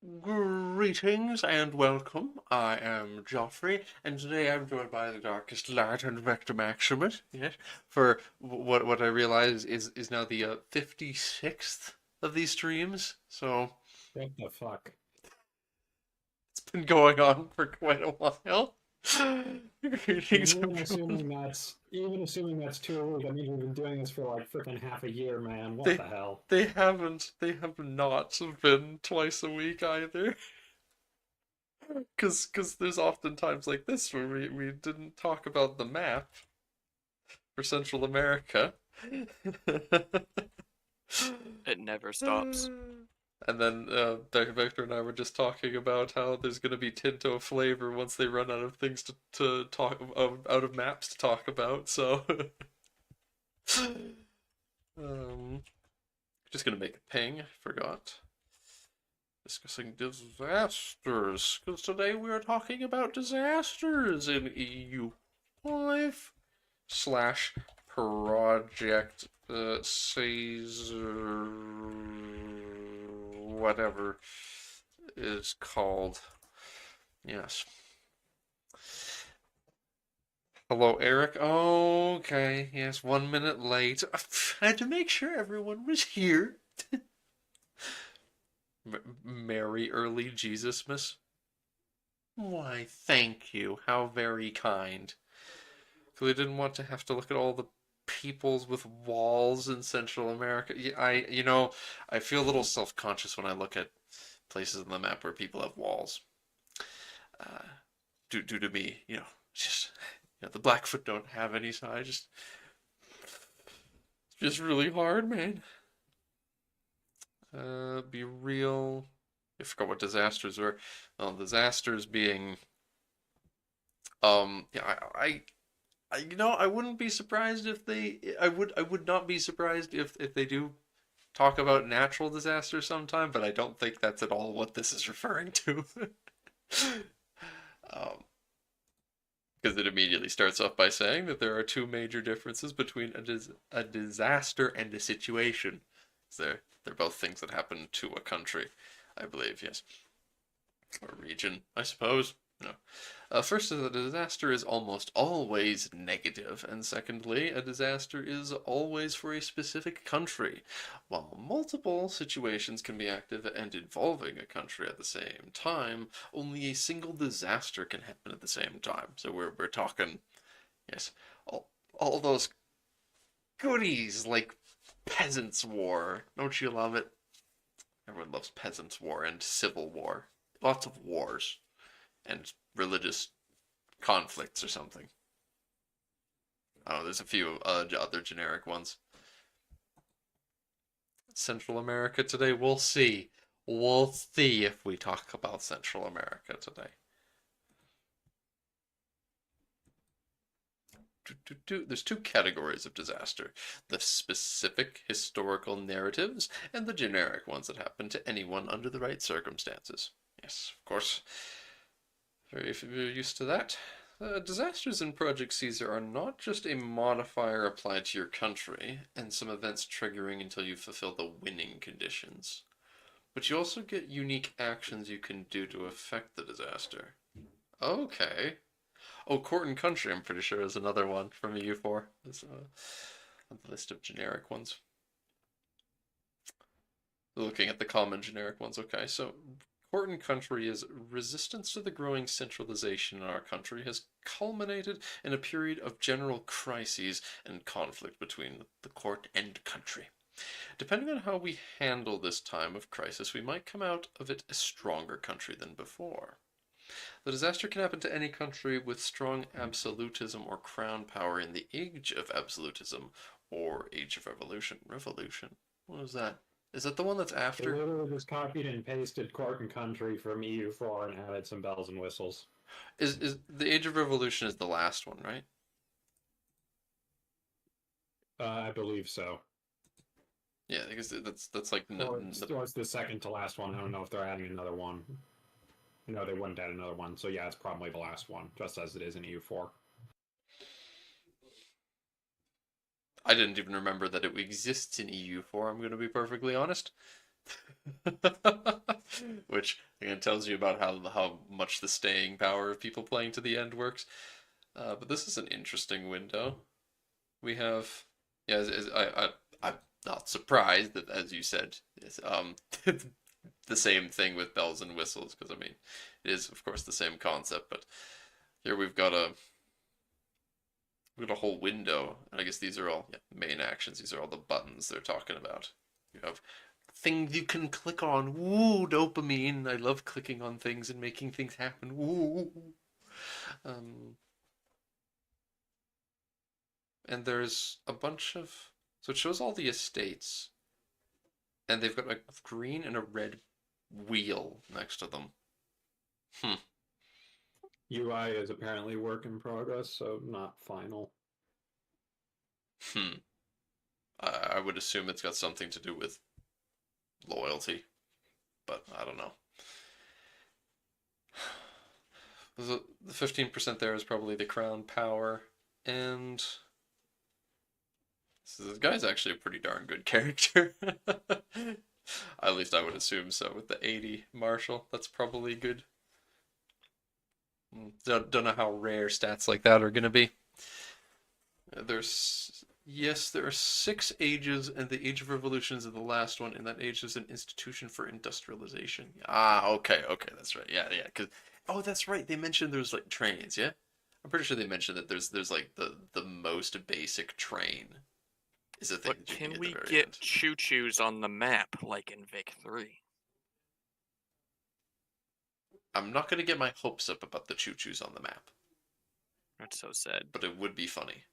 Greetings and welcome. I am Joffrey, and today I'm joined by the darkest Light and Vector Maximus. Yes, for what I realize is now the 56th of these streams. So What the fuck? it's been going on for quite a while. Greetings, Even everyone. assuming that's even assuming that's too early, that means we've been doing this for like freaking half a year, man. What They the hell? they have not been twice a week either. Because there's often times like this where we didn't talk about the map for Central America. It never stops. And then Victor and I were just talking about how there's going to be Tinto flavor once they run out of things to talk out of maps to talk about. So, um, just gonna make a ping. I forgot. Discussing disasters, because today we are talking about disasters in EU5 slash project Caesar, whatever is called. Yes. Hello, Eric. Oh, okay. Yes, 1 minute late. I had to make sure everyone was here. Merry early Jesusmas. Why, thank you. How very kind. Because I didn't want to have to look at all the peoples with walls in Central America. I feel a little self-conscious when I look at places on the map where people have walls. Uh, due to me, just the Blackfoot don't have any, so it's just really hard, man. Be real. I forgot what disasters were. Well, disasters being, yeah, I wouldn't be surprised if I would not be surprised if they do talk about natural disasters sometime, but I don't think that's at all what this is referring to. um, because it immediately starts off by saying that there are two major differences between a disaster and a situation. They're both things that happen to a country, I believe, yes, or region, I suppose. No. First, a disaster is almost always negative, and secondly, a disaster is always for a specific country. While multiple situations can be active and involving a country at the same time, only a single disaster can happen at the same time. So we're talking, yes, all those goodies like Peasants' War. Don't you love it? Everyone loves Peasants' War and Civil War. Lots of wars and religious conflicts or something. Oh, there's a few other generic ones. Central America today, we'll see. We'll see if we talk about Central America today. There's two categories of disaster: the specific historical narratives and the generic ones that happen to anyone under the right circumstances. Yes, of course. Very used to that. Disasters in Project Caesar are not just a modifier applied to your country and some events triggering until you fulfill the winning conditions, but you also get unique actions you can do to affect the disaster. Okay. Oh, Court and Country, I'm pretty sure, is another one from EU4. It's on the list of generic ones. Looking at the common generic ones, okay. So, Court and Country is resistance to the growing centralization in our country has culminated in a period of general crises and conflict between the court and country. Depending on how we handle this time of crisis, we might come out of it a stronger country than before. The disaster can happen to any country with strong absolutism or crown power in the age of absolutism or age of revolution. Revolution? What is that? Is that the one that's They after? literally just copied and pasted Court and Country from EU4 and added some bells and whistles. Is the Age of Revolution is the last one, right? I believe so. Yeah, because that's like Or it's the second to last one. I don't know if they're adding another one. No, they wouldn't add another one. So yeah, it's probably the last one, just as it is in EU4. I didn't even remember that it exists in EU4. I'm going to be perfectly honest. which again tells you about how much the staying power of people playing to the end works. But this is an interesting window. We have, yeah, I'm not surprised that, as you said, it's, the same thing with bells and whistles, because I mean, it is of course the same concept, but here we've got a whole window, and I guess these are all main actions. These are all the buttons they're talking about. You have things you can click on. Woo, dopamine! I love clicking on things and making things happen. Woo! Um, and there's a bunch of so it shows all the estates, and they've got a green and a red wheel next to them. Hmm. UI is apparently work in progress, so not final. Hmm. I would assume it's got something to do with loyalty, but I don't know. The 15% there is probably the crown power, and this guy's actually a pretty darn good character. At least I would assume so. With the 80 Marshall, that's probably good. Don't know how rare stats like that are going to be. There are 6 ages, and the Age of Revolutions is the last one, and that age is an institution for industrialization. Ah, okay, that's right. Yeah, yeah. That's right. They mentioned there's like trains. Yeah, I'm pretty sure they mentioned that there's like the most basic train is a thing But that you can can get at we the very get end. choo-choos on the map like in Vic 3? I'm not gonna get my hopes up about the choo-choos on the map, That's so sad. but it would be funny.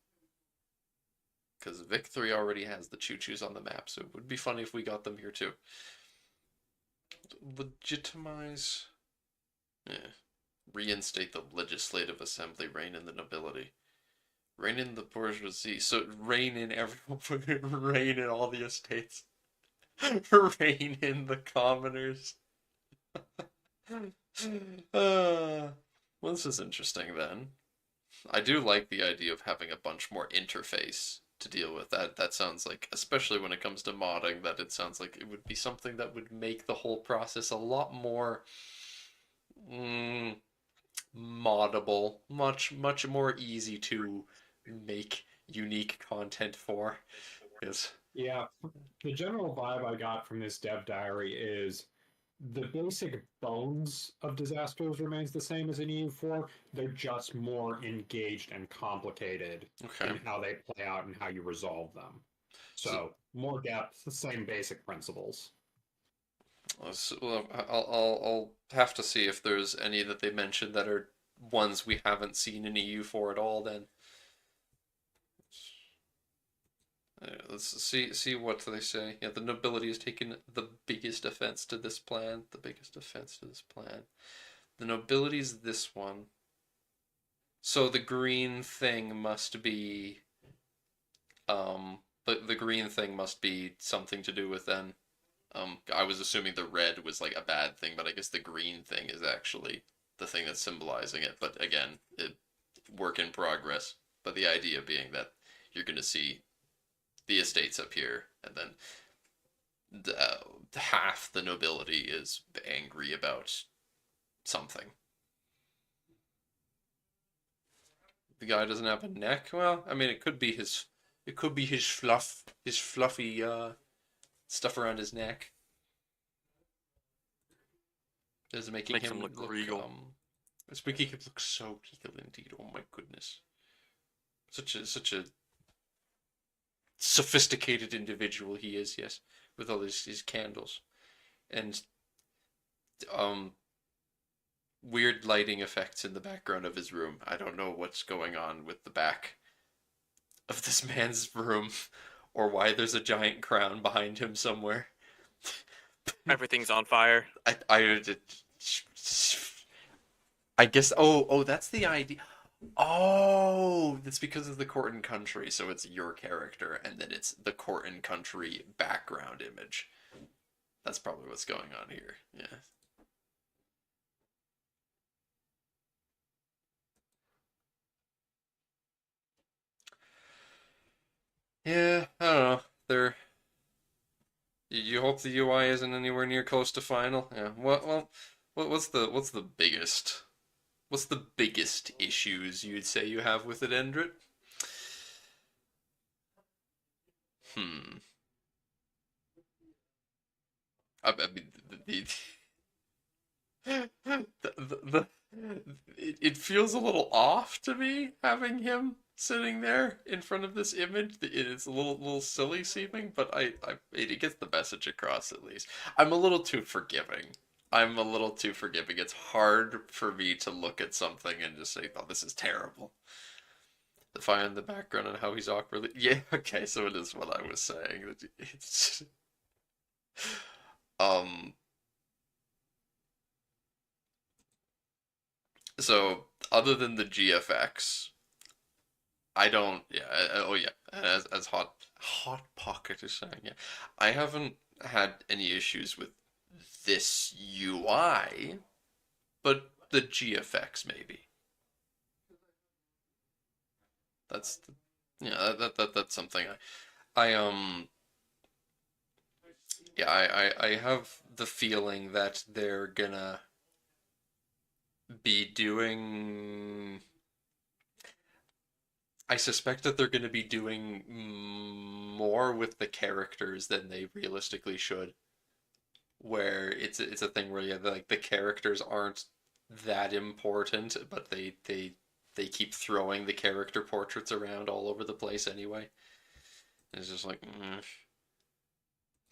Because Vic 3 already has the choo-choos on the map, so it would be funny if we got them here too. Legitimize. Yeah. Reinstate the legislative assembly, reign in the nobility. Reign in the bourgeoisie. So reign in everyone, reign in all the estates. Reign in the commoners. Well, this is interesting then. I do like the idea of having a bunch more interface to deal with. That sounds like, especially when it comes to modding, that it sounds like it would be something that would make the whole process a lot more moddable, much more easy to make unique content for. Yes. Yeah, the general vibe I got from this dev diary is the basic bones of disasters remains the same as in EU4. They're just more engaged and complicated Okay. in how they play out and how you resolve them. So, So more depth, the same basic principles. well, I'll have to see if there's any that they mentioned that are ones we haven't seen in EU4 at all. Then let's see what they say. Yeah, the nobility has taken the biggest offense to this plan. The biggest offense to this plan. The nobility's this one. So the green thing must be the green thing must be something to do with then. I was assuming the red was like a bad thing, but I guess the green thing is actually the thing that's symbolizing it. But again, work in progress. But the idea being that you're going to see the estates up here, and then half the nobility is angry about something. The guy doesn't have a neck. Well, I mean, it could be his. It could be his fluffy stuff around his neck. Is making Makes him him look look regal. it's making him look so regal indeed. Oh my goodness, such a sophisticated individual he is. Yes, with all his candles and um weird lighting effects in the background of his room. I don't know what's going on with the back of this man's room, or why there's a giant crown behind him somewhere. Everything's on fire. I guess. Oh, that's the idea. Oh, that's because of the court and country. So it's your character, and then it's the court and country background image. That's probably what's going on here. Yeah. Yeah, I don't know. They're You hope the UI isn't anywhere near close to final? Yeah. What's the biggest issues you'd say you have with it, Endrit? Hmm. I mean, it feels a little off to me having him sitting there in front of this image. It's a little silly seeming, but it gets the message across at least. I'm a little too forgiving. I'm a little too forgiving. It's hard for me to look at something and just say, "Oh, this is terrible." The fire in the background and how he's awkwardly. Yeah, okay, so it is what I was saying. It's um. So other than the GFX, I don't. Yeah. Oh yeah. As hot pocket is saying. Yeah. I haven't had any issues with this UI, but the GFX maybe. That's the, yeah. That's something yeah. I have the feeling that they're gonna be doing. I suspect that they're going to be doing more with the characters than they realistically should. Where it's a thing where yeah, like the characters aren't that important, but they keep throwing the character portraits around all over the place anyway. And it's just like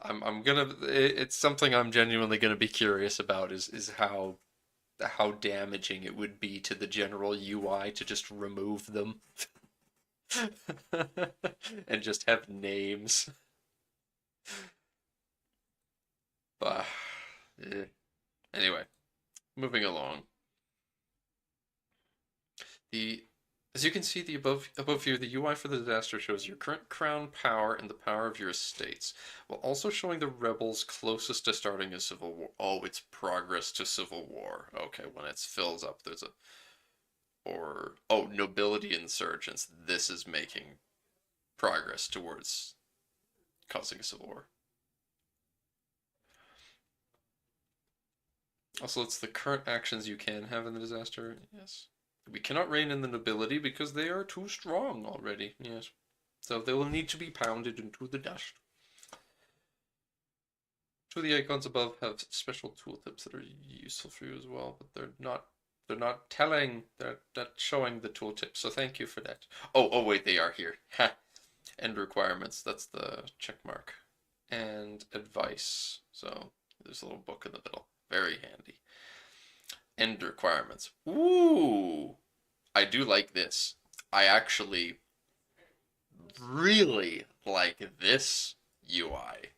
I'm gonna it's something I'm genuinely gonna be curious about is how damaging it would be to the general UI to just remove them and just have names. But anyway, moving along. The As you can see the above here, the UI for the disaster shows your current crown power and the power of your estates, while also showing the rebels closest to starting a civil war. Oh, it's progress to civil war. Okay, when it fills up, there's a or oh, nobility insurgents. This is making progress towards causing a civil war. Also, it's the current actions you can have in the disaster. Yes. We cannot rein in the nobility because they are too strong already. Yes. So they will need to be pounded into the dust. Two of the icons above have special tooltips that are useful for you as well, but they're not telling, they're not showing the tooltips, so thank you for that. Oh wait, they are here. Ha! End requirements, that's the check mark. And advice. So there's a little book in the middle. Very handy. End requirements. Ooh! I do like this. I actually really like this UI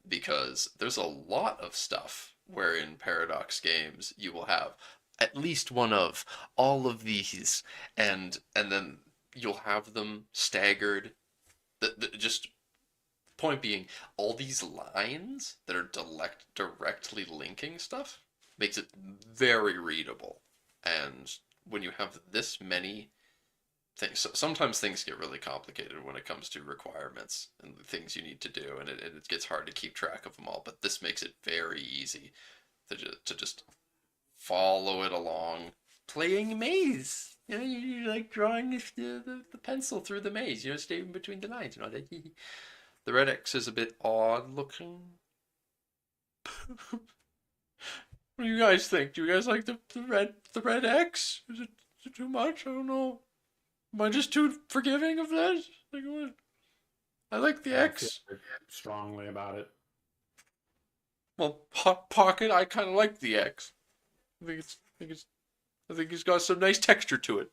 because there's a lot of stuff where in Paradox games you will have at least one of all of these and then you'll have them staggered. Just point being, all these lines that are directly linking stuff makes it very readable. And when you have this many things, sometimes things get really complicated when it comes to requirements and the things you need to do, and it gets hard to keep track of them all. But this makes it very easy to just follow it along, playing maze. You know, you like drawing the pencil through the maze. You know, staying between the lines. You know, the red X is a bit odd looking. What do you guys think? Do you guys like the red X? Is it too much? I don't know. Am I just too forgiving of that? Like, what? I like the I feel X. strongly about it. Well, Pocket, I kind of like the X. I think it's got some nice texture to it.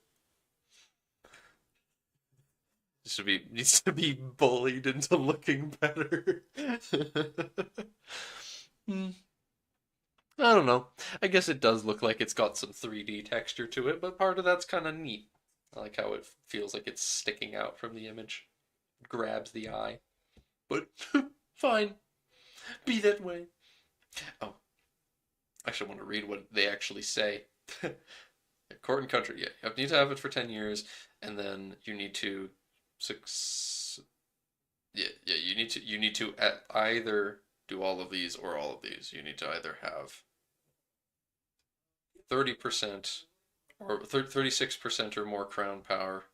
Needs to be bullied into looking better. Hmm. I don't know. I guess it does look like it's got some 3D texture to it, but part of that's kind of neat. I like how it feels like it's sticking out from the image. Grabs the eye. But fine. Be that way. Oh, I actually want to read what they actually say. Court and country, yeah. You need to have it for 10 years, and then you need to yeah, you need to either do all of these or all of these. You need to either have 30% or 36% or more crown power,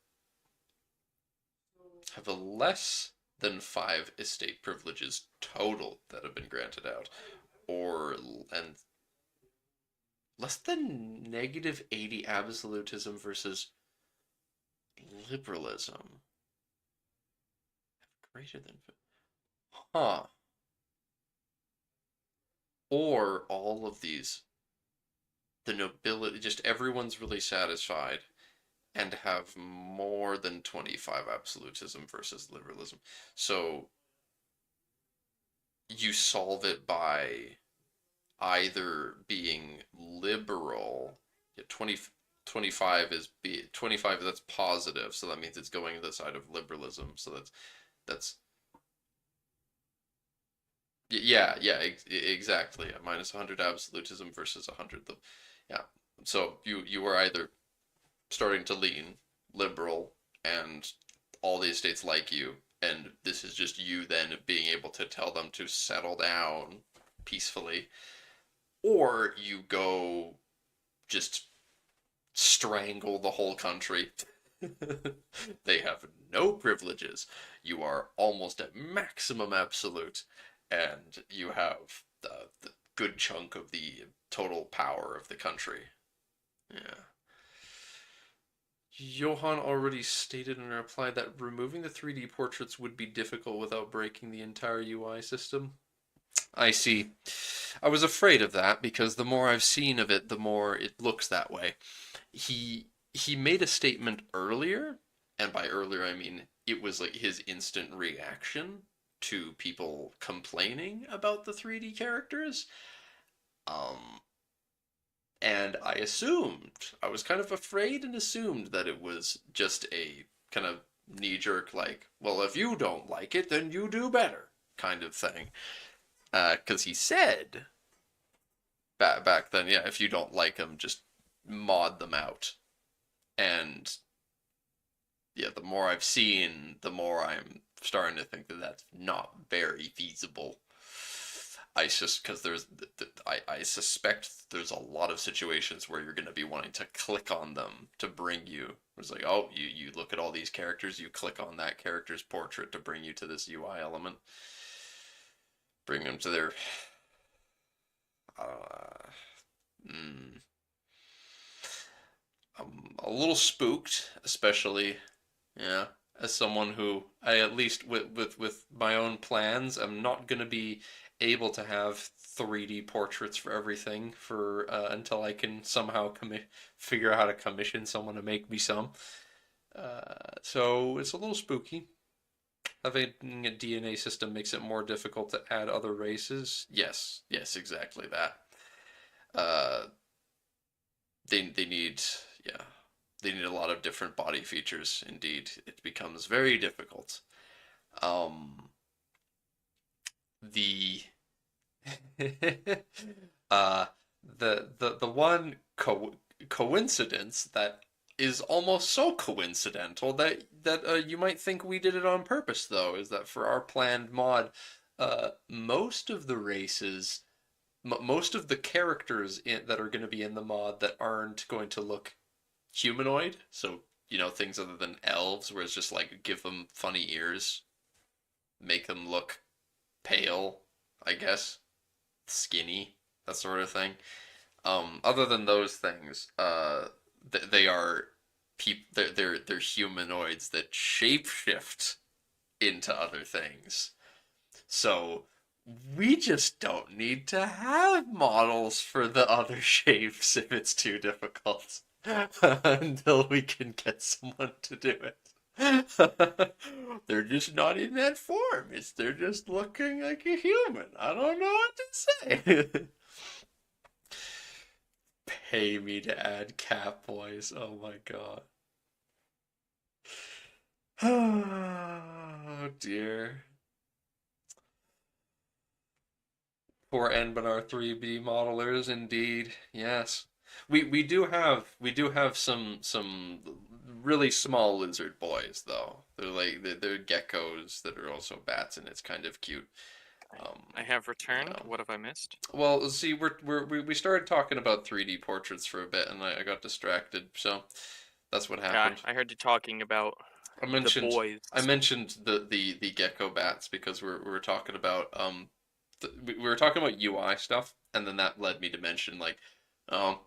have a less than 5 estate privileges total that have been granted out, or and less than negative 80 absolutism versus liberalism. Greater than, huh? Or all of these, the nobility, just everyone's really satisfied, and have more than 25 absolutism versus liberalism. So you solve it by either being liberal, yeah, 25 is 25, that's positive, so that means it's going to the side of liberalism. So that's yeah, exactly. Yeah, minus 100 absolutism versus 100. Yeah. So you are either starting to lean liberal and all the estates like you, and this is just you then being able to tell them to settle down peacefully, or you go just strangle the whole country. They have no privileges. You are almost at maximum absolute, and you have the good chunk of the total power of the country. Yeah. Johan already stated in a reply that removing the 3D portraits would be difficult without breaking the entire UI system. I see. I was afraid of that because the more I've seen of it, the more it looks that way. He made a statement earlier, and by earlier I mean it was like his instant reaction to people complaining about the 3D characters. Um, and I was kind of afraid and assumed that it was just a kind of knee-jerk, like, well, if you don't like it, then you do better kind of thing. Because he said back then, yeah, if you don't like them, just mod them out. And yeah, the more I've seen, the more I'm starting to think that that's not very feasible. I just because I suspect there's a lot of situations where you're going to be wanting to click on them to bring you. It's like, oh, you look at all these characters, you click on that character's portrait to bring you to this UI element, bring them to their. Uh, mm, I'm a little spooked, especially, yeah, as someone who I at least with my own plans, I'm not gonna be able to have 3D portraits for everything for until I can somehow figure out how to commission someone to make me some. So it's a little spooky. Having a DNA system makes it more difficult to add other races. Yes, exactly that. Uh, they need, yeah, they need a lot of different body features. Indeed, it becomes very difficult. Um, the uh, the one coincidence that is almost so coincidental that you might think we did it on purpose, though, is that for our planned mod, most of the races, most of the characters that are going to be in the mod that aren't going to look humanoid, so things other than elves, where it's just like give them funny ears, make them look pale, I guess, skinny, that sort of thing. Other than those things, they are they're humanoids that shapeshift into other things. So we just don't need to have models for the other shapes if it's too difficult until we can get someone to do it. They're just not in that form. They're just looking like a human. I don't know what to say. Pay me to add cat voice. Oh my god. Oh dear. Poor Enbanar 3B modelers, indeed. Yes. We do have some really small lizard boys though. They're geckos that are also bats, and it's kind of cute. I have returned. no. What have I missed? Well, see, we started talking about 3D portraits for a bit, and I got distracted, so that's what Yeah, happened. I heard you talking about I the mentioned boys. I mentioned the gecko bats because we were talking about we were talking about UI stuff, and then that led me to mention like um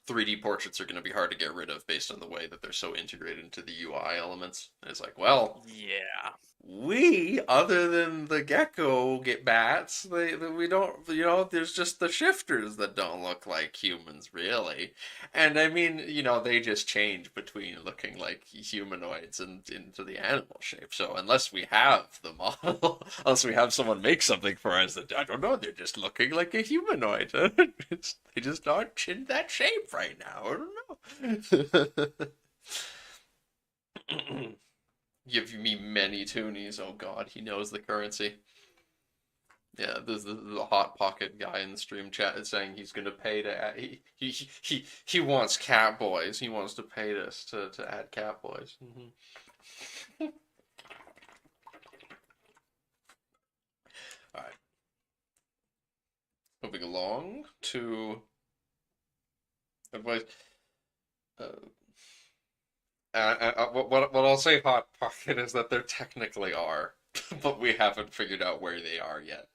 3D portraits are going to be hard to get rid of based on the way that they're so integrated into the UI elements. And it's like, well, Yeah. we, other than the gecko get bats, we don't, there's just the shifters that don't look like humans, really. And I mean, they just change between looking like humanoids and into the animal shape. So unless we have the model, unless we have someone make something for us that, I don't know, they're just looking like a humanoid. They just aren't in that shape right now. I don't know. Give me many toonies. Oh God, he knows the currency. Yeah, there's the hot pocket guy in the stream chat is saying he's gonna pay to add, he wants cat boys. He wants to pay us to add cat boys. All right, moving along to advice. What I'll say, hot pocket, is that there technically are, but we haven't figured out where they are yet.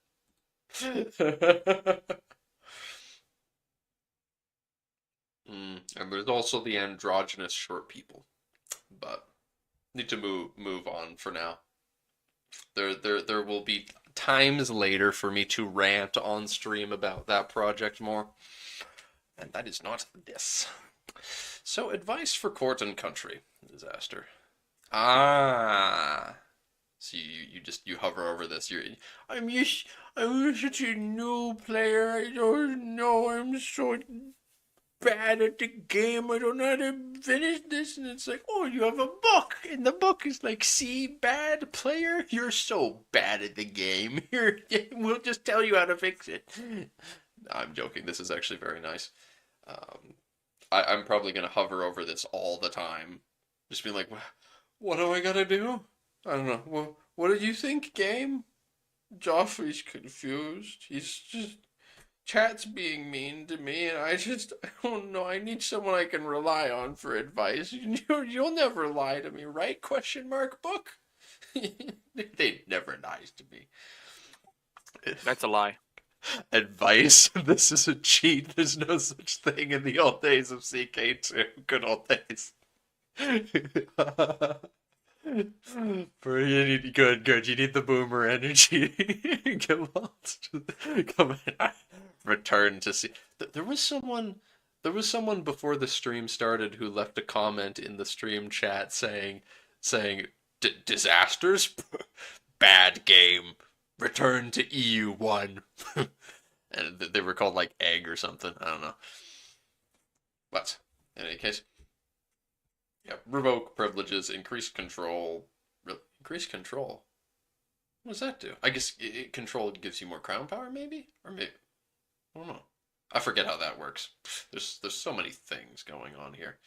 And there's also the androgynous short people, but need to move on for now. There will be times later for me to rant on stream about that project more, and that is not this. So, advice for court and country disaster. Ah. So you hover over this. I'm such a new player. I don't know. I'm so bad at the game. I don't know how to finish this. And it's like, oh, you have a book, and the book is like, see, bad player, you're so bad at the game. We'll just tell you how to fix it. I'm joking. This is actually very nice. I'm probably gonna hover over this all the time, just being like, what do I gotta do? I don't know. Well, what do you think, game? Joffrey's confused. He's just chat's being mean to me, and I don't know. I need someone I can rely on for advice. You'll never lie to me, right? Question mark book. They never lies to me. That's a lie. Advice. This is a cheat. There's no such thing in the old days of CK2. Good old days. Good. You need the boomer energy. Come on. Return to see. There was someone. There was someone before the stream started who left a comment in the stream chat saying, disasters, bad game. Return to EU1. And they were called like egg or something. I don't know. But in any case. Yeah, revoke privileges, increase control. Increase control? What does that do? I guess control gives you more crown power, maybe? Or maybe. I don't know. I forget how that works. There's so many things going on here.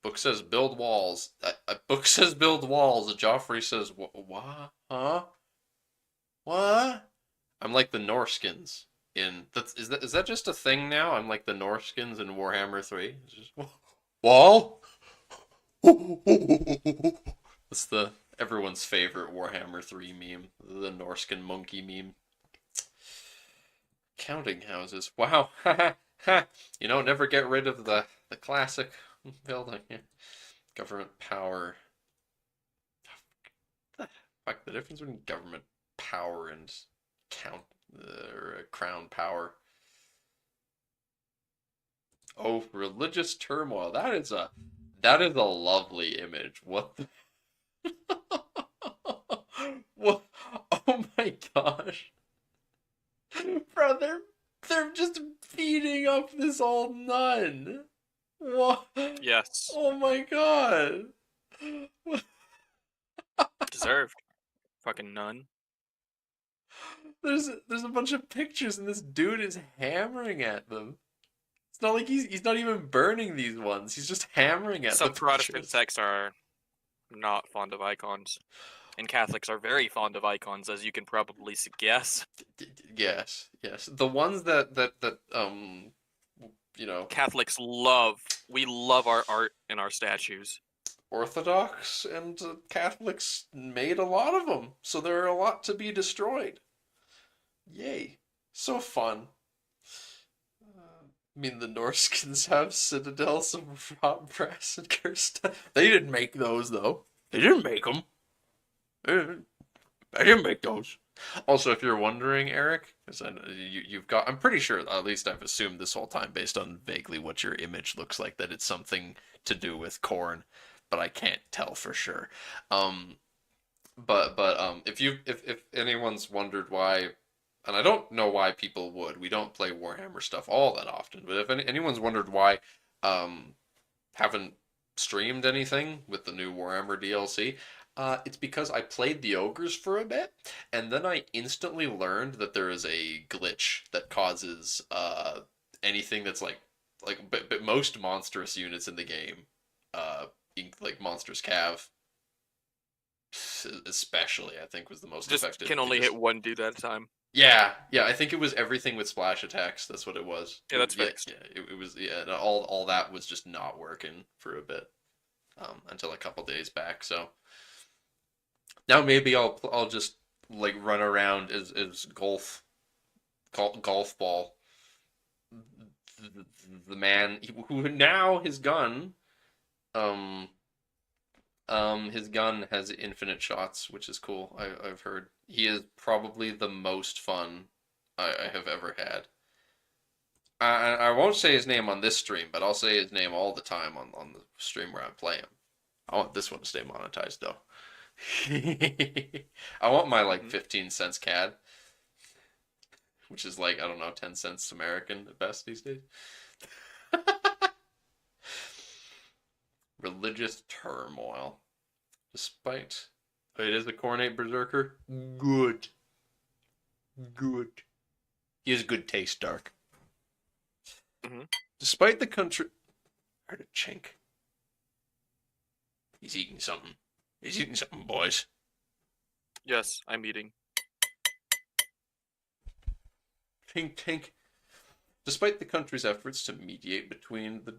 Book says build walls. A book says build walls. A Joffrey says, what? Huh? What? I'm like the Norskins in. Is that just a thing now? I'm like the Norskins in Warhammer 3. It's just, wall? That's the everyone's favorite Warhammer 3 meme, the Norskin monkey meme. Counting houses. Wow. Never get rid of the classic building. Government power. Fuck the difference between government power and crown power. Oh, religious turmoil. That is a lovely image. What the what? Oh my gosh. Bro, they're just beating up this old nun. What? Yes. Oh my god. Deserved. Fucking none. There's a bunch of pictures and this dude is hammering at them. It's not like he's not even burning these ones. He's just hammering at Some the Protestant pictures. sects are not fond of icons. and Catholics are very fond of icons, as you can probably guess. Yes, yes. The ones that you know, Catholics we love our art and our statues. Orthodox and Catholics made a lot of them, so there are a lot to be destroyed. Yay. So fun. I mean, the Norskins have citadels of wrought brass and cursed. They didn't make those, though. They didn't make them. I didn't make those. Also, if you're wondering, Eric, because you've got, I'm pretty sure, at least I've assumed this whole time, based on vaguely what your image looks like, that it's something to do with corn, but I can't tell for sure. But if anyone's wondered why, and I don't know why people would, we don't play Warhammer stuff all that often, but if anyone's wondered why, um, haven't streamed anything with the new Warhammer DLC, it's because I played the ogres for a bit, and then I instantly learned that there is a glitch that causes anything that's but most monstrous units in the game, like monstrous cav, especially I think was the most Just effective. can only hit one dude at a time. Yeah, yeah, I think it was everything with splash attacks. That's what it was. Yeah, that's fixed. Yeah, it was. Yeah, all that was just not working for a bit, until a couple days back. So now maybe I'll just like run around as golf ball. The man who now um his gun has infinite shots, which is cool. I've heard he is probably the most fun I have ever had. I won't say his name on this stream, but I'll say his name all the time on the stream where I play him. I want this one to stay monetized though. I want my like 15 cents CAD, which is like, I don't know, 10 cents American at best these days. Religious turmoil. Despite it is a Cornate Berserker. Good. Good. He has good taste, Dark. Despite the country. I heard a chink. He's eating something. He's eating something, boys. Yes, I'm eating. Tink, tink. Despite the country's efforts to mediate between the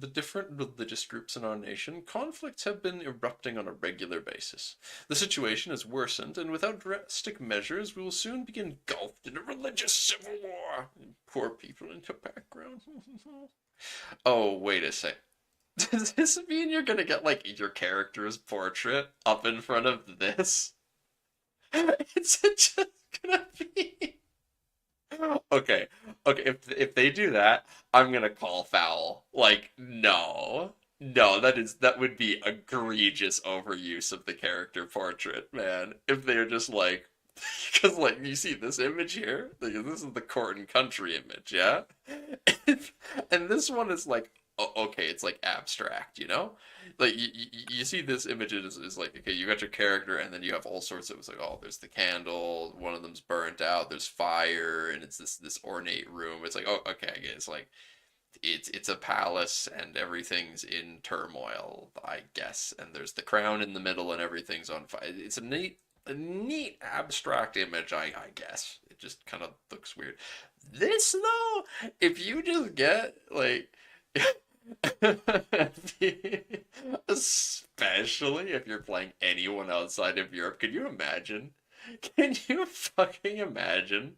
different religious groups in our nation, conflicts have been erupting on a regular basis. The situation has worsened, and without drastic measures, we will soon be engulfed in a religious civil war. Poor people in the background. Oh, wait a sec. Does this mean you're gonna get, like, your character's portrait up in front of this? It's just gonna be... Okay, if they do that, I'm gonna call foul. Like, no, that would be egregious overuse of the character portrait, man. If they're just like, because like you see this image here, this is the court and country image, yeah, and this one is like, okay, it's like abstract, you know, like you see this image is like, okay, you got your character, and then you have all sorts of, it's like, oh, there's the candle, one of them's burnt out, there's fire, and it's this ornate room. It's like, oh, okay, I guess like it's a palace and everything's in turmoil, I guess, and there's the crown in the middle and everything's on fire. It's a neat abstract image, I guess. It just kind of looks weird. This though, if you just get like especially if you're playing anyone outside of Europe, can you imagine? Can you fucking imagine?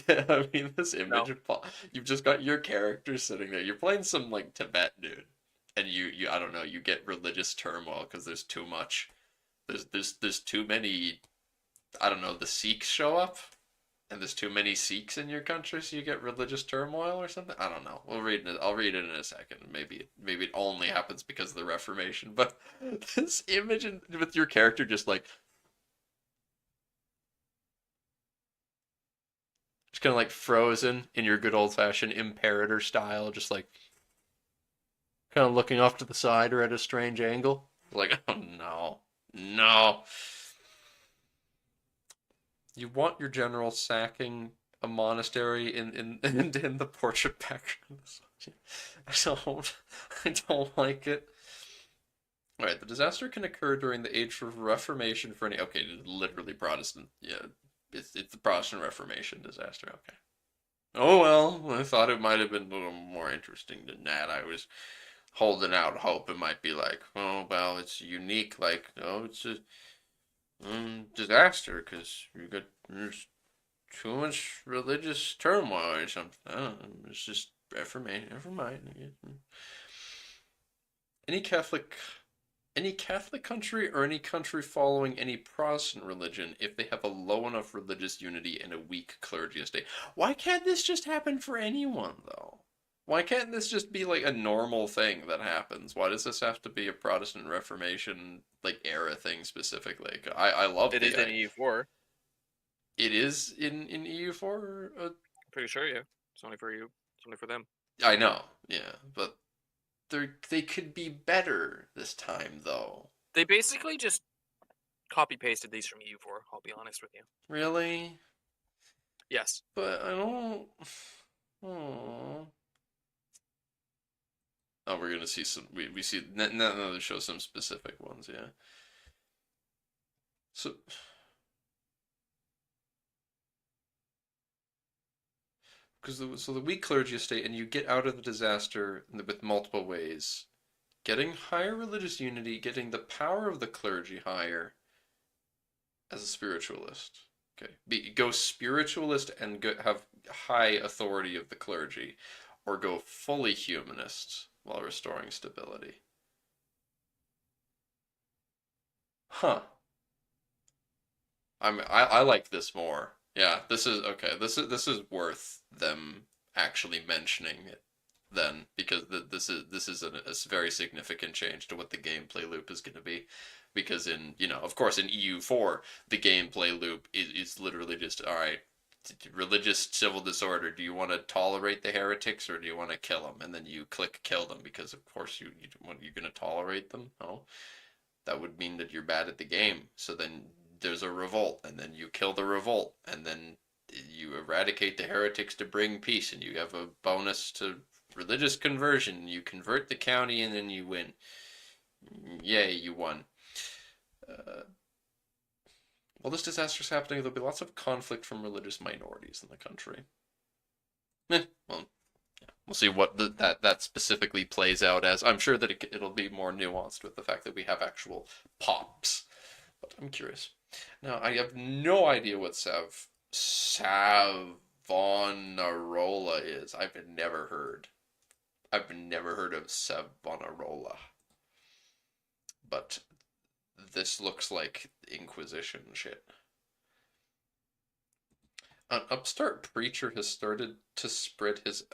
I mean, this image of you've just got your character sitting there. You're playing some like Tibet dude, and you I don't know. You get religious turmoil because there's too much. There's too many. I don't know. The Sikhs show up, and there's too many Sikhs in your country, so you get religious turmoil or something. I don't know. I'll read it in a second. Maybe it only happens because of the Reformation. But this image with your character just like. Just kind of like frozen in your good old fashioned Imperator style, just like kind of looking off to the side or at a strange angle. Like, oh no, no. You want your general sacking a monastery in the portrait background. I don't like it. Right, the disaster can occur during the age of Reformation for any. Okay, literally Protestant. Yeah, it's the Protestant Reformation disaster. Okay. Oh well, I thought it might have been a little more interesting than that. I was holding out hope it might be like, oh well, it's unique. Like, oh, it's a disaster because there's too much religious turmoil or something. I don't know, it's just Reformation. Never mind. Any Catholic any Catholic country or any country following any Protestant religion if they have a low enough religious unity and a weak clergy estate. Why can't this just happen for anyone, though? Why can't this just be like a normal thing that happens? Why does this have to be a Protestant Reformation like era thing specifically? I love It is the in EU4. it is in EU4. Pretty sure, yeah. It's only for you. It's only for them. I know, yeah, but they could be better this time though. They basically just copy pasted these from EU4. I'll be honest with you. Really? Yes. But I don't. Oh. Oh, we're gonna see some. We see another show some specific ones. Yeah. So because the weak clergy estate, and you get out of the disaster with multiple ways. Getting higher religious unity, getting the power of the clergy higher as a spiritualist. Okay, go spiritualist and have high authority of the clergy, or go fully humanist while restoring stability. Huh. I like this more. Yeah, this is okay. This is worth them actually mentioning it then because this is a very significant change to what the gameplay loop is going to be. Because in of course in EU4 the gameplay loop is literally just all right. Religious civil disorder. Do you want to tolerate the heretics or do you want to kill them? And then you click kill them because of course you're going to tolerate them. No, that would mean that you're bad at the game. So then there's a revolt, and then you kill the revolt, and then you eradicate the heretics to bring peace, and you have a bonus to religious conversion. You convert the county, and then you win. Yay, you won. While this disaster is happening, there'll be lots of conflict from religious minorities in the country. Well, we'll see what that specifically plays out as. I'm sure that it'll be more nuanced with the fact that we have actual pops. But I'm curious. Now, I have no idea what Savonarola is. I've never heard. I've never heard of Savonarola. But this looks like Inquisition shit. An upstart preacher has started to spread his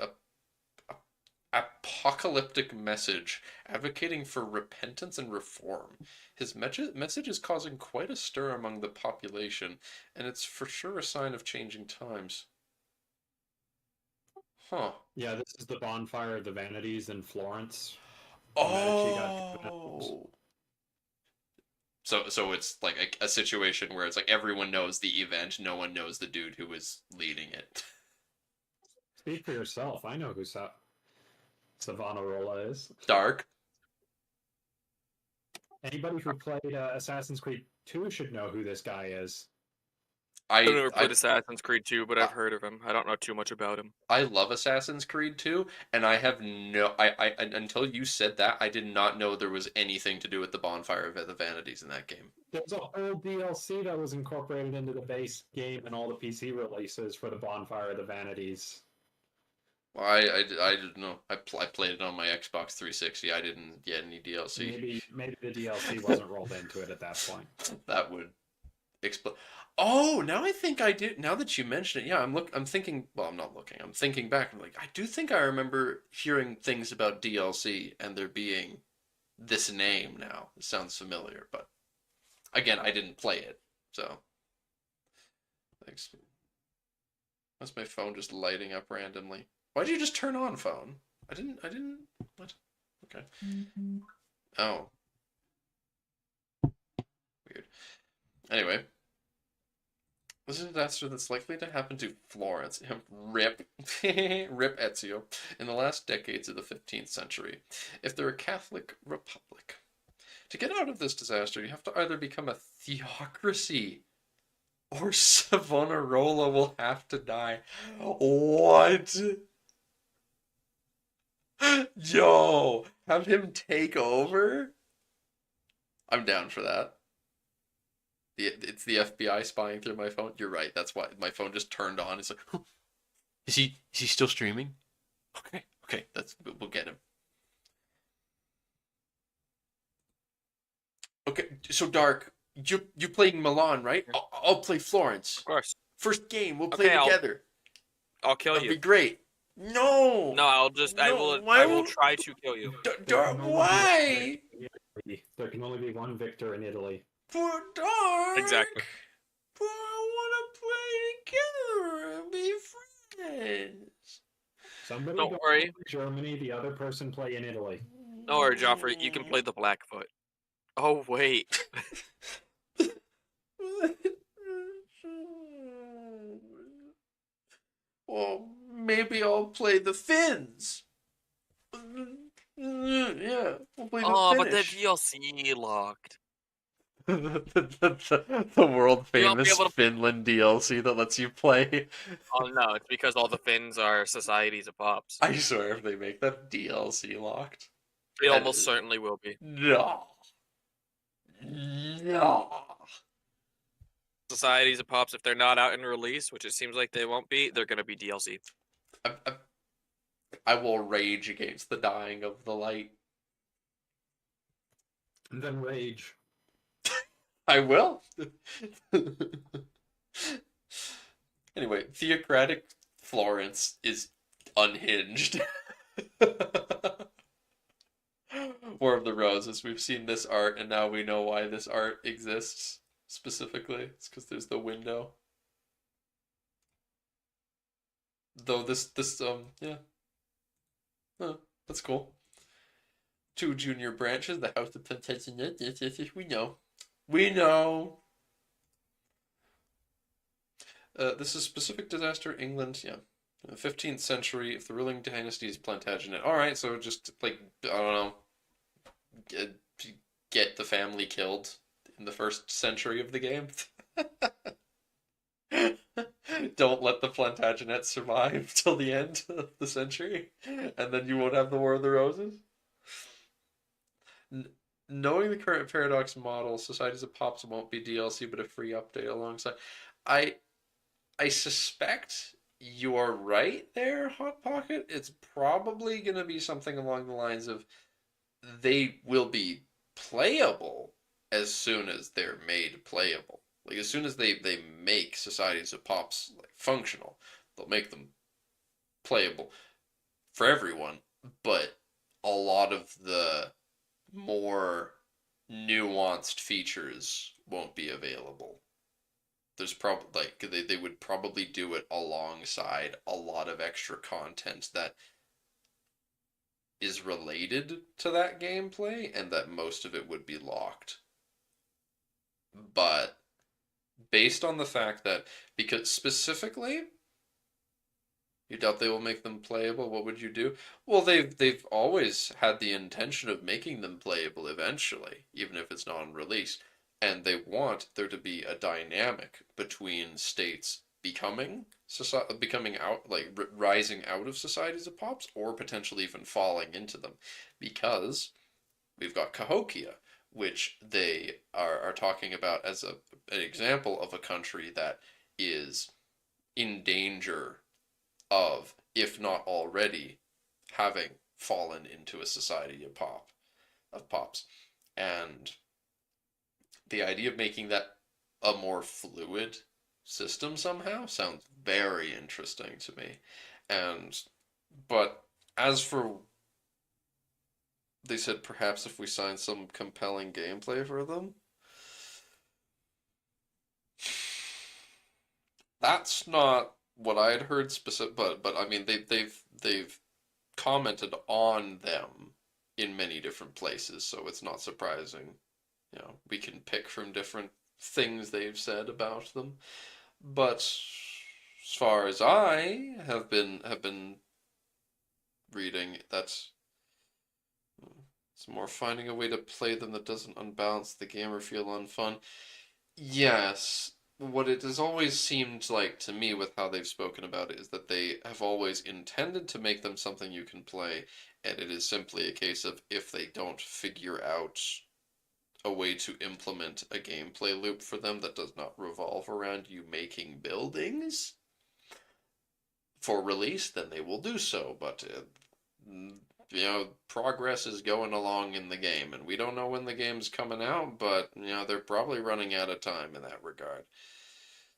apocalyptic message advocating for repentance and reform. His message is causing quite a stir among the population, and it's for sure a sign of changing times. Huh. Yeah, this is the bonfire of the vanities in Florence. Oh. So it's like a situation where it's like everyone knows the event, no one knows the dude who was leading it. Speak for yourself. I know who Savonarola is. Dark. Anybody who played Assassin's Creed 2 should know who this guy is. I've never played Assassin's Creed 2, but I've heard of him. I don't know too much about him. I love Assassin's Creed 2, and I have I until you said that, I did not know there was anything to do with the Bonfire of the Vanities in that game. There's a whole DLC that was incorporated into the base game and all the PC releases for the Bonfire of the Vanities. Well, I didn't know. I played it on my Xbox 360. I didn't get any DLC. Maybe the DLC wasn't rolled into it at that point. That would explain. Oh, now I think I do. Now that you mention it, yeah, I'm thinking. Well, I'm not looking. I'm thinking back. I'm like, I do think I remember hearing things about DLC and there being this name now. It sounds familiar, but again, I didn't play it, so. Thanks. That's my phone just lighting up randomly. Why'd you just turn on phone? I didn't. What? Okay. Oh. Weird. Anyway. This is a disaster that's likely to happen to Florence. Rip. Rip Ezio. In the last decades of the 15th century. If they're a Catholic republic. To get out of this disaster, you have to either become a theocracy or Savonarola will have to die. What? Yo, have him take over? I'm down for that. It's the FBI spying through my phone. You're right. That's why my phone just turned on. It's like, is he still streaming? Okay, we'll get him. Okay, so Dark, you playing Milan, right? I'll play Florence. Of course. First game, we'll play Okay, together. I'll kill That'd you. be great. No. No, I will try to kill you. Why? There can only be one victor in Italy. Poor Dark. Exactly. But I want to play together and be friends. Somebody Don't go worry. in Germany, the other person play in Italy. Don't worry, Joffrey. You can play the Blackfoot. Oh wait. Well, maybe I'll play the Finns. Yeah, we'll play the Oh, but the Finnish. DLC locked. the world famous able to- Finland DLC that lets you play. Oh no, it's because all the Finns are societies of pops. I swear if they make that DLC locked. It almost certainly will be. No. Societies of pops, if they're not out in release, which it seems like they won't be, they're gonna be DLC. I will rage against the dying of the light. And then rage. I will. Anyway, theocratic Florence is unhinged. War of the Roses. We've seen this art, and now we know why this art exists specifically. It's because there's the window. Though this yeah. Huh, that's cool. 2 junior branches, the House of Plantagenet. Yes, we know. We know. This is specific disaster, England, yeah. 15th century, if the ruling dynasty is Plantagenet. Alright, so just, like, I don't know, get the family killed in the first century of the game. Don't let the Plantagenets survive till the end of the century, and then you won't have the War of the Roses. Knowing the current paradox model, Societies of Pops won't be DLC, but a free update alongside. I suspect you're right there, Hot Pocket. It's probably going to be something along the lines of they will be playable as soon as they're made playable. Like, as soon as they make Societies of Pops like functional, they'll make them playable for everyone, but a lot of the more nuanced features won't be available. There's probably, like, they would probably do it alongside a lot of extra content that is related to that gameplay, and that most of it would be locked. But based on the fact that, because specifically, you doubt they will make them playable, what would you do? Well, they've always had the intention of making them playable eventually, even if it's not on release. And they want there to be a dynamic between states becoming out, like rising out of Societies of Pops, or potentially even falling into them, because we've got Cahokia, which they are talking about as an example of a country that is in danger of, if not already, having fallen into a society of pops. And the idea of making that a more fluid system somehow sounds very interesting to me. But as for, they said perhaps if we sign some compelling gameplay for them, that's not what I'd heard specific. But I mean, they've commented on them in many different places, so it's not surprising. You know, we can pick from different things they've said about them. But as far as I have been reading, that's It's more finding a way to play them that doesn't unbalance the game or feel unfun. Yes. What it has always seemed like to me with how they've spoken about it is that they have always intended to make them something you can play, and it is simply a case of if they don't figure out a way to implement a gameplay loop for them that does not revolve around you making buildings for release, then they will do so. But progress is going along in the game, and we don't know when the game's coming out, but they're probably running out of time in that regard.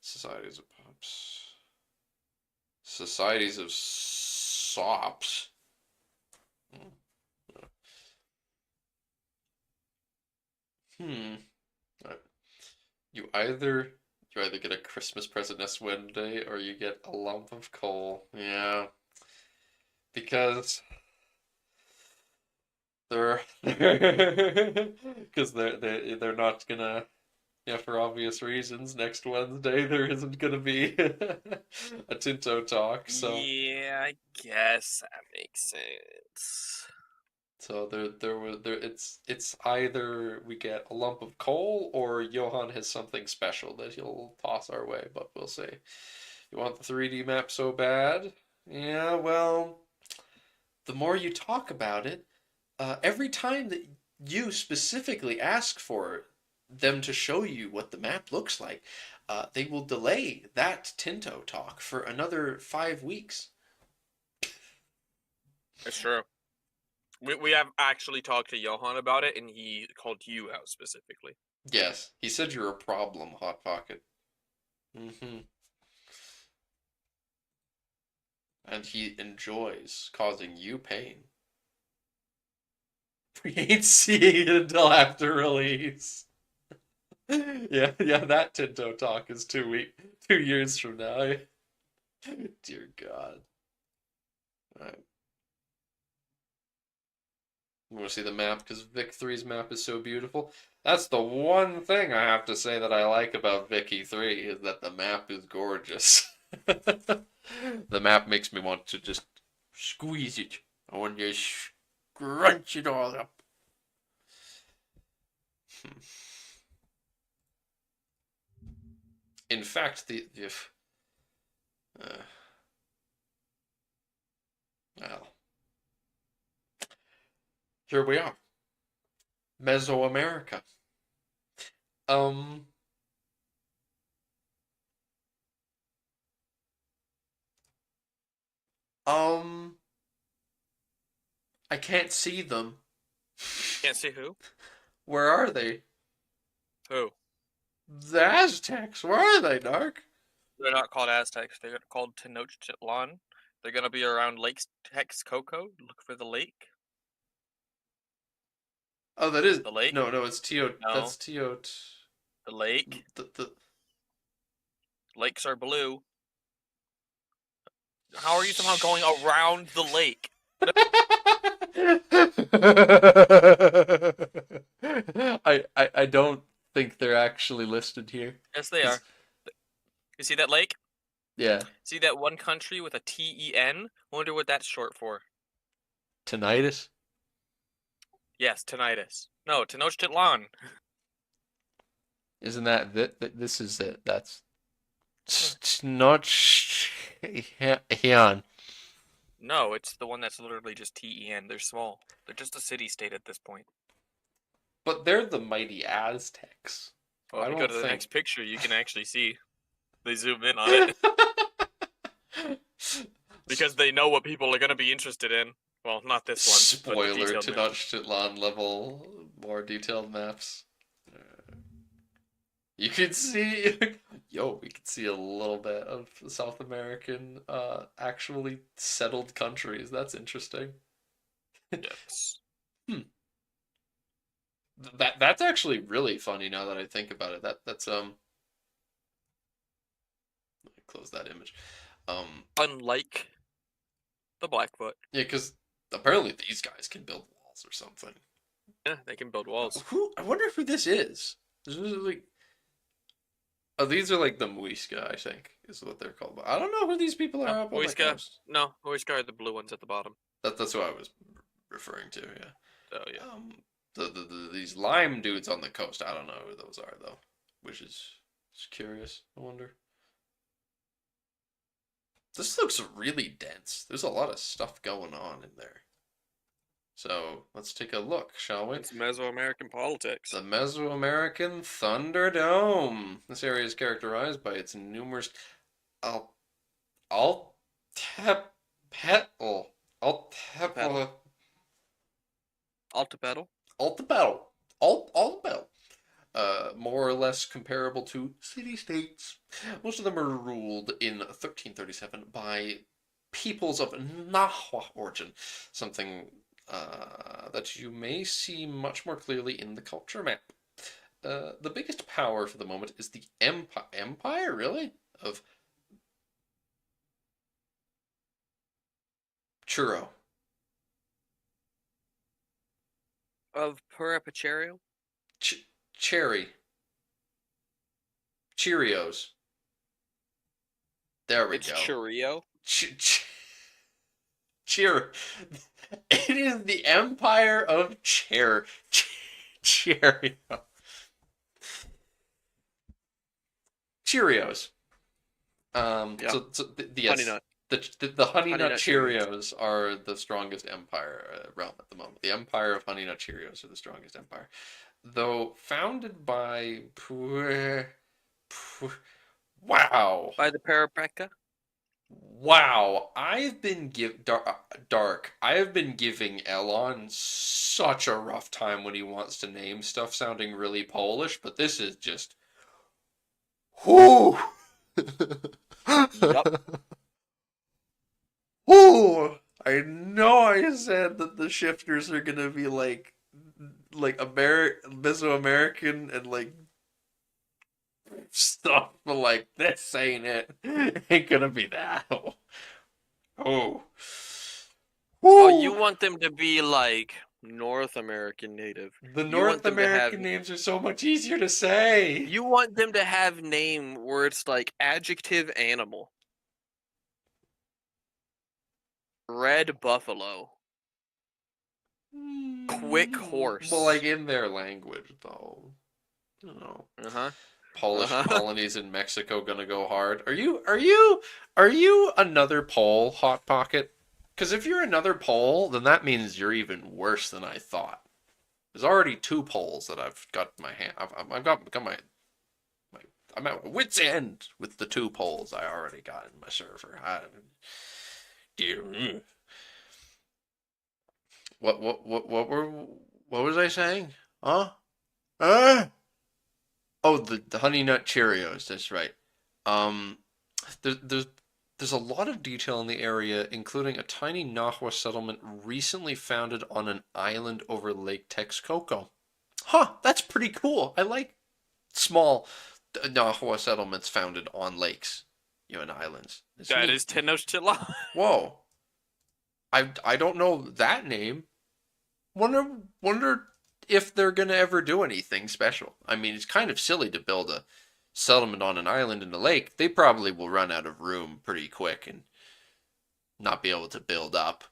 Societies of Pops. Societies of Sops. You either get a Christmas present next Wednesday or you get a lump of coal. Yeah. Because they're because they're not gonna, for obvious reasons, next Wednesday there isn't gonna be a Tinto talk, so Yeah, I guess that makes sense. so it's either we get a lump of coal or Johan has something special that he'll toss our way, but we'll see. You want the 3D map so bad? Yeah, well, the more you talk about it, every time that you specifically ask for them to show you what the map looks like, they will delay that Tinto talk for another 5 weeks. It's true. We have actually talked to Johan about it, and he called you out specifically. Yes, he said you're a problem, Hot Pocket. Mm-hmm. And he enjoys causing you pain. We ain't seeing it until after release. yeah, that Tinto talk is 2 years from now. Dear God. Alright. You want to see the map? Because Vic 3's map is so beautiful. That's the one thing I have to say that I like about Vic E3 is that the map is gorgeous. The map makes me want to just squeeze it. I want to scrunch it all up. In fact, well, here we are, Mesoamerica. I can't see them. Can't see who? Where are they? Who? The Aztecs. Where are they, Dark? They're not called Aztecs. They're called Tenochtitlan. They're gonna be around Lake Texcoco. Look for the lake. Oh, that is the lake. No, it's Teo. No. That's Teo. The lake. The Lakes are blue. How are you somehow going around the lake? I don't think they're actually listed here. Yes, they are. You see that lake? Yeah. See that one country with a TEN? Wonder what that's short for. Tinnitus? Yes, tinnitus. No, Tenochtitlan. Isn't that this is it? That's Tenochtitlan. No, it's the one that's literally just TEN. They're small. They're just a city-state at this point. But they're the mighty Aztecs. Well, if you go to the next picture, you can actually see. They zoom in on it. Because they know what people are going to be interested in. Well, not this one. Spoiler, Tenochtitlan level, more detailed maps. You can see, we can see a little bit of South American, actually settled countries. That's interesting. Yes. That's actually really funny now that I think about it. That's let me close that image. Unlike the Blackfoot. Yeah, because apparently these guys can build walls or something. Yeah, they can build walls. I wonder who this is. This is like, these are like the Muisca, I think, is what they're called. But I don't know who these people are Muisca. No, Muisca are the blue ones at the bottom. That's what I was referring to. Yeah. Oh yeah. These lime dudes on the coast. I don't know who those are though, which is curious. I wonder. This looks really dense. There's a lot of stuff going on in there. So let's take a look, shall we? It's Mesoamerican politics. The Mesoamerican Thunderdome. This area is characterized by its numerous al altepetl altepetl Altipedal. altepetl altepetl. More or less comparable to city-states. Most of them are ruled in 1337 by peoples of Nahua origin, something that you may see much more clearly in the culture map. The biggest power for the moment is the empire, really? Of Churro. Of Purapachario? Cherry. Cheerios. There we It's go. Churio. Cheer. It is the Empire of Cheerio. Cheerios. Yeah. So yes, Honey Nut. the Honey Nut Nut Cheerios are the strongest empire realm at the moment. The Empire of Honey Nut Cheerios are the strongest empire, though founded by wow. By the Parapreca? Wow, I've been dark. I have been giving Elon such a rough time when he wants to name stuff sounding really Polish, but this is just whoo. Yup. Whoo! I know I said that the shifters are gonna be like Mesoamerican and like stuff, but like this ain't it. Ain't gonna be that. Oh. Oh, you want them to be like North American native. The You North want them to have- American names are so much easier to say. You want them to have name where it's like adjective animal. Red buffalo. Quick horse. Well, like in their language, though. I don't know. Uh-huh. Polish Uh-huh. colonies in Mexico gonna go hard. Are you another Pole, Hot Pocket? Because if you're another Pole, then that means you're even worse than I thought. There's already 2 Poles that I've got in my hand. I've got my I'm at my wit's end with the 2 Poles I already got in my server. What was I saying? Huh? Oh, the Honey Nut Cheerios. That's right. There's a lot of detail in the area, including a tiny Nahua settlement recently founded on an island over Lake Texcoco. Huh, that's pretty cool. I like small Nahua settlements founded on lakes, and islands. It's That neat. is Tenochtitlan. Whoa. I don't know that name. Wonder if they're gonna ever do anything special. I mean, it's kind of silly to build a settlement on an island in a lake. They probably will run out of room pretty quick and not be able to build up.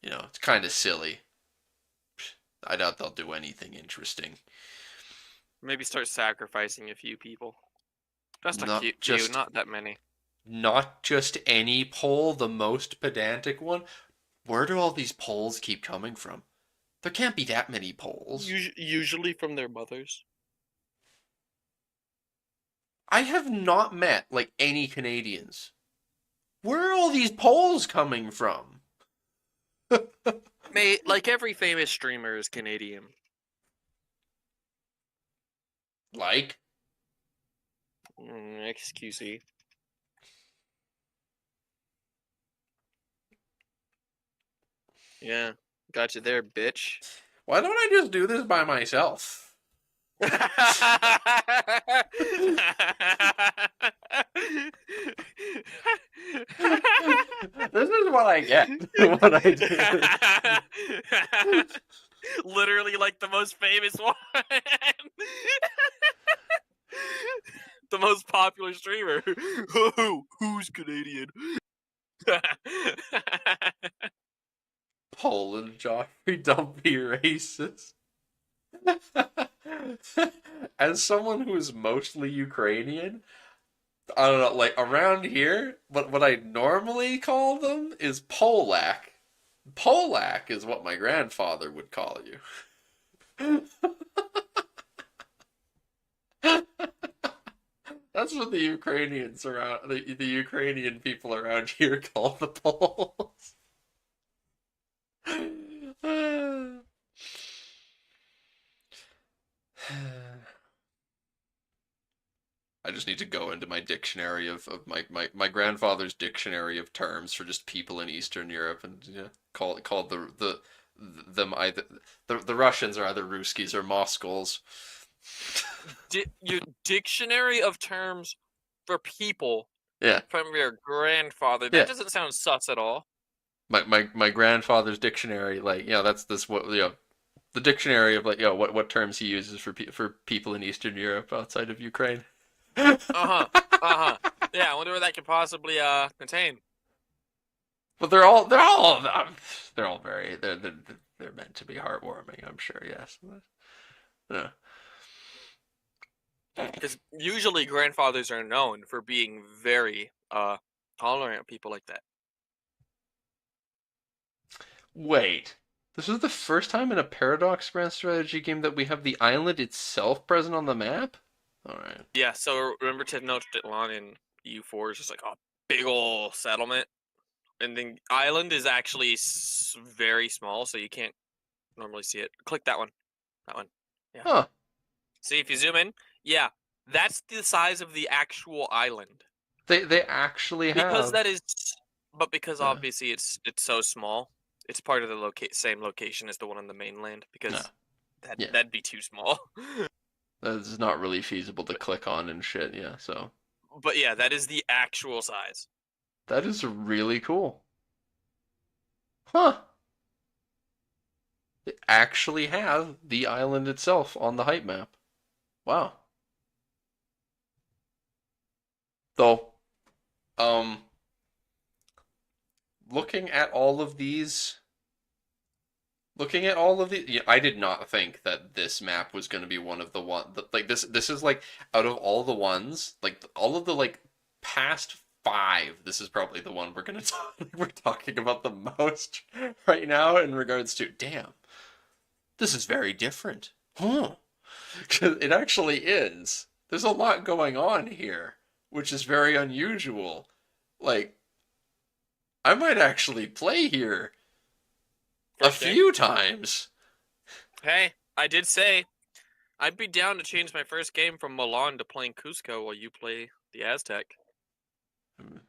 It's kind of silly. I doubt they'll do anything interesting. Maybe start sacrificing a few people. Just a Not few, just- not that many. Not just any pole, the most pedantic one. Where do all these poles keep coming from? There can't be that many poles. Usually from their mothers. I have not met any Canadians. Where are all these poles coming from? Like every famous streamer is Canadian. Like? XQC. Yeah, got you there, bitch. Why don't I just do this by myself? This is what I get when I do. Literally like the most famous one. The most popular streamer. Who's Canadian? Poland, Joffrey. Don't be racist. As someone who is mostly Ukrainian, I don't know, like around here, what I normally call them is Polak. Polak is what my grandfather would call you. That's what the Ukrainians around the Ukrainian people around here call the Poles. I just need to go into my dictionary of my grandfather's dictionary of terms for just people in Eastern Europe and call them either the Russians are either Ruskies or Moscows. Your dictionary of terms for people Yeah, from your grandfather. That yeah. doesn't sound sus at all. My grandfather's dictionary, like that's this what the dictionary of like what terms he uses for people in Eastern Europe outside of Ukraine. Yeah, I wonder what that could possibly contain. But they're all very they're meant to be heartwarming. I'm sure. Yes. Yeah. Because usually grandfathers are known for being very tolerant of people like that. Wait. This is the first time in a Paradox Grand Strategy game that we have the island itself present on the map? Alright. Yeah, so remember Tenochtitlan in EU4 is just like a big ol' settlement. And the island is actually very small, so you can't normally see it. Click that one. That one. Yeah. Huh. See, if you zoom in, yeah, that's the size of the actual island. They actually Because have. that is, but because Yeah. obviously it's so small, it's part of the same location as the one on the mainland. Because Yeah. that'd be too small. That's not really feasible to click on and shit, yeah, so. But yeah, that is the actual size. That is really cool. Huh. They actually have the island itself on the height map. Wow. Though, looking at all of these, I did not think that this map was going to be one of the like this is like out of all the ones, like all of the like past five, this is probably the one we're talking about the most right now in regards to, damn, this is very different. Huh. 'Cause it actually is. There's a lot going on here, which is very unusual. Like, I might actually play here a few times. Hey, I did say I'd be down to change my first game from Milan to playing Cusco while you play the Aztec.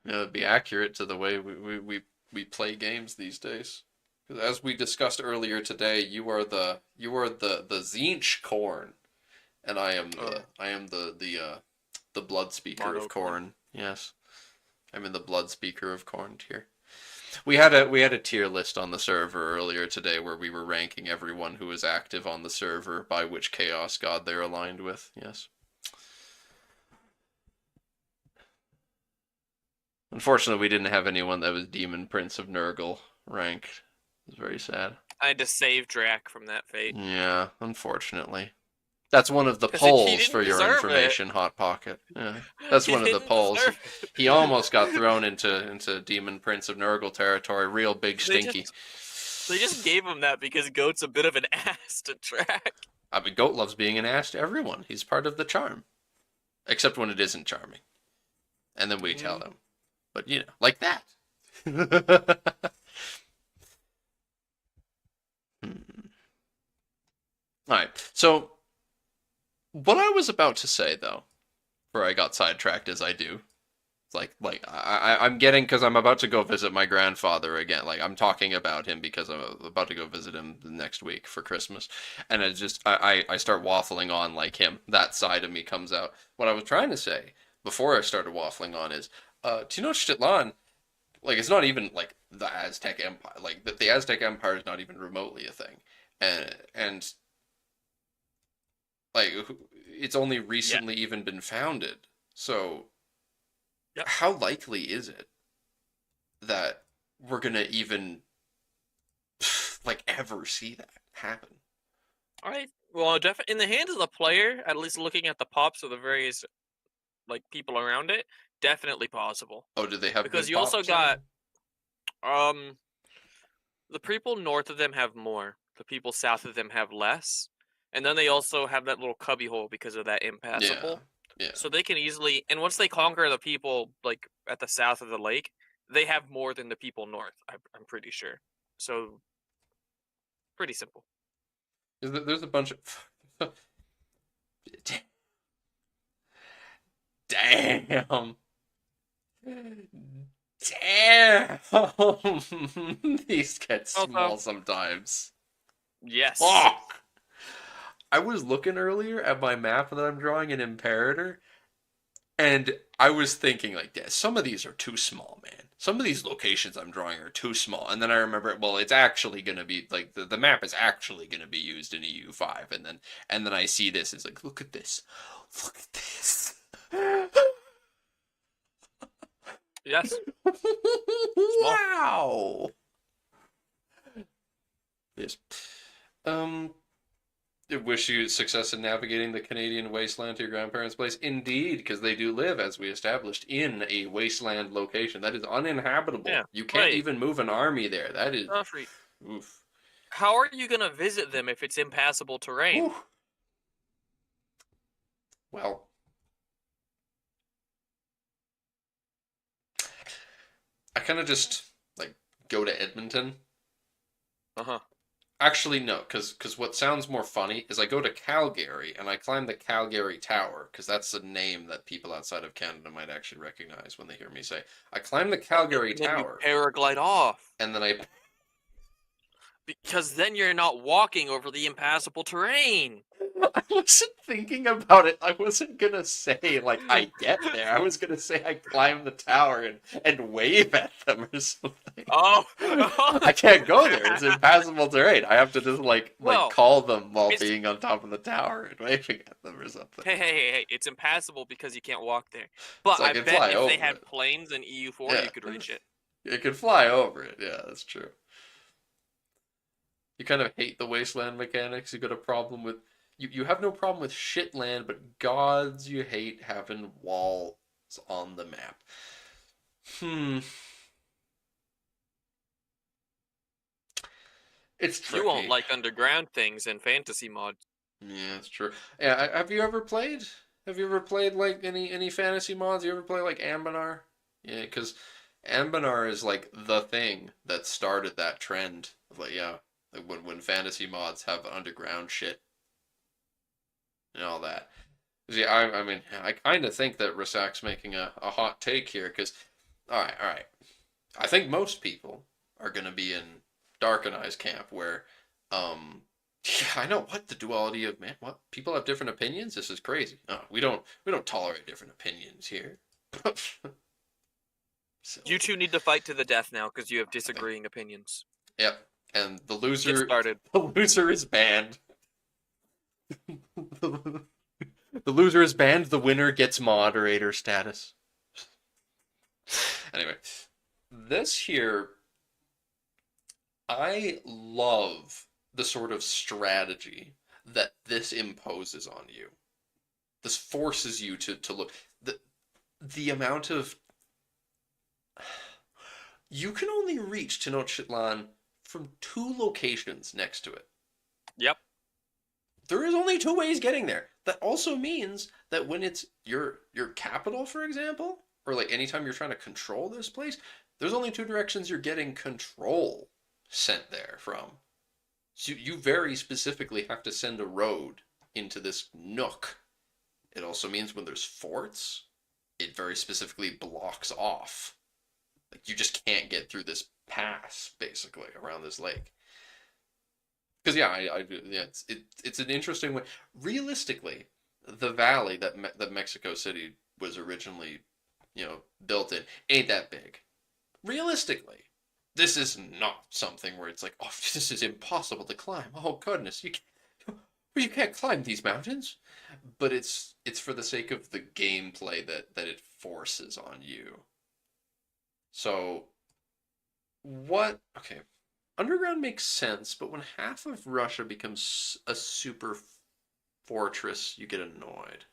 It'd be accurate to the way we play games these days. Because as we discussed earlier today, you are the Zinch corn, and I am the blood speaker of corn. Yes, I'm in the blood speaker of corn tier. We had a tier list on the server earlier today where we were ranking everyone who was active on the server by which chaos god they're aligned with. Yes. Unfortunately, we didn't have anyone that was Demon Prince of Nurgle ranked. It was very sad. I had to save Drac from that fate. Yeah, unfortunately. That's one of the polls for your information, Hot Pocket. Yeah, that's one of the polls. He almost got thrown into Demon Prince of Nurgle territory, real big stinky. They just gave him that because Goat's a bit of an ass to track. I mean, Goat loves being an ass to everyone. He's part of the charm. Except when it isn't charming. And then we tell him. But, like that. Alright, so what I was about to say, though, where I got sidetracked as I do, I'm getting, because I'm about to go visit my grandfather again. Like, I'm talking about him because I'm about to go visit him the next week for Christmas. And I start waffling on like him. That side of me comes out. What I was trying to say before I started waffling on is, Tenochtitlan, like, it's not even like the Aztec Empire. Like, the Aztec Empire is not even remotely a thing. And like, it's only recently even been founded. So, how likely is it that we're gonna even ever see that happen. Well, definitely in the hands of the player, at least looking at the pops of the various like people around it, definitely possible. Oh, do they have Because good you also pops on got them? the people north of them have more. The people south of them have less. And then they also have that little cubby hole because of that impassable. Yeah. So they can easily, and once they conquer the people like at the south of the lake, they have more than the people north. I'm pretty sure. So pretty simple. There's a bunch of damn. Damn. These get Also, small sometimes. yes. Oh! I was looking earlier at my map that I'm drawing in Imperator, and I was thinking like this, some of these are too small, man. Some of these locations I'm drawing are too small. And then I remember, well, it's actually going to be like the map is actually going to be used in EU5, and then I see this, it's like, look at this. Look at this. Yes. Wow. Yes. I wish you success in navigating the Canadian wasteland to your grandparents' place. Indeed, because they do live, as we established, in a wasteland location that is uninhabitable. Yeah. You can't Right. even move an army there. That is, Joffrey, oof. how are you gonna visit them if it's impassable terrain? Whew. Well, I kind of just like go to Edmonton. Uh-huh. Actually, no, because what sounds more funny is I go to Calgary and I climb the Calgary Tower, because that's a name that people outside of Canada might actually recognize when they hear me say. I climb the Calgary And then you Tower, paraglide off. and then I Because then you're not walking over the impassable terrain. I wasn't thinking about it. I wasn't gonna say like I get there. I was gonna say I climb the tower and wave at them or something. Oh. I can't go there. It's impassable terrain. I have to just like Well, call them while it's- being on top of the tower and waving at them or something. Hey, it's impassable because you can't walk there. But So I I can bet fly if over they had it. planes in EU4, Yeah. you could reach it. You can fly over it. Yeah, that's true. You kind of hate the wasteland mechanics. You got a problem with you have no problem with shit land, but gods you hate having walls on the map. It's You won't tricky. like underground things in fantasy mods. Yeah, it's true. Yeah, have you ever played? Have you ever played like any fantasy mods? You ever play like Ambinar? Yeah, because Ambinar is like the thing that started that trend of like like when fantasy mods have underground shit and all that. See, I mean, I kind of think that Rasak's making a hot take here because, all right. I think most people are going to be in Dark and Eye's camp where, yeah, I know what the duality of man. What people have different opinions. This is crazy. We don't tolerate different opinions here. So, You two need to fight to the death now because you have disagreeing opinions. yep. And the Get loser, started. the loser is banned. The loser is banned. The winner gets moderator status. Anyway, this here, I love the sort of strategy that this imposes on you. This forces you to look. The amount of you can only reach Tenochtitlan from 2 locations next to it. Yep. There is only 2 ways getting there. That also means that when it's your capital, for example, or like anytime you're trying to control this place, there's only 2 directions you're getting control sent there from. So you very specifically have to send a road into this nook. It also means when there's forts, it very specifically blocks off. Like you just can't get through this pass basically around this lake. Because it's an interesting way. Realistically, the valley that Mexico City was originally, built in ain't that big. Realistically, this is not something where it's like, oh, this is impossible to climb. Oh goodness, you can't climb these mountains. But it's for the sake of the gameplay that it forces on you. So, what? Okay, underground makes sense, but when half of Russia becomes a super fortress, you get annoyed.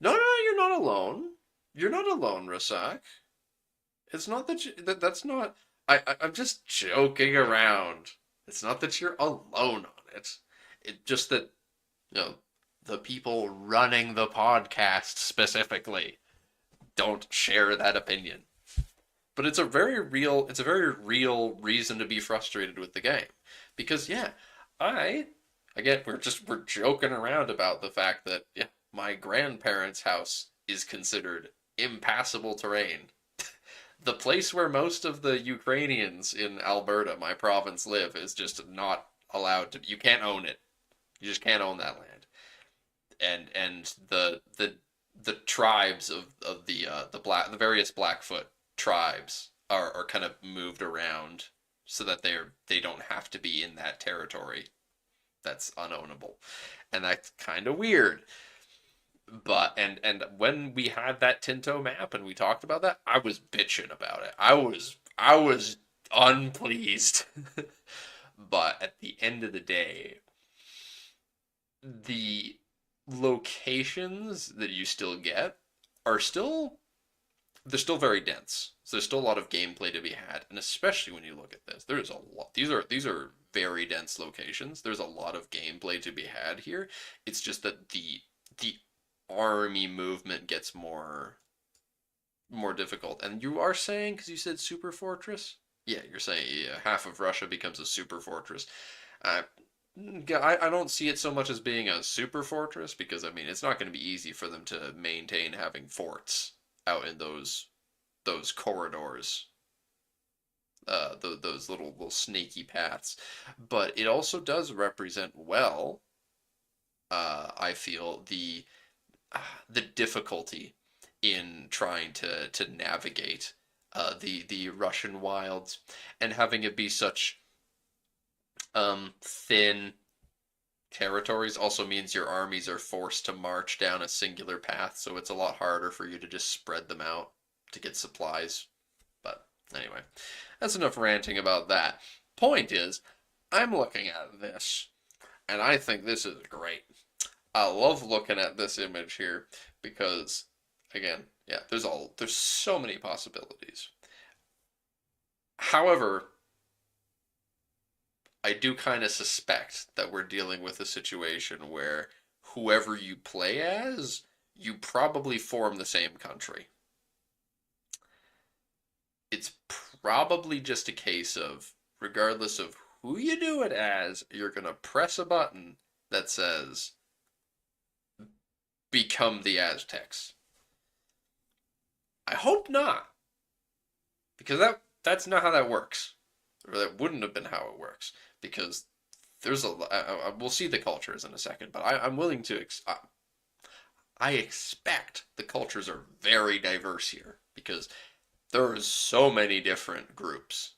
No, no, no, you're not alone. You're not alone, Rasak. It's not that that's not. I'm just joking around. It's not that you're alone on it. It's just that the people running the podcast specifically don't share that opinion. But it's a very real reason to be frustrated with the game. Because yeah, I again we're joking around about the fact that yeah, my grandparents' house is considered impassable terrain. The place where most of the Ukrainians in Alberta, my province, live is just not allowed to. You can't own it. You just can't own that land. And the tribes of the various Blackfoot tribes are kind of moved around so that they don't have to be in that territory that's unownable, and that's kind of weird. But and when we had that Tinto map and we talked about that, I was bitching about it. I was unpleased. But at the end of the day, the locations that you still get are still they're still very dense. So there's still a lot of gameplay to be had, and especially when you look at this, there's a lot. These are very dense locations. There's a lot of gameplay to be had here. It's just that the army movement gets more difficult. And you are saying, because you said super fortress, yeah, you're saying yeah, half of Russia becomes a super fortress. Uh, I don't see it so much as being a super fortress because I mean it's not going to be easy for them to maintain having forts out in those corridors, those little snaky paths. But it also does represent well, I feel the difficulty in trying to navigate the Russian wilds and having it be such thin territories also means your armies are forced to march down a singular path, so it's a lot harder for you to just spread them out to get supplies. But anyway, that's enough ranting about that. Point is, I'm looking at this, and I think this is great. I love looking at this image here because, again, yeah, there's so many possibilities. However, I do kind of suspect that we're dealing with a situation where whoever you play as, you probably form the same country. It's probably just a case of, regardless of who you do it as, you're going to press a button that says, become the Aztecs. I hope not, because that's not how that works, or that wouldn't have been how it works. Because there's we'll see the cultures in a second, but I'm willing to I expect the cultures are very diverse here because there are so many different groups.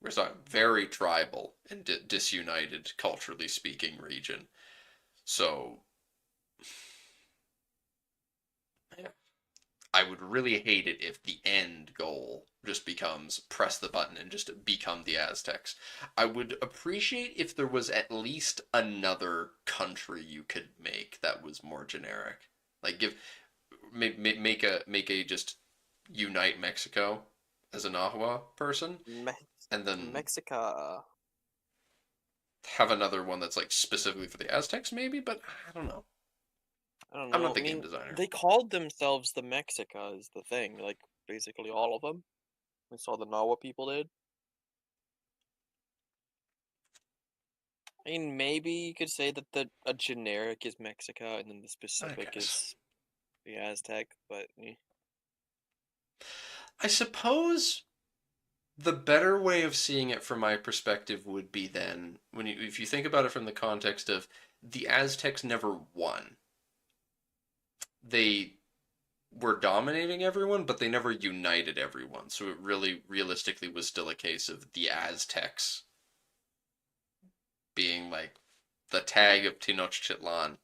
We're talking very tribal and disunited, culturally speaking, region. So yeah, I would really hate it if the end goal just becomes press the button and just become the Aztecs. I would appreciate if there was at least another country you could make that was more generic. Like make a just unite Mexico as a Nahua person, and then Mexico. have another one that's like specifically for the Aztecs, maybe. But I don't know. I don't I'm know. not the I game mean, designer. they called themselves the Mexica is the thing. Like basically all of them. We saw the Nawa people did. I mean, maybe you could say that a generic is Mexica and then the I specific guess. is the Aztec, but I suppose the better way of seeing it from my perspective would be then if you think about it from the context of the Aztecs never won. They were dominating everyone, but they never united everyone. So it really realistically was still a case of the Aztecs being like the tag of Tenochtitlan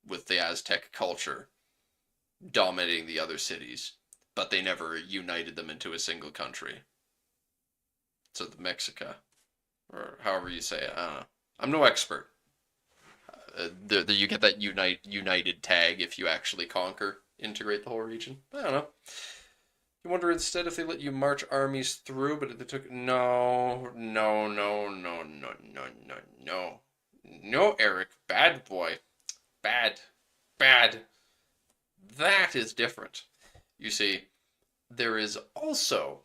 with the Aztec culture dominating the other cities, but they never united them into a single country. So the Mexica, or however you say it. I don't know. I'm no expert. You get that united tag if you actually integrate the whole region. I don't know. You wonder instead if they let you march armies through, but if they took no, Eric, bad boy, bad. That is different. You see, there is also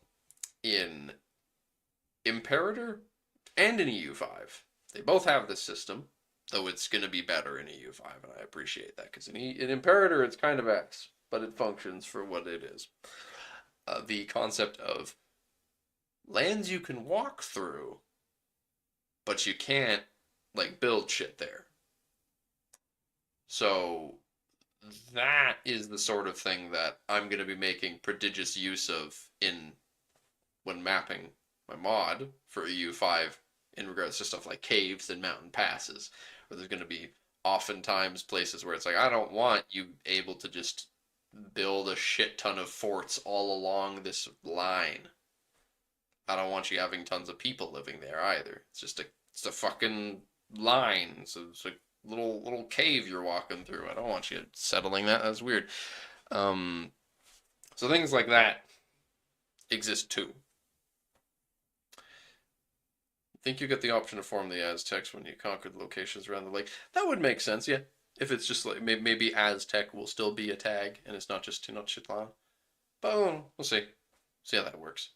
in Imperator and in EU5. They both have this system, though it's going to be better in EU5, and I appreciate that, because in Imperator it's kind of X, but it functions for what it is. The concept of lands you can walk through, but you can't, like, build shit there. So that is the sort of thing that I'm going to be making prodigious use of when mapping my mod for EU5 in regards to stuff like caves and mountain passes, where there's going to be oftentimes places where it's like, I don't want you able to just build a shit ton of forts all along this line. I don't want you having tons of people living there either. It's a fucking line. So it's a little cave you're walking through. I don't want you settling that. That's weird. So things like that exist too. Think you get the option to form the Aztecs when you conquer the locations around the lake. That would make sense, yeah. If it's just like maybe Aztec will still be a tag and it's not just Tenochtitlan. But we'll see. See how that works.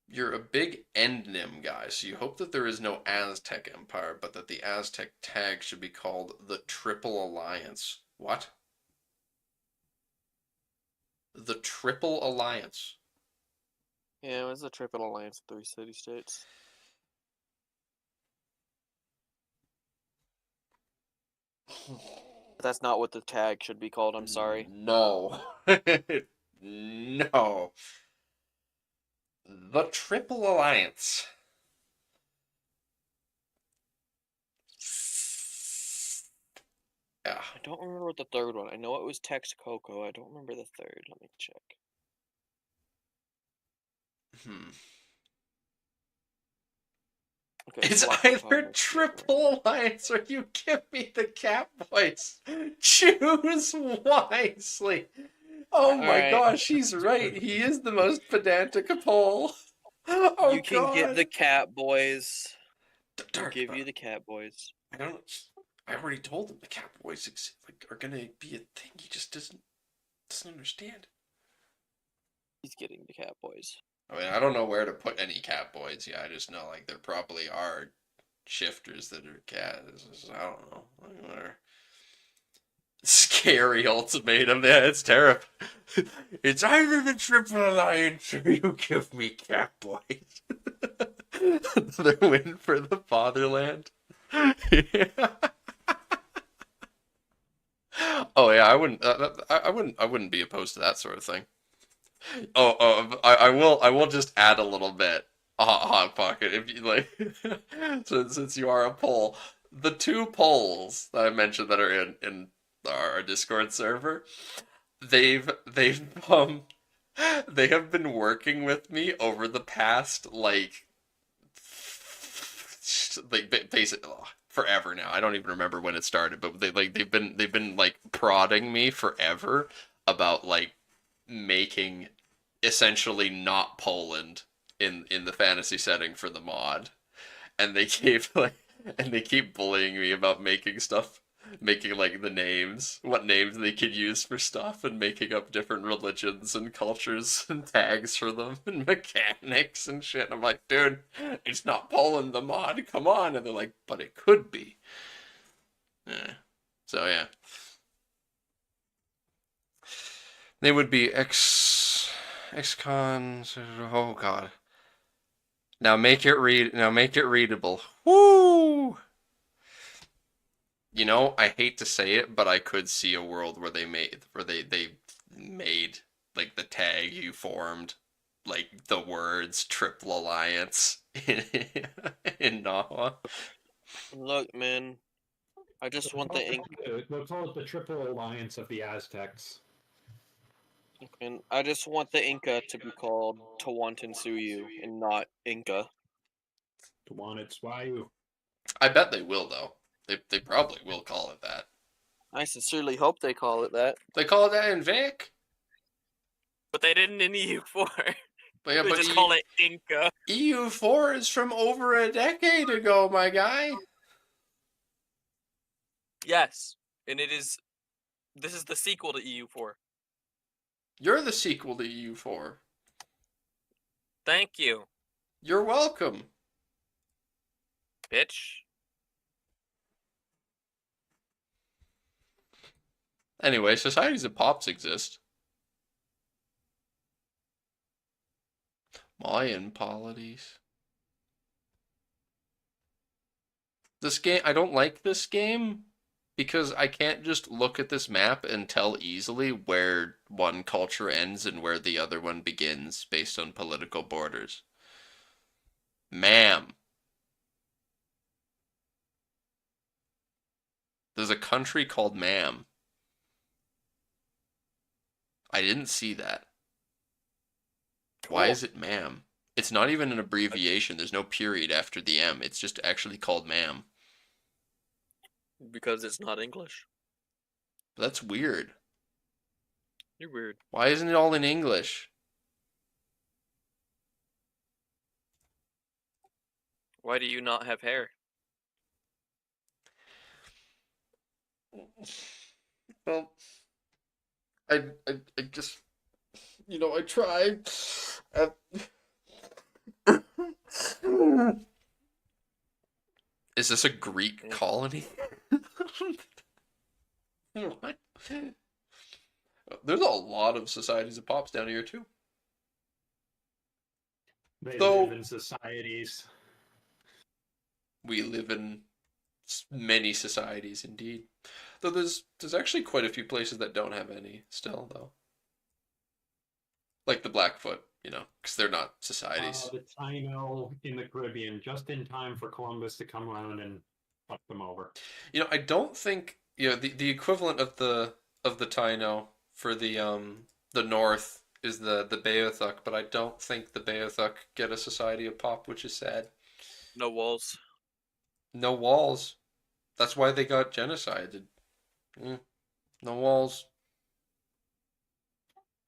You're a big endnym guy, so you hope that there is no Aztec Empire, but that the Aztec tag should be called the Triple Alliance. What? The Triple Alliance. Yeah, it was a Triple Alliance of 3 city-states. That's not what the tag should be called, I'm sorry. No. No. The Triple Alliance. Yeah. I don't remember what the third one. I know it was Texcoco. I don't remember the third. Let me check. Okay, It's Block either Topography. Triple Alliance or you give me the Catboys. Choose wisely. Oh my Alright. gosh, he's right. He is the most pedantic of all. Oh, You can God. get the Cat Boys. I'll Dark, give you the Cat Boys. I already told him the Catboys are gonna be a thing. He just doesn't understand. He's getting the Cat Boys. I mean, I don't know where to put any Catboys. Yeah, I just know like there probably are shifters that are cats. I don't know. Whatever. Scary ultimatum. Yeah, it's terrible. It's either the Triple Alliance or you give me Catboys. Another win for the fatherland. Yeah. Oh yeah, I wouldn't be opposed to that sort of thing. I will just add a little bit. A hot pocket, if you like. So since you are a poll, the 2 polls that I mentioned that are in our Discord server, they have been working with me over the past like basically forever now. I don't even remember when it started, but they've been like prodding me forever about like making essentially not Poland in the fantasy setting for the mod, and they keep bullying me about making like what names they could use for stuff, and making up different religions and cultures and tags for them and mechanics and shit. I'm like, dude, it's not Poland the mod, come on. And they're like, but it could be. Yeah. So yeah. They would be XCons. Oh god. Now make it readable. Woo! You know, I hate to say it, but I could see a world where they made like the tag you formed, like the words Triple Alliance in Nahua. Look, man. I just want the ink. They'll call it the Triple Alliance of the Aztecs. And I just want the Inca to be called Tawantinsuyu and not Inca. Tawantinsuyu. I bet they will, though. They probably will call it that. I sincerely hope they call it that. They call it that in Vic. But they didn't in EU4. But yeah, They but just call it Inca. EU4 is from over a decade ago, my guy. Yes. And this is the sequel to EU4. You're the sequel to EU4. Thank you, You're welcome. bitch. Anyway, societies of pops exist. Mayan polities. This game, I don't like this game because I can't just look at this map and tell easily where one culture ends and where the other one begins based on political borders. Ma'am. There's a country called Ma'am. I didn't see that. Why is it Ma'am? It's not even an abbreviation. There's no period after the M. It's just actually called Ma'am. Because it's not English. That's weird. You're weird. Why isn't it all in English? Why do you not have hair? Well, I just, I tried. Is this a Greek colony? What? There's a lot of societies of pops down here too. They So- live in societies. We live in many societies, indeed. Though there's actually quite a few places that don't have any still, though. Like the Blackfoot, because they're not societies. The Taino in the Caribbean, just in time for Columbus to come around and fuck them over. I don't think the equivalent of the Taino for the north is the Beothuk, but I don't think the Beothuk get a society of pop, which is sad. No walls. No walls. That's why they got genocided. No walls.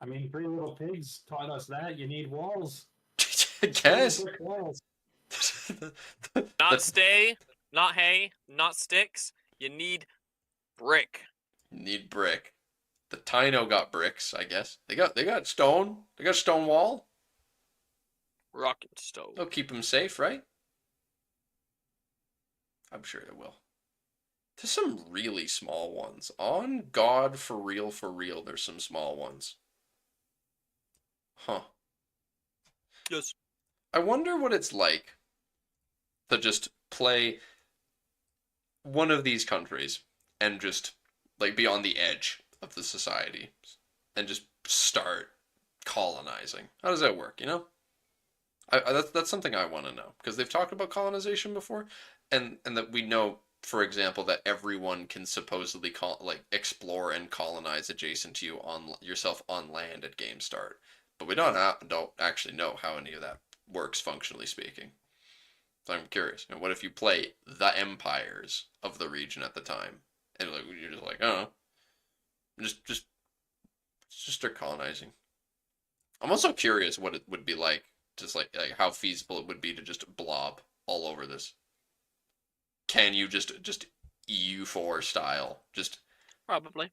I mean, Three Little Pigs taught us that you need walls. I guess. Brick walls. Not stay, not hay, not sticks. You need brick. Need brick. The Taino got bricks, I guess. They got stone. They got a stone wall. Rocket stove. They'll keep them safe, right? I'm sure it will. There's some really small ones. On God, for real, there's some small ones. Huh. Yes. I wonder what it's like to just play one of these countries and just be on the edge of the society and just start colonizing. How does that work, that's something I want to know, because they've talked about colonization before, and that we know, for example, that everyone can supposedly explore and colonize adjacent to you yourself on land at game start, but we don't actually know how any of that works functionally speaking. So I'm curious. What if you play the empires of the region at the time, and you're just like, oh, just start colonizing. I'm also curious what it would be like, just like how feasible it would be to just blob all over this. Can you just EU4 style, just Probably.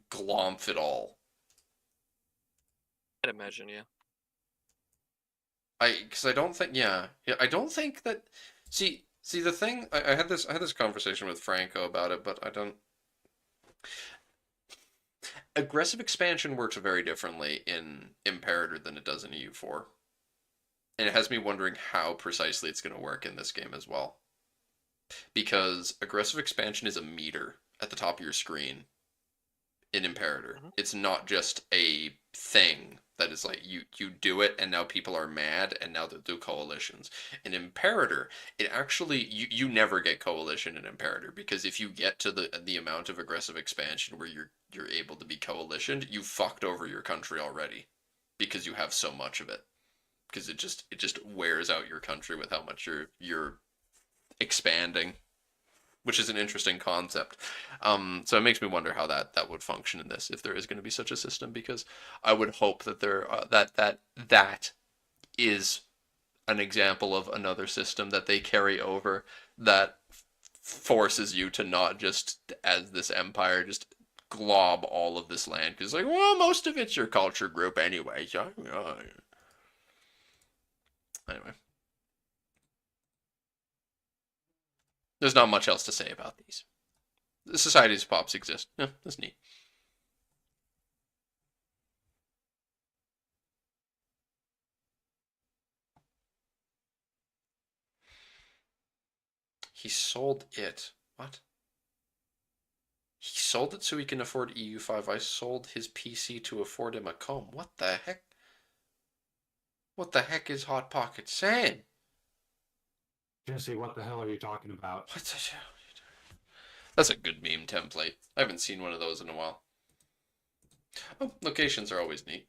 glomp it all? I'd imagine, yeah. Because I don't think, I don't think that. See the thing. I had this conversation with Franco about it, but I don't. Aggressive expansion works very differently in Imperator than it does in EU4, and it has me wondering how precisely it's going to work in this game as well. Because aggressive expansion is a meter at the top of your screen in Imperator. Mhm. It's not just a thing that is like you do it and now people are mad and now they'll do coalitions. In Imperator, it actually you never get coalition in Imperator because if you get to the amount of aggressive expansion where you're able to be coalitioned, you fucked over your country already because you have so much of it. Because it just wears out your country with how much you're expanding, which is an interesting concept. So it makes me wonder how that would function in this if there is going to be such a system, because I would hope that that is an example of another system that they carry over that forces you to not just as this empire just glob all of this land because like well most of it's your culture group anyway. So, anyway, there's not much else to say about these. The societies of pops exist. Yeah, that's neat. He sold it. What? He sold it so he can afford EU5. I sold his PC to afford him a comb. What the heck? What the heck is Hot Pocket saying? Jesse, what the hell are you talking about? What the hell? That's a good meme template. I haven't seen one of those in a while. Oh, locations are always neat.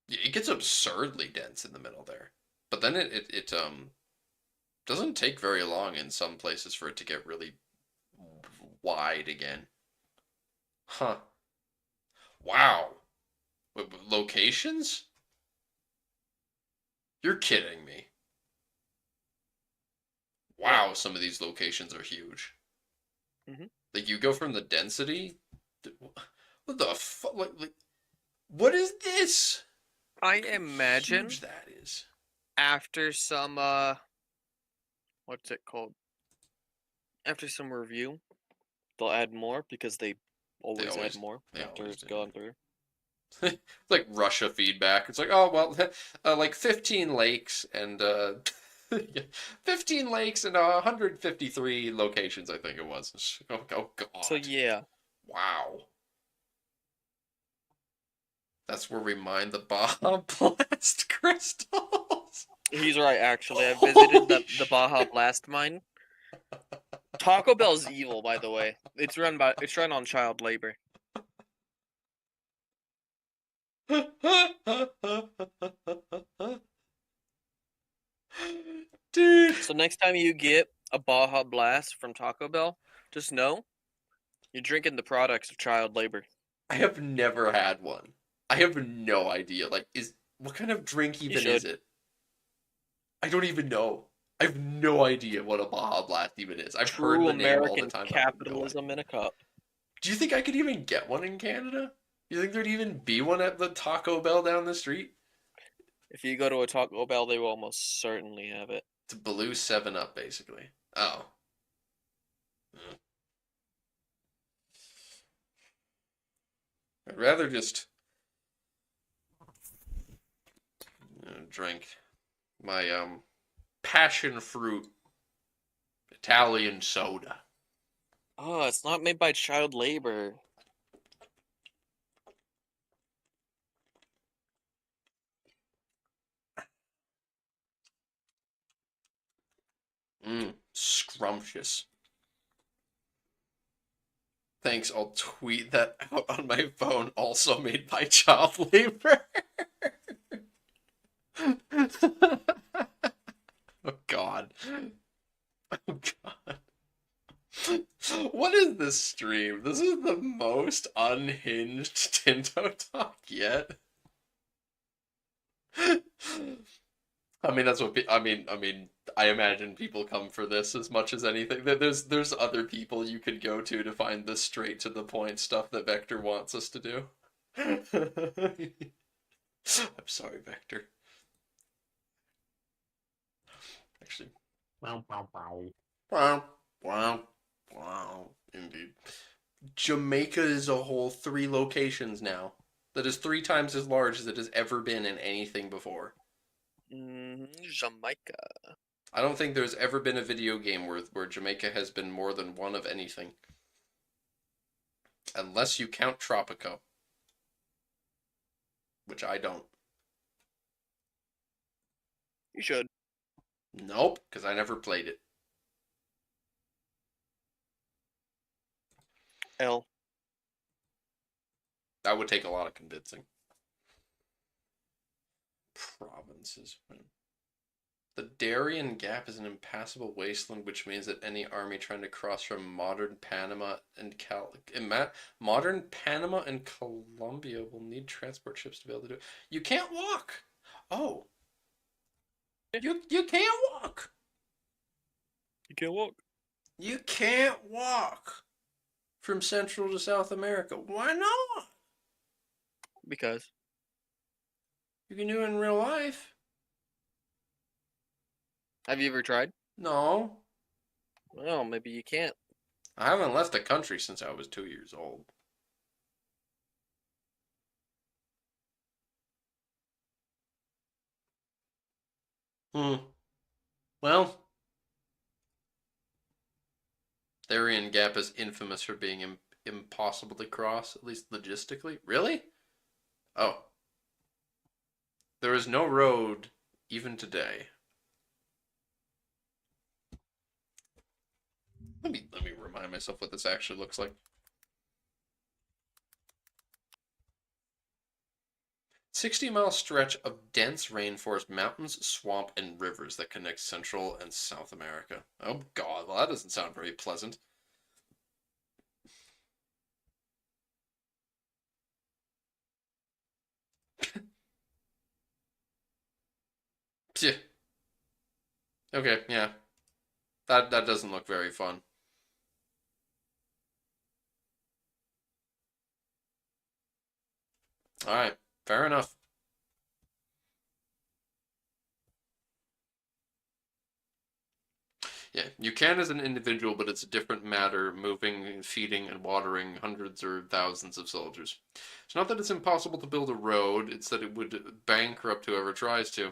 It gets absurdly dense in the middle there. But then it doesn't take very long in some places for it to get really wide again. Huh. Wow. Locations? You're kidding me. Wow, some of these locations are huge. Mhm. Like you go from the density. What the fuck? Like, what is this? I Look how imagine huge that is. after some what's it called? After some review, they'll add more because they always add more they after always it's do. gone through. It's like Russia feedback. It's like, oh well, like 15 lakes and 15 lakes and 153 locations. I think it was. Oh God. So yeah, Wow. That's where we mine the Baja Blast crystals. he's right. Actually, I visited the Holy Baja shit. Blast mine. Taco Bell's evil, by the way. It's run on child labor. Dude, So next time you get a Baja Blast from Taco Bell, just know you're drinking the products of child labor. I have never had one. I have no idea. Like, what kind of drink You even is should. it? I don't even know. I have no idea what a Baja Blast even is. I've heard True the name all the American time, but I have no capitalism in idea. a cup. Do you think I could even get one in Canada? You think there'd even be one at the Taco Bell down the street? If you go to a Taco Bell, they will almost certainly have it. It's a blue 7 Up, basically. Oh. Mm. I'd rather just drink my passion fruit Italian soda. Oh, it's not made by child labor. Scrumptious. Thanks, I'll tweet that out on my phone. Also made by child labor. Oh God. Oh God. What is this stream? This is the most unhinged Tinto talk yet. I mean, that's what I imagine people come for this as much as anything. There's other people you could go to find the straight to the point stuff that Vector wants us to do. I'm sorry, Vector. Actually, Wow, wow, wow. wow, wow, wow. Indeed. Jamaica is a whole 3 locations now. That is 3 times as large as it has ever been in anything before. Jamaica. I don't think there's ever been a video game where Jamaica has been more than one of anything. 3 times as large as it has ever been in anything before. I don't think there's ever been a video game where Jamaica has been more than one of anything. I don't think there's ever been a video game where Jamaica has been more than one of anything. 3 times as large as it has ever been in anything before. I don't think there's ever been a video game where Jamaica has been more than one of anything. Unless you count Tropico. Which I don't. You should. Nope, because I never played it. L. That would take a lot of convincing. Provinces. The Darien Gap is an impassable wasteland, which means that any army trying to cross from modern Panama and modern Panama and Colombia will need transport ships to be able to do it. You can't walk. Oh, you can't walk. You can't walk. You can't walk from Central to South America. Why not? Because You can do it in real life. have you ever tried? No, Well, maybe you can't. I haven't left the country since I was 2 years old. Well, Darien Gap is infamous for being impossible to cross, at least logistically. Really? Oh. There is no road even today. Let me remind myself what this actually looks like. 60-mile stretch of dense rainforest, mountains, swamp, and rivers that connect Central and South America. Oh God, well that doesn't sound very pleasant. Psst. Okay, yeah. That doesn't look very fun. Alright, fair enough. Yeah, you can as an individual, but it's a different matter moving, feeding, and watering hundreds or thousands of soldiers. It's not that it's impossible to build a road, it's that it would bankrupt whoever tries to.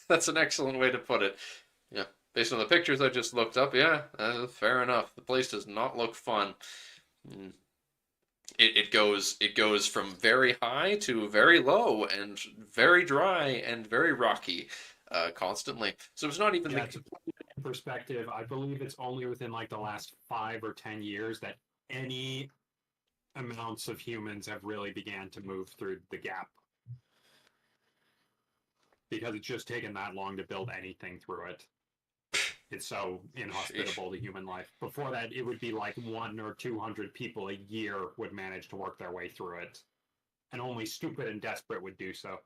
That's an excellent way to put it. Yeah, based on the pictures I just looked up, yeah, fair enough. The place does not look fun. It goes from very high to very low and very dry and very rocky, constantly. So it's not even Yeah, to put it in perspective, I believe it's only within like the last 5 or 10 years that any amounts of humans have really began to move through the gap. Because it's just taken that long to build anything through it. It's so inhospitable to human life. Before that, it would be like 100 or 200 people a year would manage to work their way through it. And only stupid and desperate would do so.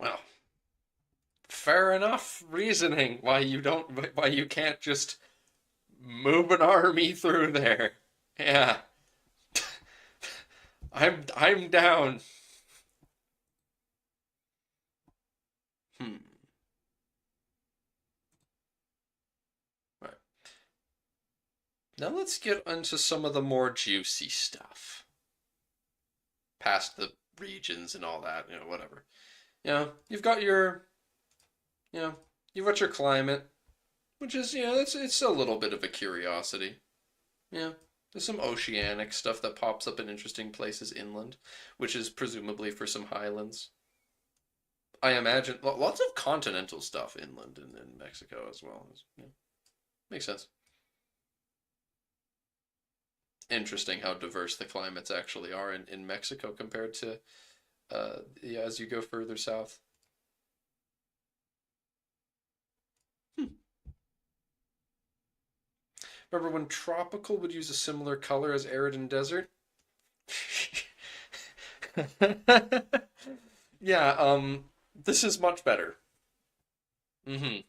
Well, fair enough reasoning why you can't just move an army through there. Yeah. I'm down. Hmm. Right. Now let's get into some of the more juicy stuff. Past the regions and all that, whatever. You've got your, you've got your climate, which is, it's a little bit of a curiosity. Yeah. There's some oceanic stuff that pops up in interesting places inland, which is presumably for some highlands. I imagine lots of continental stuff inland in Mexico as well. Yeah, makes sense. Interesting how diverse the climates actually are in Mexico compared to as you go further south. Remember when tropical would use a similar color as arid and desert? Yeah, this is much better. Mm-hmm.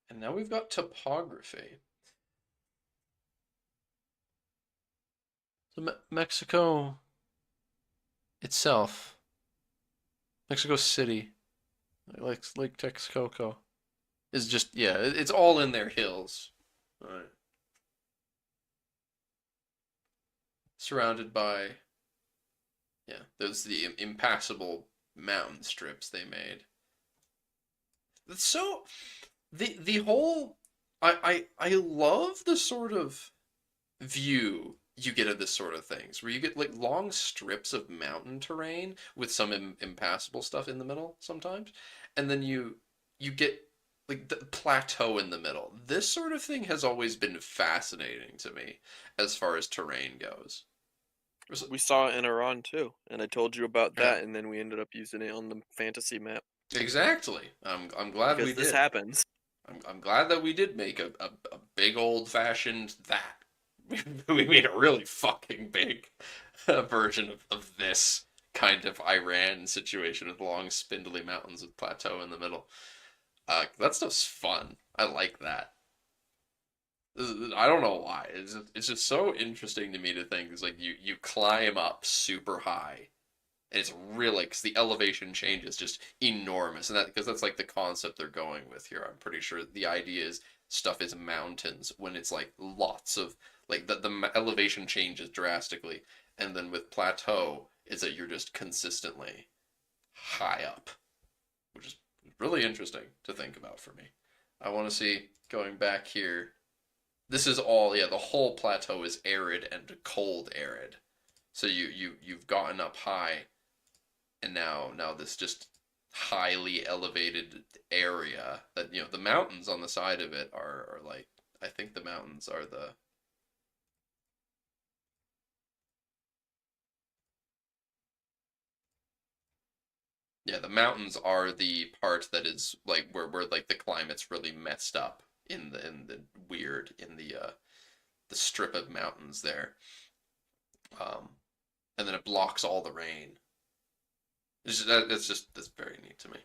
And now we've got topography. So Mexico itself, Mexico City, like Texcoco, is just, yeah, it's all in their hills. All right. Surrounded by Yeah, those the impassable mountain strips they made. It's so the whole I love the sort of view you get of this sort of things where you get like long strips of mountain terrain with some impassable stuff in the middle sometimes, and then you get like the plateau in the middle. This sort of thing has always been fascinating to me as far as terrain goes. We saw it in Iran too, and I told you about Yeah, that, and then we ended up using it on the fantasy map exactly. I'm glad we because this did. happens. I'm glad that we did make a big old fashioned that. We made a really fucking big version of this kind of Iran situation with long spindly mountains with plateau in the middle. That stuff's fun. I like that. I don't know why. It's just so interesting to me to think it's like you climb up super high. And it's really because the elevation change is just enormous, and that because that's like the concept they're going with here. I'm pretty sure the idea is stuff is mountains when it's like lots of like the elevation changes drastically, and then with plateau, it's that you're just consistently high up, which is really interesting to think about for me. I want to see going back here. This is all, yeah, the whole plateau is arid and cold arid. So you've gotten up high, and now this just highly elevated area that the mountains on the side of it are like, I think the mountains are the the mountains are the part that is like where like the climate's really messed up in the weird in the strip of mountains there. Um, and then it blocks all the rain. That's very neat to me.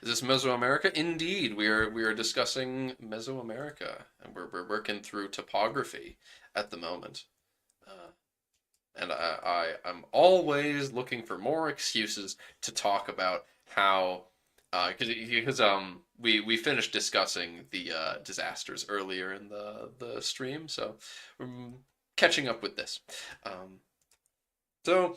Is this Mesoamerica? Indeed, we are discussing Mesoamerica, and we're working through topography at the moment. Uh, and I'm always looking for more excuses to talk about how because we finished discussing the disasters earlier in the stream, so we're catching up with this. So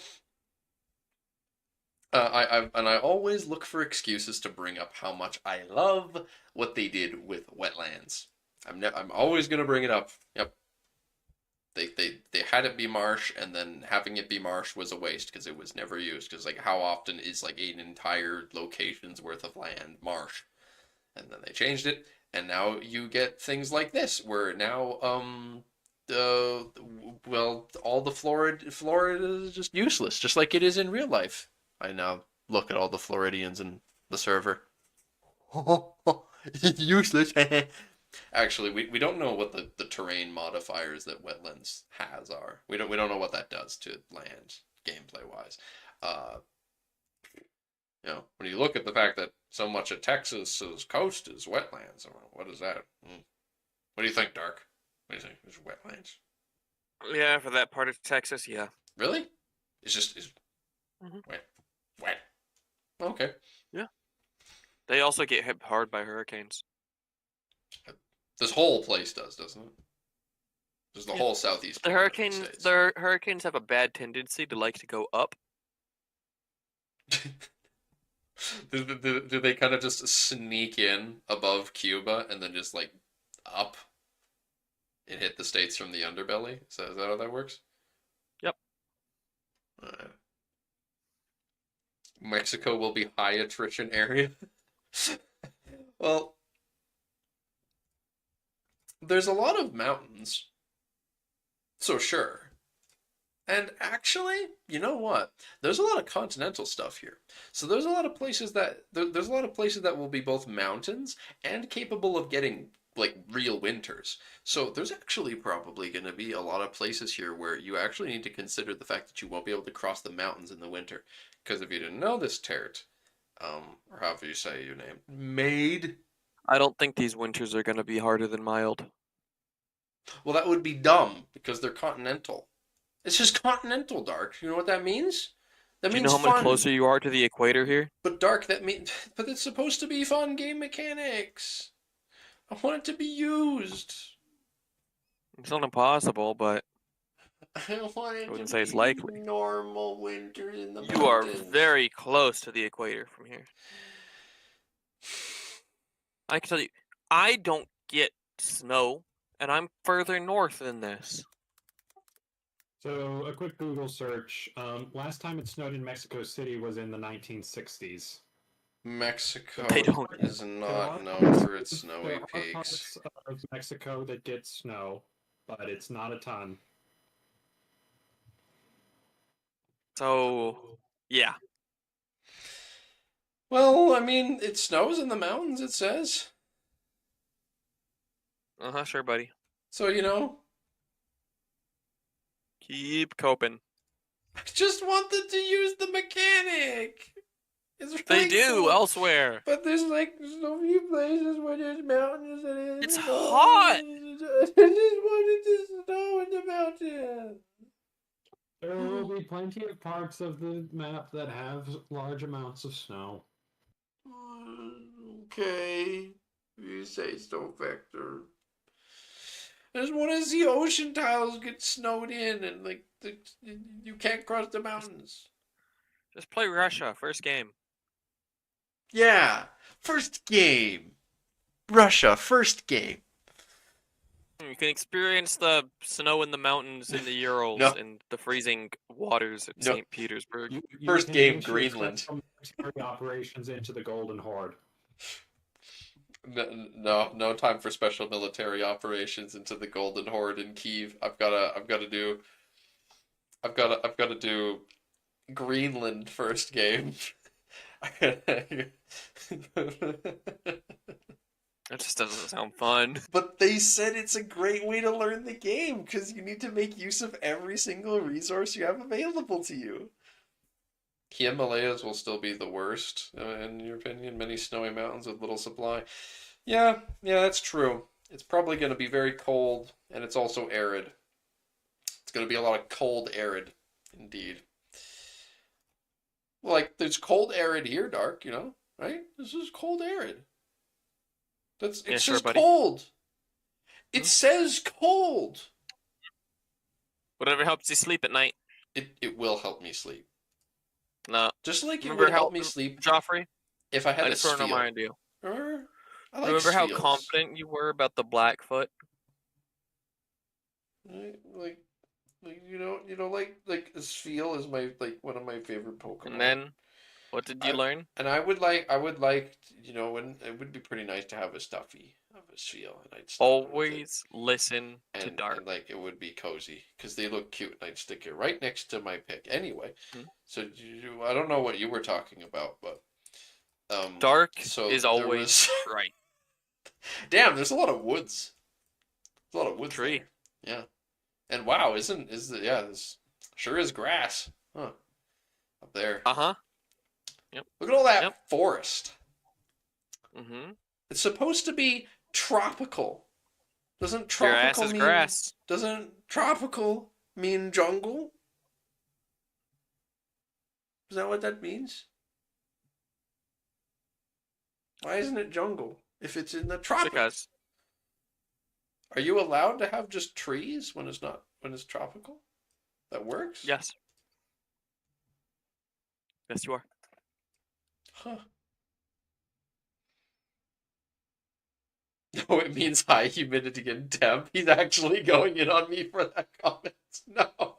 I always look for excuses to bring up how much I love what they did with wetlands. I'm always gonna bring it up. Yep. They had it be marsh, and then having it be marsh was a waste because it was never used. Because like how often is like an entire location's worth of land marsh? And then they changed it, and now you get things like this where now well, all the Florida is just useless, just like it is in real life. I now look at all the Floridians in the server. Useless. Actually, we don't know what the terrain modifiers that wetlands has are. We don't know what that does to land gameplay wise. Uh, when you look at the fact that so much of Texas's coast is wetlands, what is that? What do you think, Dark? What do you think? There's wetlands. Yeah, for that part of Texas, yeah. Really? It's wet. Wet. Okay. Yeah. They also get hit hard by hurricanes. This whole place does, doesn't it? There's the whole southeast. The hurricanes have a bad tendency to like to go up. do they kind of just sneak in above Cuba and then just like up and hit the states from the underbelly? Is that how that works? Yep. Mexico will be high attrition area. Well, there's a lot of mountains, so sure. And actually, you know what? There's a lot of continental stuff here. So there's a lot of places there's a lot of places that will be both mountains and capable of getting like real winters. So there's actually probably going to be a lot of places here where you actually need to consider the fact that you won't be able to cross the mountains in the winter. Because if you didn't know this, Tert, or however you say your name, Maid. I don't think these winters are going to be harder than mild. Well, that would be dumb because they're continental. It's just continental, Dark. You know what that means? That Do you means know how much fun. closer you are to the equator here? But Dark, but it's supposed to be fun game mechanics. I want it to be used. It's not impossible, but I want it wouldn't to say it's be likely. normal winter in the You are mountains. very close to the equator from here. I can tell you, I don't get snow, and I'm further north than this. So a quick Google search. Last time it snowed in Mexico City was in the 1960s. Mexico They don't. is There not are known parts, for its snowy there are peaks. parts of Mexico that get snow, but it's not a ton. So, yeah. Well, I mean, it snows in the mountains, it says. Sure, buddy. So, you know, Keep coping. I just want them to use the mechanic. It's They really do cool. elsewhere. But there's like so few places where there's mountains and It's hot. I just wanted to snow in the mountains. There will be plenty of parts of the map that have large amounts of snow. Okay, you say so, Vector. I just want to see ocean tiles get snowed in and like you can't cross the mountains. Just play Russia, first game. Yeah, first game. Russia, first game. You can experience the snow in the mountains in the Urals No. and the freezing waters at No. St. Petersburg. You First can game, initiate Greenland. special military operations into the Golden Horde. No time for special military operations into the Golden Horde in Kiev. I've gotta do Greenland first game. That just doesn't sound fun. But they said it's a great way to learn the game because you need to make use of every single resource you have available to you. Himalayas will still be the worst, in your opinion. Many snowy mountains with little supply. Yeah, that's true. It's probably going to be very cold, and it's also arid. It's going to be a lot of cold, arid, indeed. Like, there's cold, arid here, Dark, you know, right? This is cold, arid. It Yeah, says sure, buddy. cold. It says cold. Whatever helps you sleep at night. It will help me sleep. No. Just like it Remember would how help me sleep Joffrey? if I had I a just want to sphere. remind you. Remember? I like Remember how spheles. confident you were about the Blackfoot? Right? Like you know, like a sphere is my one of my favorite Pokemon. And then, what did you learn? And I would like, you know, and it would be pretty nice to have a stuffy of a sphere, and I'd stuff it with it. Always listen to Dark. And like it would be cozy because they look cute, and I'd stick it right next to my pick. Anyway, so I don't know what you were talking about, but Dark so is there always was- right. Damn, there's a lot of woods. There's a lot of woods Tree. there. Yeah, and wow, this sure is grass, huh? Up there. Yep. Look at all that forest. Mm-hmm. It's supposed to be tropical. Your ass is grass. Doesn't tropical mean jungle? Is that what that means? Why isn't it jungle if it's in the tropics? Because Are you allowed to have just trees when it's tropical? That works? yes. Yes, you are. Huh. No, it means high humidity and temp. He's actually going in on me for that comment. No.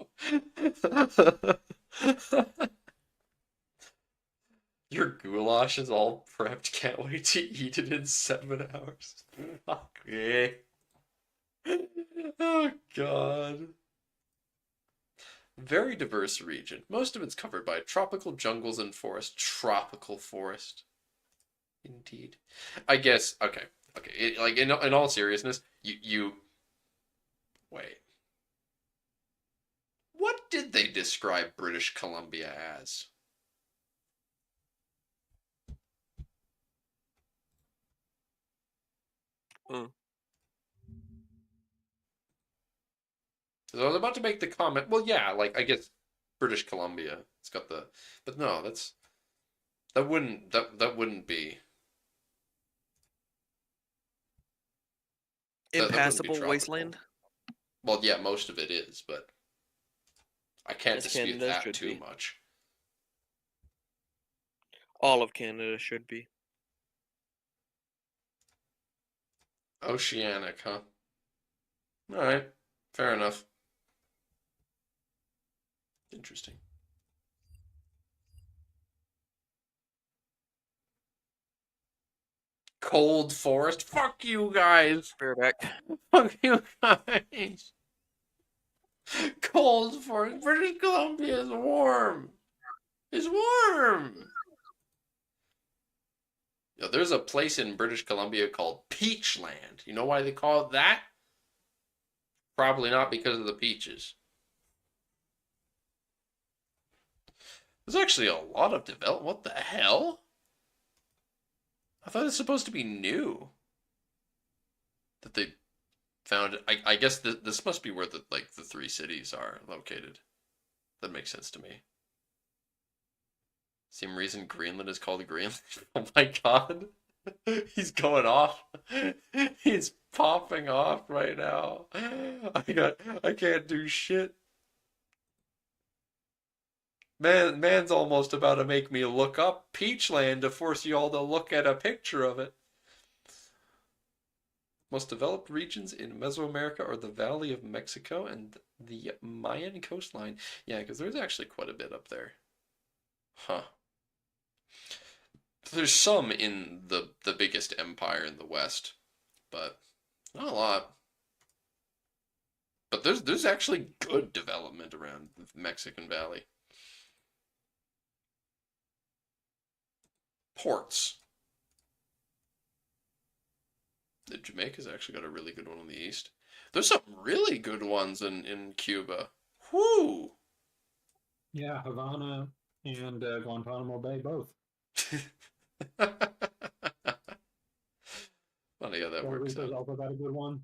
Your goulash is all prepped. Can't wait to eat it in 7 hours. Okay. Oh, God. Very diverse region. Most of it's covered by tropical jungles and forest. Tropical forest. Indeed. I guess, okay. Like, in all seriousness, you... Wait. What did they describe British Columbia as? So I was about to make the comment, well, yeah, like, I guess British Columbia. It's got the... But no, that wouldn't be... that wouldn't be Impassable tropical. wasteland. Well, yeah, most of it is, but I can't As dispute Canada that should too be. much. All of Canada should be. Oceanic, huh? Alright, fair enough. Interesting. Cold forest? Fuck you guys! Bear back. Fuck you guys! Cold forest? British Columbia is warm! It's warm! Yo, there's a place in British Columbia called Peachland. You know why they call it that? Probably not because of the peaches. There's actually a lot of development. What the hell? I thought it's supposed to be new. That they found it. I guess this must be where the three cities are located. That makes sense to me. Same reason Greenland is called Greenland. Oh my god. He's going off. He's popping off right now. I can't do shit. Man's almost about to make me look up Peachland to force you all to look at a picture of it. Most developed regions in Mesoamerica are the Valley of Mexico and the Mayan coastline. Yeah, because there's actually quite a bit up there. Huh. There's some in the biggest empire in the West, but not a lot. But there's actually good development around the Mexican Valley. Ports. The Jamaica's actually got a really good one on the east. There's some really good ones in Cuba. Whoo! Yeah, Havana and Guantanamo Bay both. Funny how that Puerto works Rico's out. also got a good one.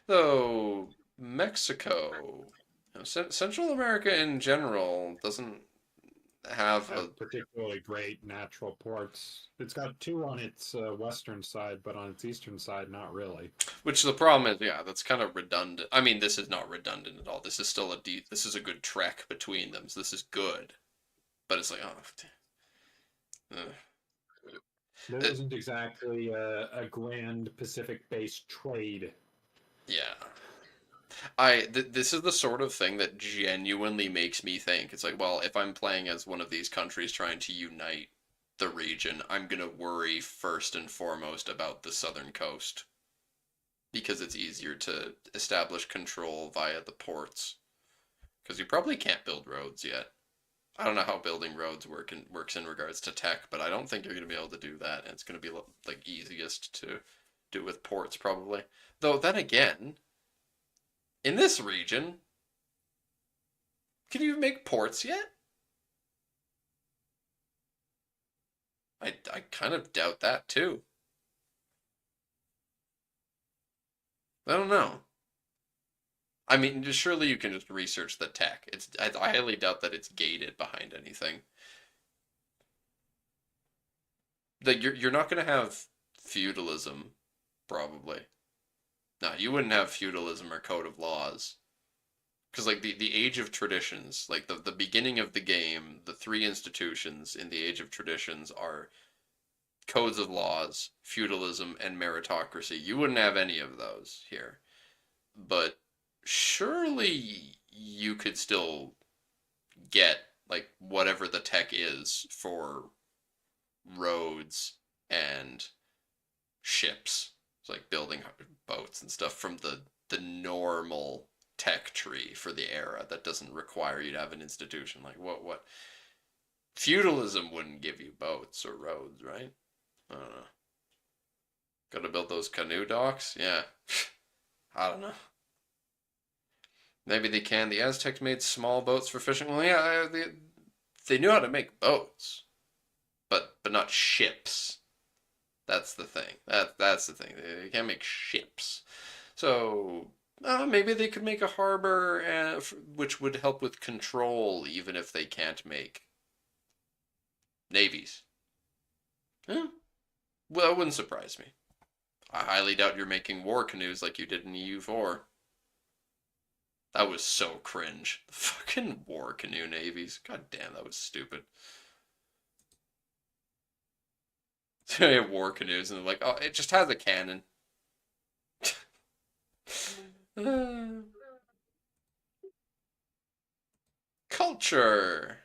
Though Mexico, Central America in general doesn't have a. Particularly great natural ports. It's got two on its western side, but on its eastern side, not really. Which the problem is, yeah, that's kind of redundant. I mean, this is not redundant at all. This is still this is a good trek between them. So this is good, but it's like, oh, There isn't exactly a grand Pacific-based trade. yeah. This is the sort of thing that genuinely makes me think. It's like, well, if I'm playing as one of these countries trying to unite the region, I'm gonna worry first and foremost about the southern coast because it's easier to establish control via the ports. Because you probably can't build roads yet. I don't know how building roads works in regards to tech, but I don't think you're gonna be able to do that. And it's gonna be like easiest to do with ports probably. Though then again, in this region, can you make ports yet? I kind of doubt that too. I don't know. I mean, surely you can just research the tech. I highly doubt that it's gated behind anything. Like you're not gonna have feudalism, probably. No, you wouldn't have feudalism or code of laws. Because like the age of traditions, like the beginning of the game, the three institutions in the age of traditions are codes of laws, feudalism, and meritocracy. You wouldn't have any of those here. But surely you could still get like whatever the tech is for roads and ships. It's like building boats and stuff from the normal tech tree for the era that doesn't require you to have an institution. Like what feudalism wouldn't give you boats or roads, right? I don't know. Gotta build those canoe docks? Yeah. I don't know. Maybe they can. The Aztecs made small boats for fishing. Well, yeah, they knew how to make boats, but not ships. That's the thing. That's the thing. They can't make ships. So maybe they could make a harbor, which would help with control, even if they can't make navies. Well, that wouldn't surprise me. I highly doubt you're making war canoes like you did in EU4. That was so cringe. The fucking war canoe navies. God damn, that was stupid. So they have war canoes and they're like, oh, it just has a cannon. Culture.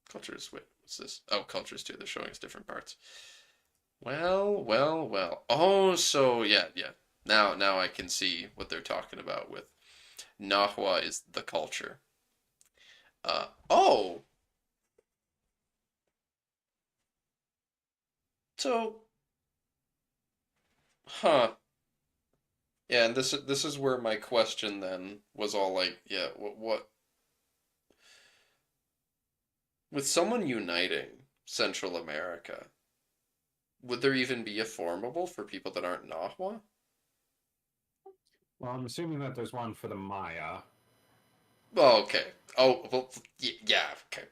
Cultures. Wait, what's this? Oh, cultures too. They're showing us different parts. Well. Oh, so yeah. Now I can see what they're talking about with Nahua is the culture. Oh, so, huh. Yeah, and this is where my question then was all like, yeah, what with someone uniting Central America, would there even be a formable for people that aren't Nahua? Well, I'm assuming that there's one for the Maya. Oh, okay. Oh, well, yeah, okay.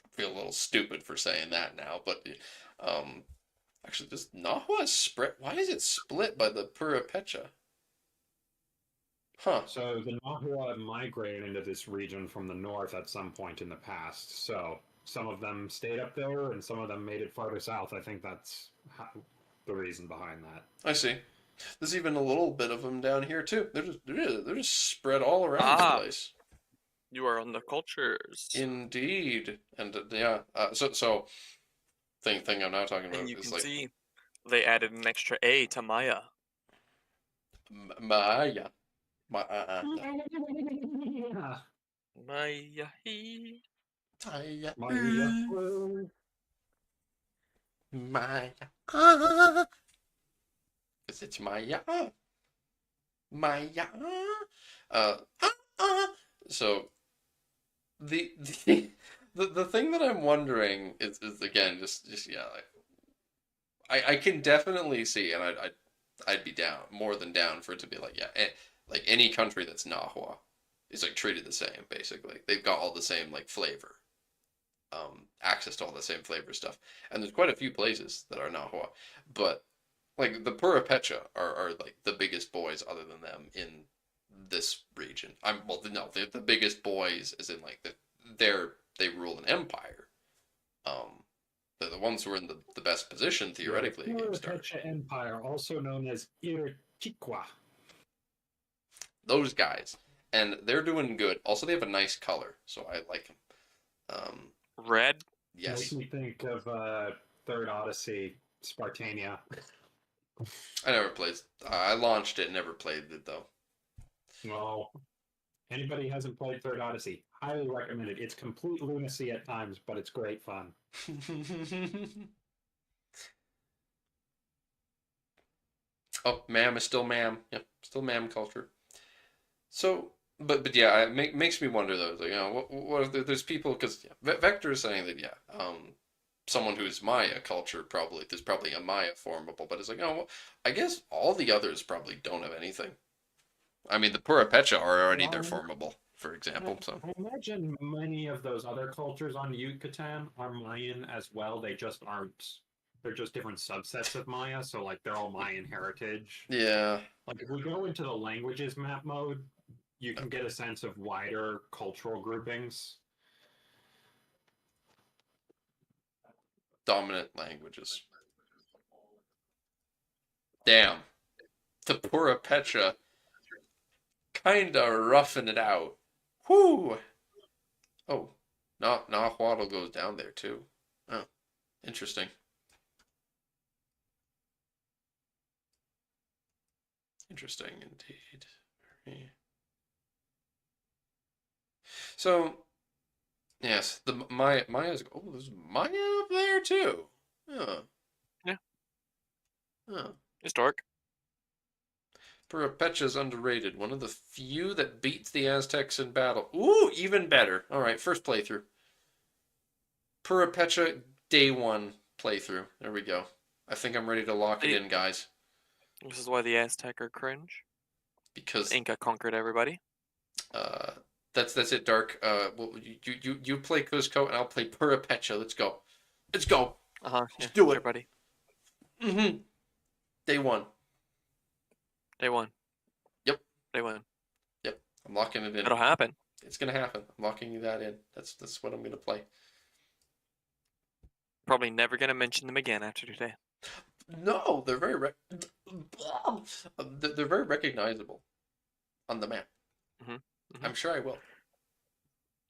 I feel a little stupid for saying that now, but um, actually, this Nahua is spread. Why is it split by the Purepecha? Huh. So the Nahua migrated into this region from the north at some point in the past. So some of them stayed up there, and some of them made it farther south. I think that's the reason behind that. I see. There's even a little bit of them down here too. They're just spread all around the Ah, place. you are on the cultures. Indeed, and yeah. So thing I'm now talking And about you is can like see they added an extra A to Maya. Maya. Yeah. Maya. He. Maya. Maya. Maya. Because it's Maya. Maya. Uh, so the the the thing that I'm wondering is again just yeah like, I can definitely see and I'd be down more than down for it to be like yeah like any country that's Nahua is like treated the same basically they've got all the same like flavor access to all the same flavor stuff and there's quite a few places that are Nahua but like the Purepecha are like the biggest boys other than them in this region. I'm well, no, they're the biggest boys, as in like they rule an empire. They're the ones who are in the best position theoretically The against our Purepecha Empire, also known as Iroquois. those guys, and they're doing good. Also, they have a nice color, so I like them. Red. Yes, Makes me think of Third Odyssey, Spartania. I never played. I launched it, never played it though. Well, anybody hasn't played Third Odyssey, highly recommend it. It's complete lunacy at times, but it's great fun. Oh, ma'am is still ma'am. Yep, still ma'am culture. So, but yeah, it makes me wonder though. Like, you know, what if there's people because yeah, Vector is saying that yeah, someone who's Maya culture probably there's probably a Maya formable, but it's like oh, well, I guess all the others probably don't have anything. I mean, the Purepecha are already they're Well, formable, for example. So I imagine many of those other cultures on Yucatan are Mayan as well. They just aren't. They're just different subsets of Maya. So, like, they're all Mayan heritage. yeah, Like, if we go into the languages map mode, you can get a sense of wider cultural groupings. dominant languages. Damn, the Purepecha kinda roughing it out. Whoo! Oh, Nahuatl goes down there too. Oh, interesting. Interesting indeed. So, yes, the Maya's. Oh, there's Maya up there too. Oh, Yeah. oh. Historic. Purepecha's underrated. One of the few that beats the Aztecs in battle. Ooh, even better. All right, first playthrough. Purepecha day one playthrough. There we go. I think I'm ready to lock it in, guys. This is why the Aztec are cringe. Because Inca conquered everybody. uh, that's it, Dark. Well, you play Cusco and I'll play Purepecha. Let's go. Let's go. Uh huh. Let's Yeah, do sure, it. buddy. Mm-hmm. Day one. Day one. Yep. Day one. Yep. I'm locking it in. It'll happen. It's gonna happen. I'm locking you that in. That's what I'm gonna play. Probably never gonna mention them again after today. No, they're they're very recognizable on the map. Mhm. I'm sure I will.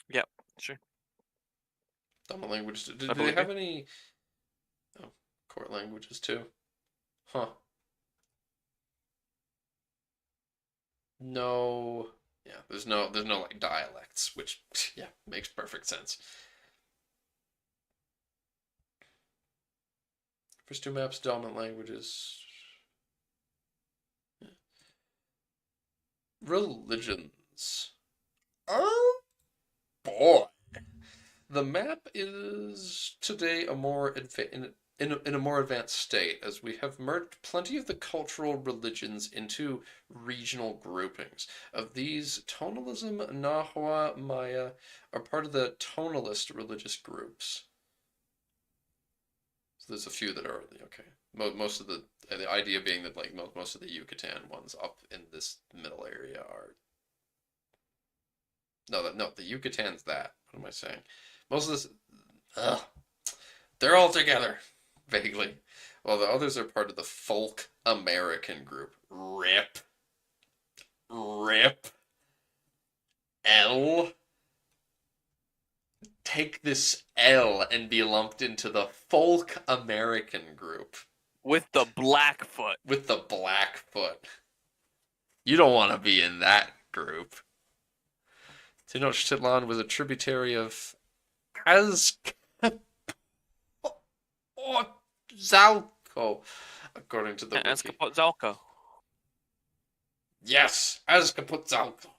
Yep. Sure. Dominant languages. Do they believe have any? Oh, court languages too. Huh. No. Yeah, there's no like dialects, which yeah, makes perfect sense. First two maps, dominant languages. Yeah. Religions. Oh boy. The map is today a more in a more advanced state, as we have merged plenty of the cultural religions into regional groupings. Of these, tonalism, Nahua, Maya are part of the tonalist religious groups. So there's a few that are okay. Most of the idea being that like most of the Yucatan ones up in this middle area are no the Yucatan's that. What am I saying? Most of this, ugh, they're all together, vaguely. While the others are part of the folk American group. Rip. Rip. L. Take this L and be lumped into the folk American group. With the Blackfoot. With the Blackfoot. You don't want to be in that group. Tenochtitlan was a tributary of Azcapotzalco, according to the wiki. Azcapotzalco. Yes, Azcapotzalco.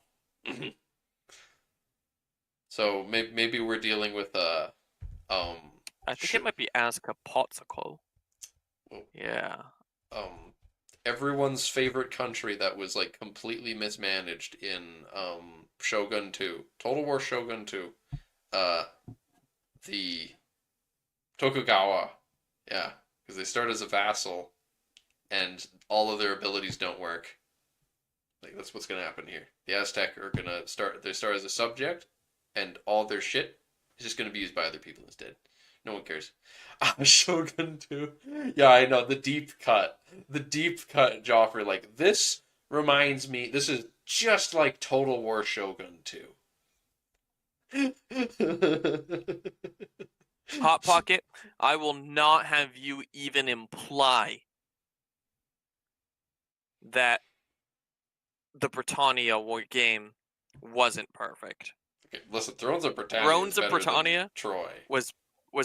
So maybe we're dealing with a I think it might be Azcapotzalco. Oh. Yeah. Everyone's favorite country that was like completely mismanaged in Shogun 2, Total War Shogun 2, the Tokugawa, yeah, because they start as a vassal, and all of their abilities don't work. Like that's what's gonna happen here. The Aztec are gonna start. They start as a subject, and all their shit is just gonna be used by other people instead. No one cares. Shogun 2. Yeah, I know the deep cut. The deep cut Joffrey. Like this reminds me. This is just like Total War Shogun 2. Hot Pocket, I will not have you even imply that the Britannia game wasn't perfect. Okay, listen, Thrones of Britannia Thrones is of better Britannia than Troy. was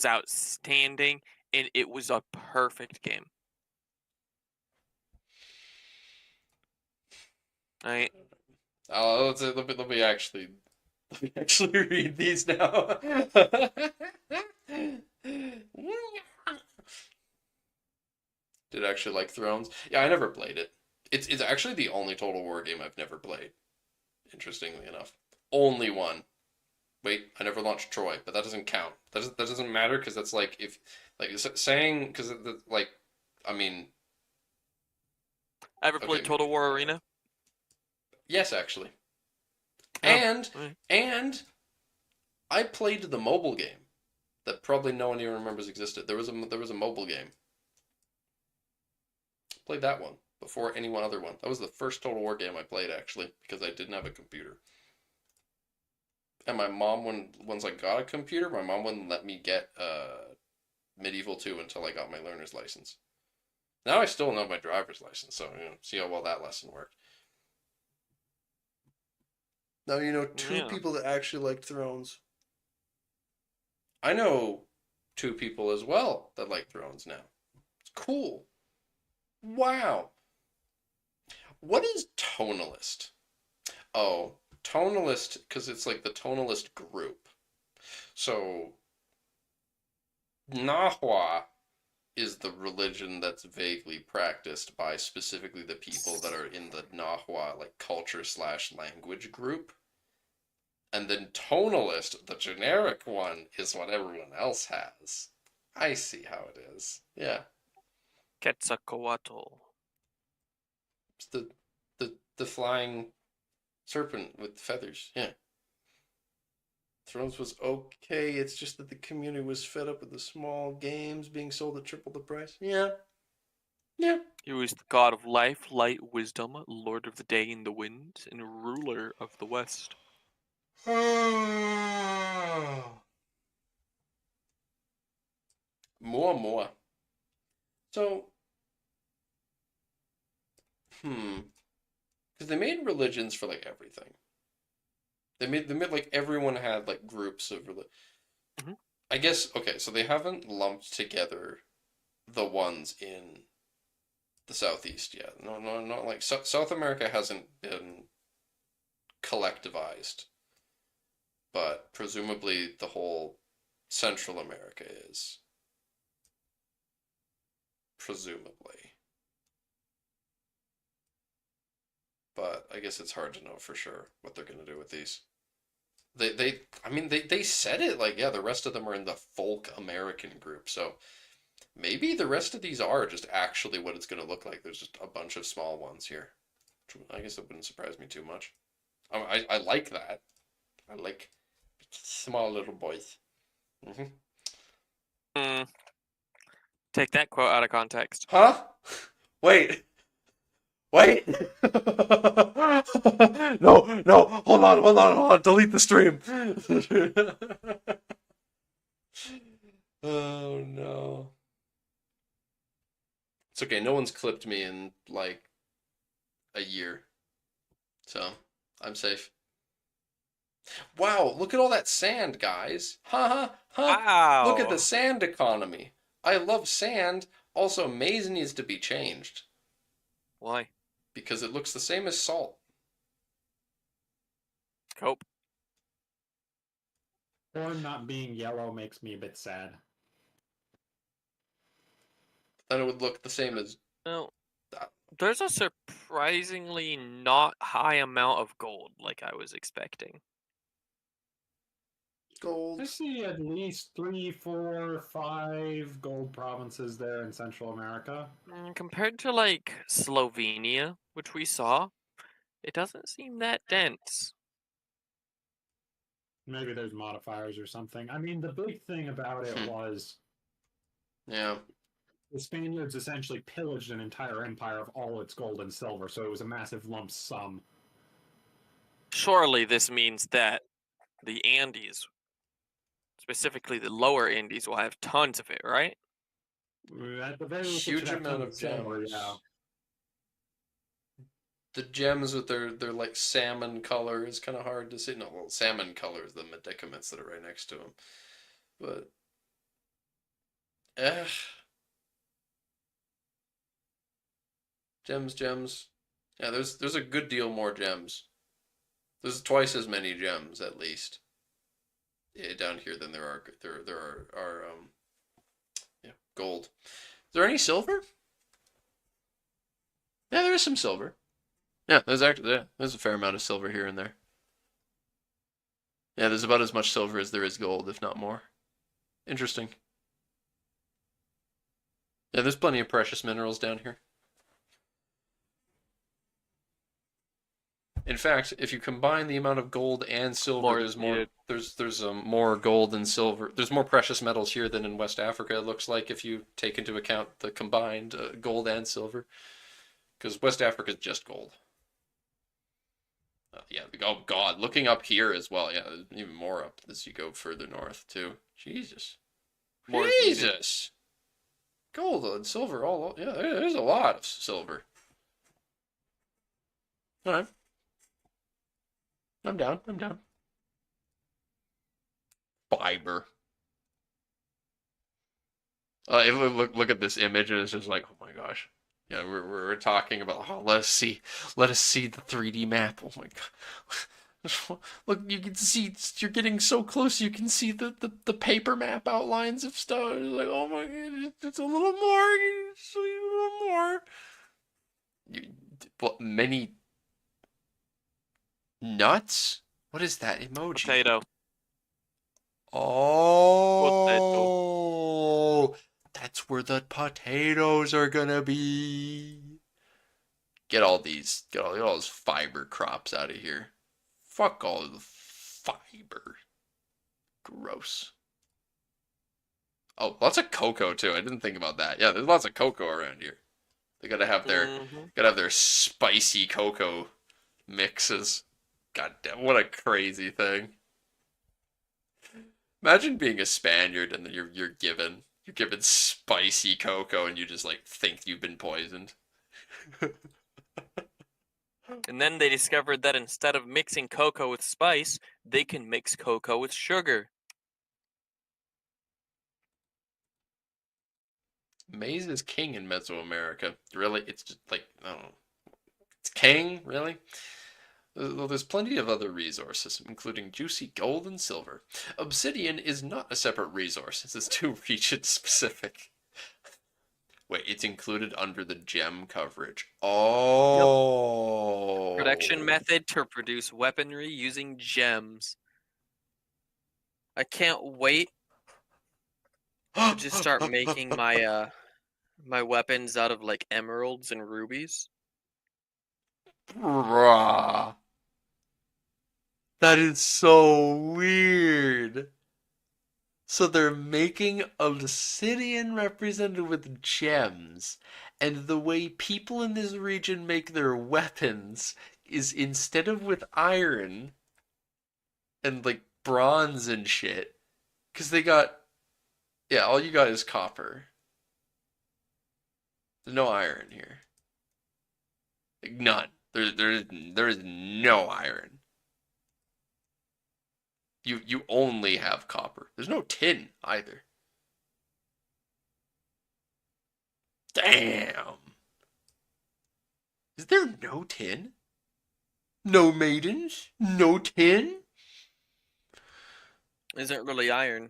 outstanding, and it was a perfect game. All right. Let me actually read these now. Did actually like Thrones? Yeah, I never played it. It's actually the only Total War game I've never played. Interestingly enough, only one. Wait, I never launched Troy, but that doesn't count. That doesn't matter because that's like if like saying because like I mean. Ever played Total War Arena? Yes, actually. Oh, and right. and I played the mobile game that probably no one even remembers existed. There was a mobile game. Played that one before any one other one. That was the first Total War game I played actually because I didn't have a computer. And my mom, once I got a computer, my mom wouldn't let me get Medieval 2 until I got my learner's license. Now I still know my driver's license, so see how well that lesson worked. Now you know two people that actually like Thrones. I know two people as well that like Thrones now. It's cool. Wow. What is tonalist? Oh, tonalist, because it's like the tonalist group. So, Nahua is the religion that's vaguely practiced by specifically the people that are in the Nahua like culture/language group. And then tonalist, the generic one, is what everyone else has. I see how it is. Yeah. Quetzalcoatl. It's the flying serpent with feathers. Yeah. Thrones was okay. It's just that the community was fed up with the small games being sold at triple the price. Yeah. Yeah. He was the god of life, light, wisdom, lord of the day and the wind, and ruler of the west. More. So, because they made religions for like everything. They made like everyone had like groups of religion. Mhm. I guess okay, so they haven't lumped together the ones in the southeast yet. No, not like South America hasn't been collectivized, but presumably the whole Central America is. Presumably. But I guess it's hard to know for sure what they're going to do with these. They said it like, yeah, the rest of them are in the folk American group. So maybe the rest of these are just actually what it's going to look like. There's just a bunch of small ones here. I guess it wouldn't surprise me too much. I like that. I like small little boys. Take that quote out of context. Huh? Wait. No. Hold on. Delete the stream. Oh no. It's okay. No one's clipped me in like a year. So, I'm safe. Wow, look at all that sand, guys. Ha. Wow. Look at the sand economy. I love sand. Also, maize needs to be changed Why? because it looks the same as salt. Cope. Corn not being yellow makes me a bit sad. Then it would look the same as No. that. There's a surprisingly not high amount of gold like I was expecting. Gold. I see at least 3, 4, 5 gold provinces there in Central America. Compared to like Slovenia, which we saw, it doesn't seem that dense. Maybe there's modifiers or something. I mean, the big thing about it was Yeah. the Spaniards essentially pillaged an entire empire of all its gold and silver, so it was a massive lump sum. Surely this means that the Andes, specifically the lower Andes, will have tons of it, right? At the very least, it Huge should have amount tons of silver, gems. yeah. The gems with their like salmon color is kind of hard to see. No, well, salmon color is the medicaments that are right next to them. But, gems. Yeah, there's a good deal more gems. There's twice as many gems at least. Yeah, down here than there are gold. Is there any silver? Yeah, there is some silver. Yeah, there's a fair amount of silver here and there. Yeah, there's about as much silver as there is gold, if not more. Interesting. Yeah, there's plenty of precious minerals down here. In fact, if you combine the amount of gold and silver, there's more gold and silver. There's more precious metals here than in West Africa. It looks like if you take into account the combined gold and silver, because West Africa is just gold. Yeah. Oh God, looking up here as well. Yeah, there's even more up as you go further north too. Jesus. More Jesus. Gold and silver all. Yeah, there's a lot of silver. All right. I'm down. Fiber. Look at this image, and it's just like, oh my gosh. Yeah, we're talking about. Oh, let us see the 3D map. Oh my god. Look, you can see. You're getting so close. You can see the paper map outlines of stuff. It's like, oh my god, it's a little more. It's a little more. What many nuts? What is that emoji? Potato. Oh, That's where the potatoes are gonna be. Get all those fiber crops out of here. Fuck all of the fiber. Gross. Oh, lots of cocoa too. I didn't think about that. Yeah, there's lots of cocoa around here. They gotta have their spicy cocoa mixes. God damn, what a crazy thing. Imagine being a Spaniard and then you're given spicy cocoa and you just like think you've been poisoned. And then they discovered that instead of mixing cocoa with spice, they can mix cocoa with sugar. Maize is king in Mesoamerica. Really? It's just like, I don't know. It's king? Really? Well, there's plenty of other resources, including juicy gold and silver. Obsidian is not a separate resource. This is too region specific. Wait, it's included under the gem coverage. Oh. Production method to produce weaponry using gems. I can't wait to just start making my my weapons out of like emeralds and rubies. Bruh. That is so weird. So they're making obsidian represented with gems, and the way people in this region make their weapons is instead of with iron and like bronze and shit, because they got, yeah, all you got is copper. There's no iron here. Like none. There is no iron. You only have copper. There's no tin either. Damn. Is there no tin? No maidens? No tin? Isn't really iron.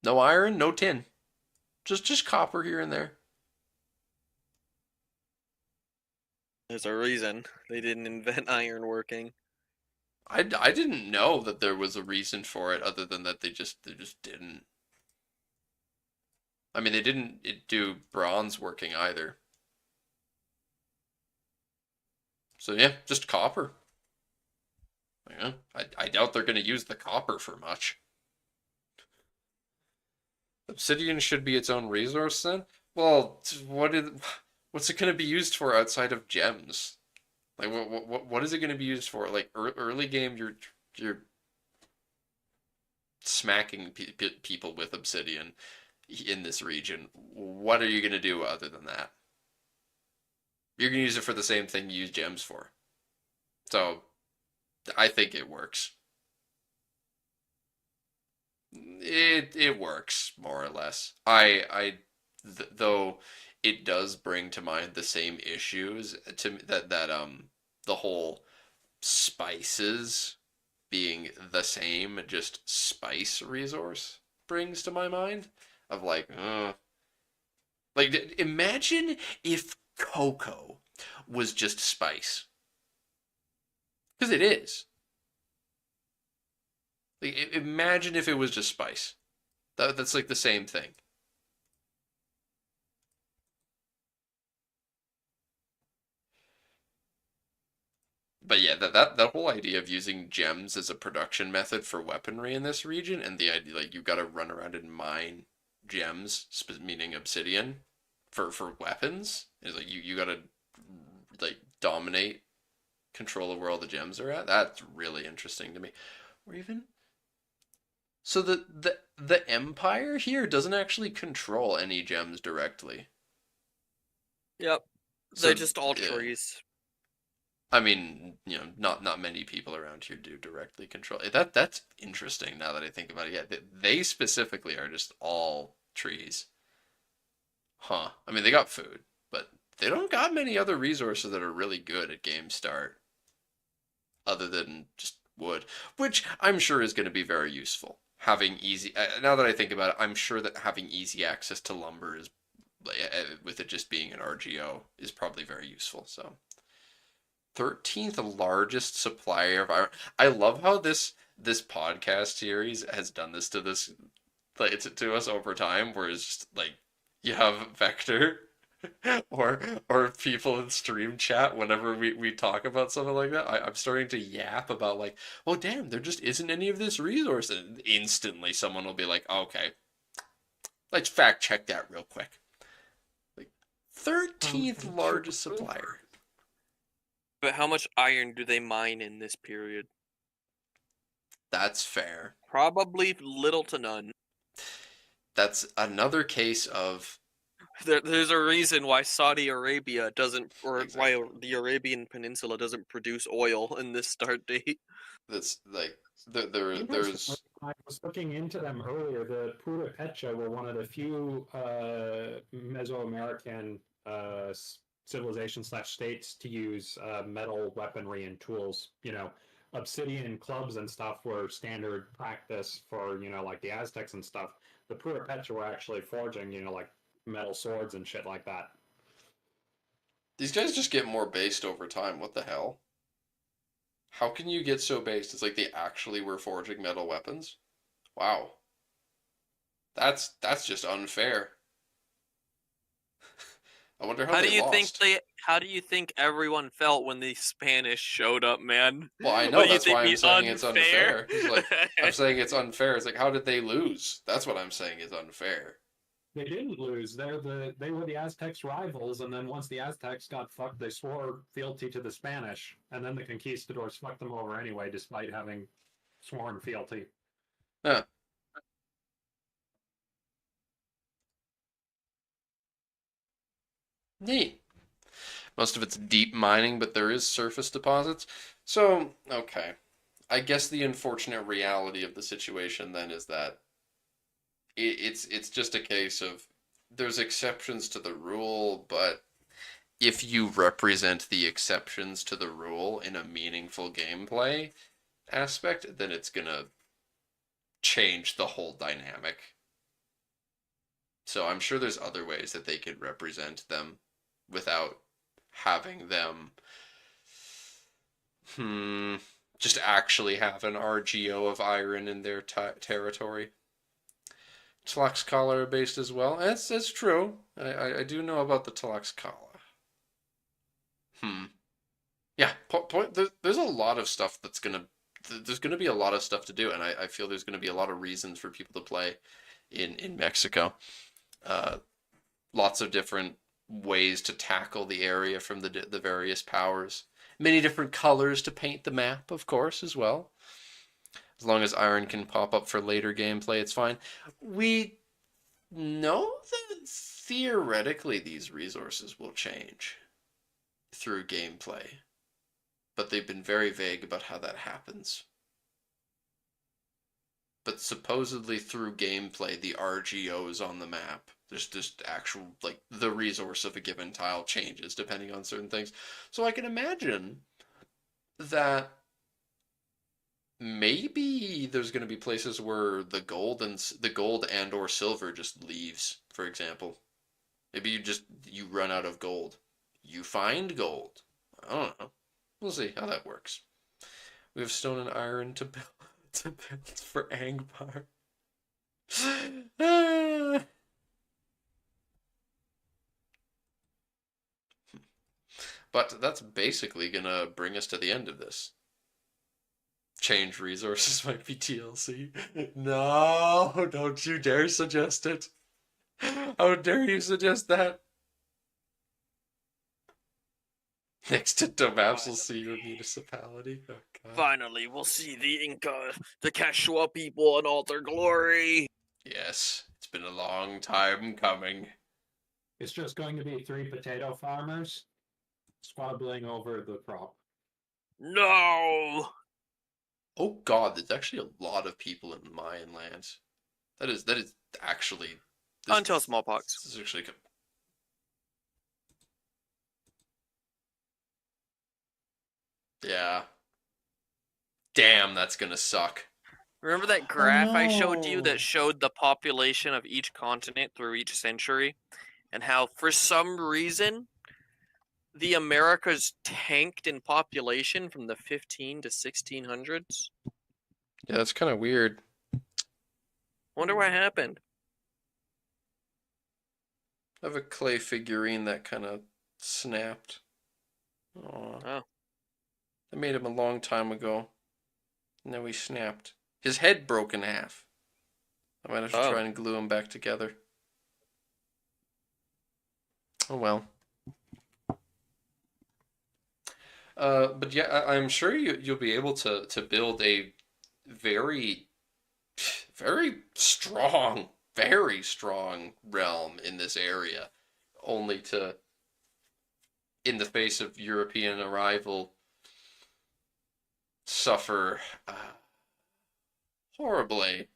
No iron, no tin. Just copper here and there. There's a reason they didn't invent iron working. I didn't know that there was a reason for it other than that they just didn't. I mean, they didn't do bronze working either. So yeah, just copper. Yeah, I doubt they're going to use the copper for much. Obsidian should be its own resource then? Well, what's it going to be used for outside of gems? Like what is it going to be used for? Like early game, you're smacking people with obsidian in this region. What are you going to do other than that? You're going to use it for the same thing you use gems for. So I think it works. It works more or less. Though it does bring to mind the same issues to that the whole spices being the same, just spice resource brings to my mind of like imagine if cocoa was just spice, because it is. Like, imagine if it was just spice. That's like the same thing. But yeah, that whole idea of using gems as a production method for weaponry in this region, and the idea like you've got to run around and mine gems, meaning obsidian, for weapons, is like you got to like dominate control of where all the gems are at. That's really interesting to me. Or even so the Empire here doesn't actually control any gems directly. Yep. So, They're just all yeah. trees. I mean, not many people around here do directly control it. That's interesting now that I think about it. Yeah, they specifically are just all trees. Huh. I mean, they got food, but they don't got many other resources that are really good at game start other than just wood, which I'm sure is going to be very useful. Having easy, now that I think about it, I'm sure that having easy access to lumber is, with it just being an RGO, is probably very useful. So 13th largest supplier of iron. I love how this podcast series has done this to this like to us over time, where it's just like you have Vector or people in stream chat whenever we talk about something like that. I'm starting to yap about like, oh damn, there just isn't any of this resource, and instantly someone will be like, okay, let's fact check that real quick. Like 13th largest supplier. But how much iron do they mine in this period? That's fair. Probably little to none. That's another case of There's a reason why Saudi Arabia doesn't, or exactly. why the Arabian Peninsula doesn't produce oil in this start date. That's like there's I was looking into them earlier. The Purupecha were one of the few Mesoamerican civilizations / states to use metal weaponry and tools. You know, obsidian clubs and stuff were standard practice for, you know, like the Aztecs and stuff. The Purupecha were actually forging, you know, like metal swords and shit like that. these guys just get more based over time. What the hell? How can you get so based? It's like they actually were forging metal weapons. Wow. That's just unfair. I wonder how How do they you think lost. How do you think everyone felt when the Spanish showed up, man? Well, I know What do you that's think why I'm the saying it's unfair. It's like I'm saying it's unfair. It's like how did they lose? That's what I'm saying is unfair. They didn't lose. They were the Aztecs' rivals, and then once the Aztecs got fucked, they swore fealty to the Spanish, and then the conquistadors fucked them over anyway, despite having sworn fealty. Huh. Neat. Most of it's deep mining, but there is surface deposits. So, okay. I guess the unfortunate reality of the situation then is that it's just a case of there's exceptions to the rule, but if you represent the exceptions to the rule in a meaningful gameplay aspect, then it's gonna change the whole dynamic. So I'm sure there's other ways that they could represent them without having them just actually have an RGO of iron in their territory. Tlaxcala are based as well. That's true. I do know about the Tlaxcala. Yeah, there's a lot of stuff that's gonna there's gonna be a lot of stuff to do, and I feel there's gonna be a lot of reasons for people to play in Mexico. Uh, Lots of different ways to tackle the area from the various powers. Many different colors to paint the map, of course, as well. As long as iron can pop up for later gameplay, it's fine. We know that theoretically these resources will change through gameplay, but they've been very vague about how that happens. But supposedly through gameplay, the RGOs on the map, there's just actual, like, the resource of a given tile changes depending on certain things. So I can imagine that maybe there's going to be places where the gold and or silver just leaves, for example. Maybe you run out of gold. You find gold. I don't know. We'll see how that works. We have stone and iron to build for Angbar. But that's basically gonna bring us to the end of this. Change resources might be TLC. No, don't you dare suggest it. How dare you suggest that? Next to Domaps, we'll see your municipality. Oh, God. Finally, we'll see the Inca, the Quechua people in all their glory. Yes, it's been a long time coming. It's just going to be 3 potato farmers squabbling over the crop. No! Oh God, there's actually a lot of people in Mayan lands. That is actually Until smallpox. This is actually yeah. Damn, that's gonna suck. Remember that graph I showed you no. that showed the population of each continent through each century? And how, for some reason, the Americas tanked in population from the 15 to 1600s? Yeah, that's kind of weird. Wonder what happened. I have a clay figurine that kind of snapped. Aw. Oh. I made him a long time ago. Now he snapped. His head broke in half. I might have to try and glue him back together. Oh well. But yeah, I'm sure you'll be able to build a very very strong realm in this area, only to, in the face of European arrival, suffer horribly.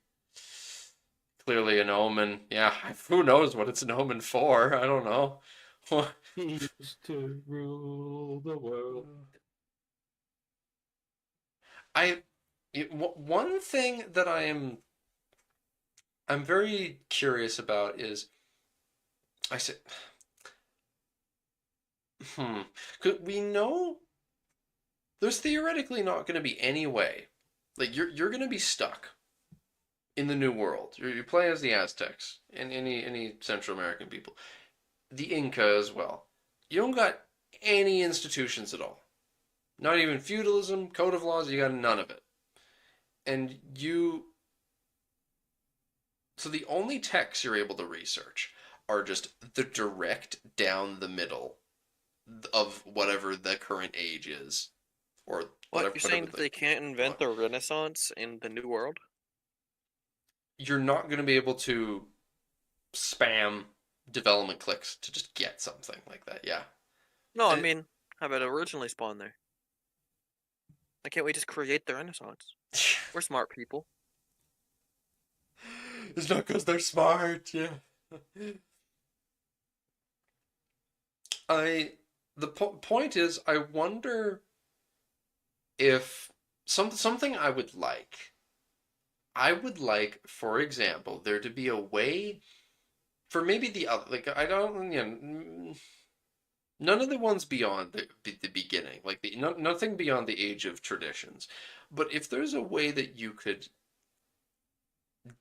Clearly an omen. Yeah, who knows what it's an omen for? I don't know. He used to rule the world. One thing that I'm very curious about is, I said, 'cause we know there's theoretically not going to be any way, like you're going to be stuck in the New World. You play as the Aztecs and any Central American people, the Inca as well. You don't got any institutions at all, not even feudalism, code of laws. You got none of it, and so the only texts you're able to research are just the direct down the middle of whatever the current age is, or What, whatever. you're saying that they can't invent the Renaissance in the New World? You're not going to be able to spam development clicks to just get something like that. Yeah. No, I mean, how about it originally spawned there? Why can't we just create the Renaissance? We're smart people. It's not because they're smart. Yeah. The point is, I wonder if something I would like. I would like, for example, there to be a way for maybe the other, like, I don't, none of the ones beyond the beginning, like nothing beyond the age of traditions. But if there's a way that you could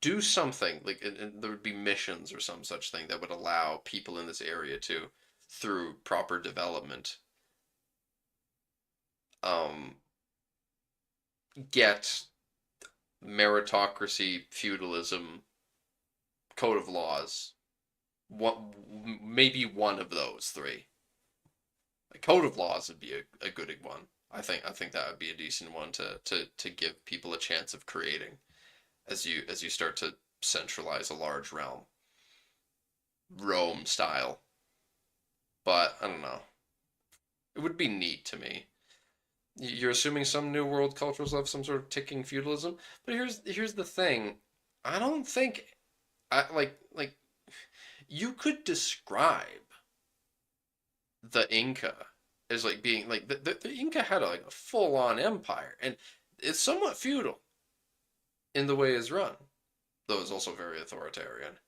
do something, like, and there would be missions or some such thing that would allow people in this area to, through proper development, get meritocracy, feudalism, code of laws. Maybe one of those three. A code of laws would be a good one. I think that would be a decent one to give people a chance of creating as you start to centralize a large realm. Rome style. But I don't know. It would be neat to me. You're assuming some New World cultures have some sort of ticking feudalism, but here's the thing. I don't think like you could describe the Inca as like being like the Inca had like a full on empire, and it's somewhat feudal in the way it's run, though it's also very authoritarian.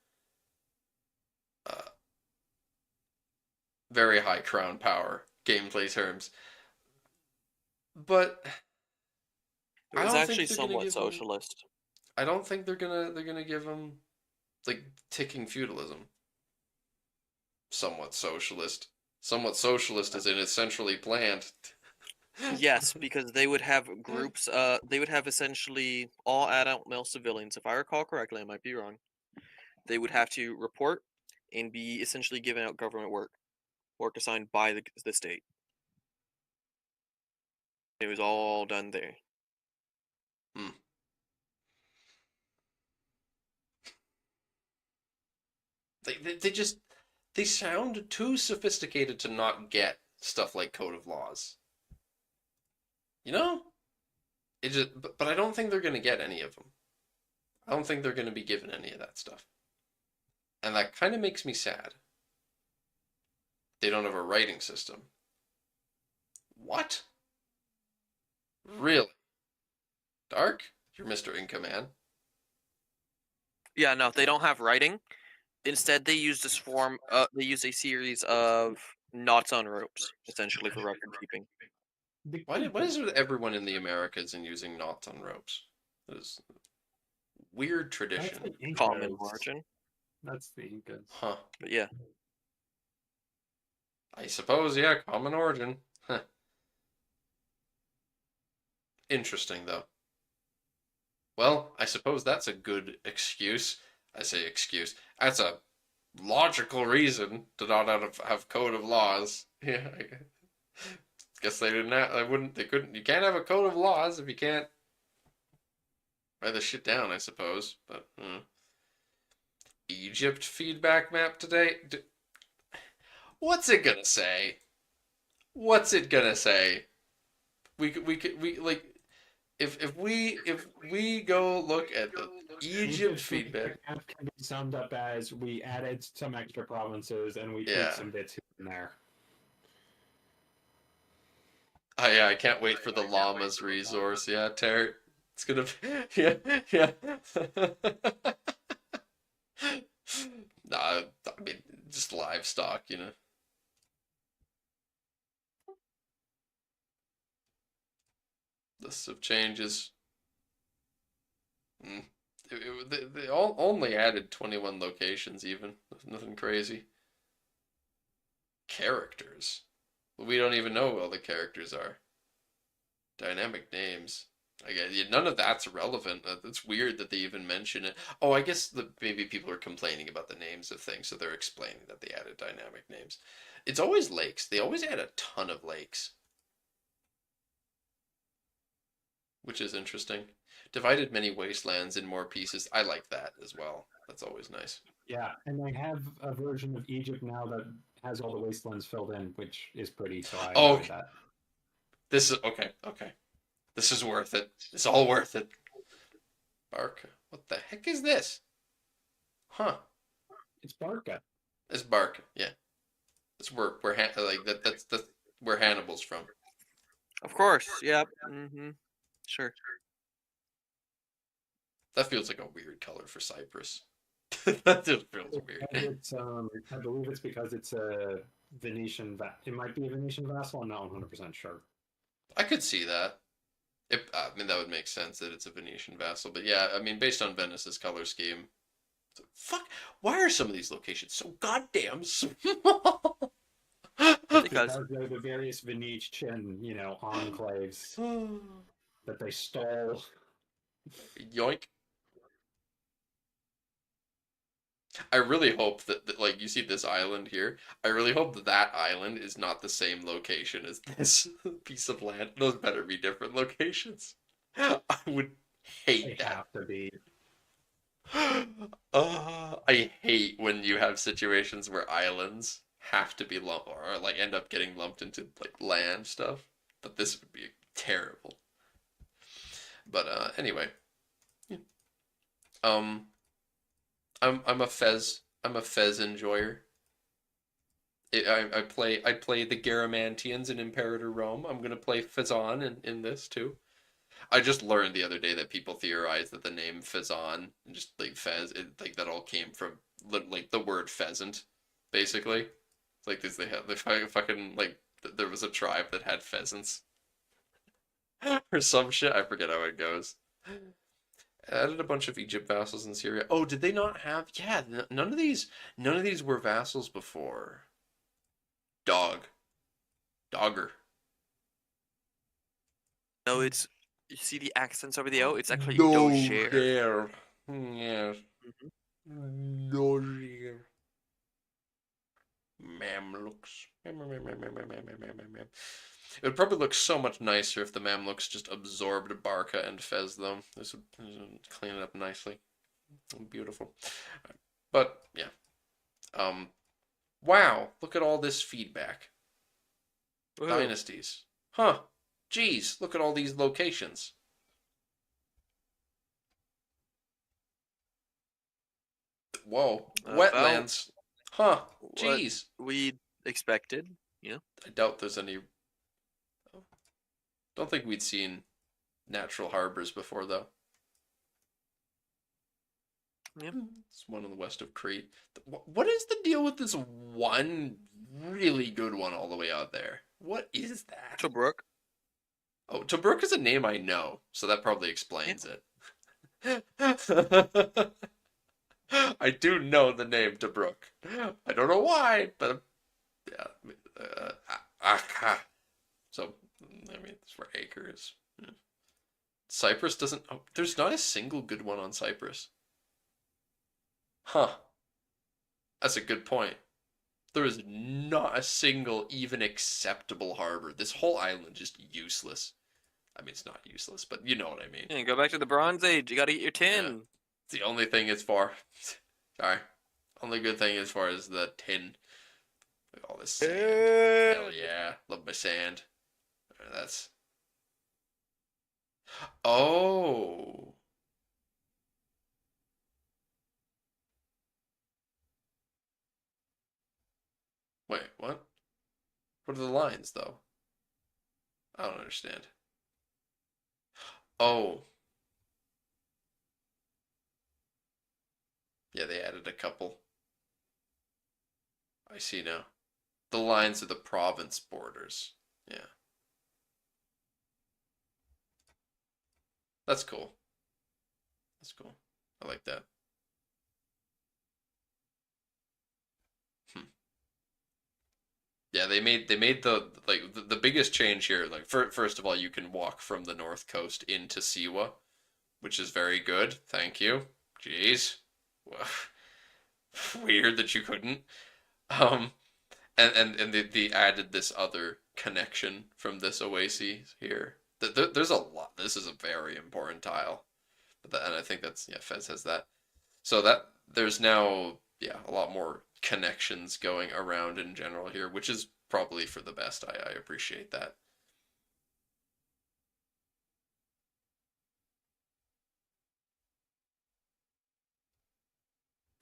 Very high crown power gameplay terms, but It I was don't actually think they're gonna somewhat give them, socialist. I don't think they're gonna give them like ticking feudalism. Somewhat socialist. Somewhat socialist as in it's centrally planned. Yes, because they would have groups. They would have essentially all adult male civilians. If I recall correctly, I might be wrong. They would have to report and be essentially given out government work assigned by the state. It was all done there. Hmm. They sound too sophisticated to not get stuff like code of laws. You know? It just but I don't think they're gonna get any of them. I don't think they're gonna be given any of that stuff. And that kind of makes me sad. They don't have a writing system. What? Really? Dark? You're Mr. Inca Man. Yeah, no, they don't have writing. Instead, they use this form. They use a series of knots on ropes, essentially for record keeping. Why is it everyone in the Americas and using knots on ropes? weird That's tradition. the Incas. Common origin. That's the Incas. Huh. But yeah, I suppose, yeah, common origin. Huh. Interesting, though. Well, I suppose that's a good excuse. I say excuse. That's a logical reason to not have code of laws. Yeah, I guess they didn't. They wouldn't. They couldn't. You can't have a code of laws if you can't write the shit down. I suppose. But Egypt feedback map today. What's it gonna say? What's it gonna say? We like if we go look at the Egypt feedback. Can be summed up as we added some extra provinces and we Yeah. tweaked some bits here and there. Oh yeah, I can't wait for the llamas resource. Yeah, Terry. It's gonna be, yeah. Nah, I mean just livestock, you know. Lists of changes. They all only added 21 locations even. Nothing crazy. Characters. We don't even know who all the characters are. Dynamic names. I guess none of that's relevant. It's weird that they even mention it. Oh, I guess maybe people are complaining about the names of things, so they're explaining that they added dynamic names. It's always lakes. They always add a ton of lakes, which is interesting. Divided many wastelands in more pieces. I like that as well. That's always nice. Yeah, and they have a version of Egypt now that has all the wastelands filled in, which is pretty. So I enjoyed that. This is okay. Okay, this is worth it. It's all worth it. Barca. What the heck is this? Huh? It's Barca. It's Barca. Yeah. It's where like that's where Hannibal's from. of course. Yep. Sure. That feels like a weird color for Cyprus. That just feels weird. It's, I believe it's because it's a Venetian. It might be a Venetian vassal. I'm not 100% sure. I could see that. I mean, that would make sense that it's a Venetian vassal. But yeah, I mean, based on Venice's color scheme. Fuck, why are some of these locations so goddamn small? Because they're the various Venetian, enclaves that they stole. Yoink. I really hope that, like, you see this island here. I really hope that island is not the same location as this piece of land. Those better be different locations. I would They hate that. have to be. I hate when you have situations where islands have to be lumped or like end up getting lumped into like land stuff. But this would be terrible. But anyway, I'm a Fez enjoyer. I play the Garamantians in Imperator Rome. I'm gonna play Fezan in this too. I just learned the other day that people theorize that the name Fezan, just like Fez, like that all came from like the word pheasant, basically. It's like this, they fucking like there was a tribe that had pheasants or some shit. I forget how it goes. Added a bunch of Egypt vassals in Syria. Oh, did they not have? Yeah, none of these were vassals before. Dogger. no, it's you see the accents over the O. It's actually Doger. Doger. Yes. Doger. Mamluks. It would probably look so much nicer if the Mamluks just absorbed Barca and Fez, though. This would clean it up nicely. Beautiful. But, yeah. Wow, look at all this feedback. Woohoo. Dynasties. Huh. Geez, look at all these locations. Whoa. Wetlands. Huh. Geez. What we expected. Yeah. I doubt there's any. Don't think we'd seen natural harbors before, though. Yep. It's one in the west of Crete. What is the deal with this one really good one all the way out there? What is that? Tobruk. Oh, Tobruk is a name I know, so that probably explains it. I do know the name Tobruk. I don't know why, but yeah. So, I mean, that's where acre is. Yeah. Cyprus doesn't. Oh, there's not a single good one on Cyprus. Huh. That's a good point. There is not a single even acceptable harbor. This whole island is just useless. I mean, it's not useless, but you know what I mean. Yeah, go back to the Bronze Age. You gotta get your tin. It's the only thing as far. Sorry. Only good thing as far as the tin. Look at all this sand. Hell yeah. Love my sand. That's. Oh. Wait, what? What are the lines, though? I don't understand. Oh. Yeah, they added a couple. I see now. The lines are the province borders. Yeah. That's cool. That's cool. I like that. Yeah, they made the like the biggest change here. Like first of all, you can walk from the north coast into Siwa, which is very good. Thank you. Jeez. Weird that you couldn't. Um, and they added this other connection from this oasis here. There's a lot. This is a very important tile, and I think that's, yeah, Fez has that. So that there's now, yeah, a lot more connections going around in general here, which is probably for the best. I appreciate that.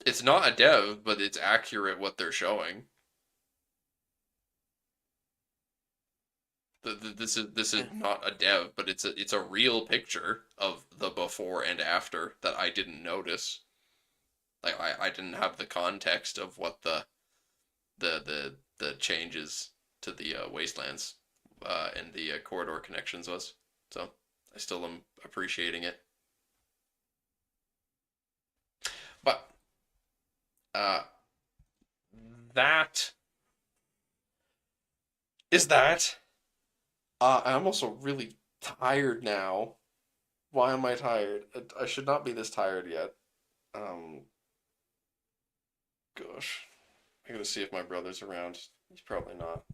It's not a dev, but it's accurate what they're showing. This is not a dev, but it's a real picture of the before and after that I didn't notice. Like I didn't have the context of what the changes to the wastelands and the corridor connections was. So I still am appreciating it. But uh, that is that. I'm also really tired now. Why am I tired? I should not be this tired yet. Um, Gosh. I gotta see if my brother's around. He's probably not.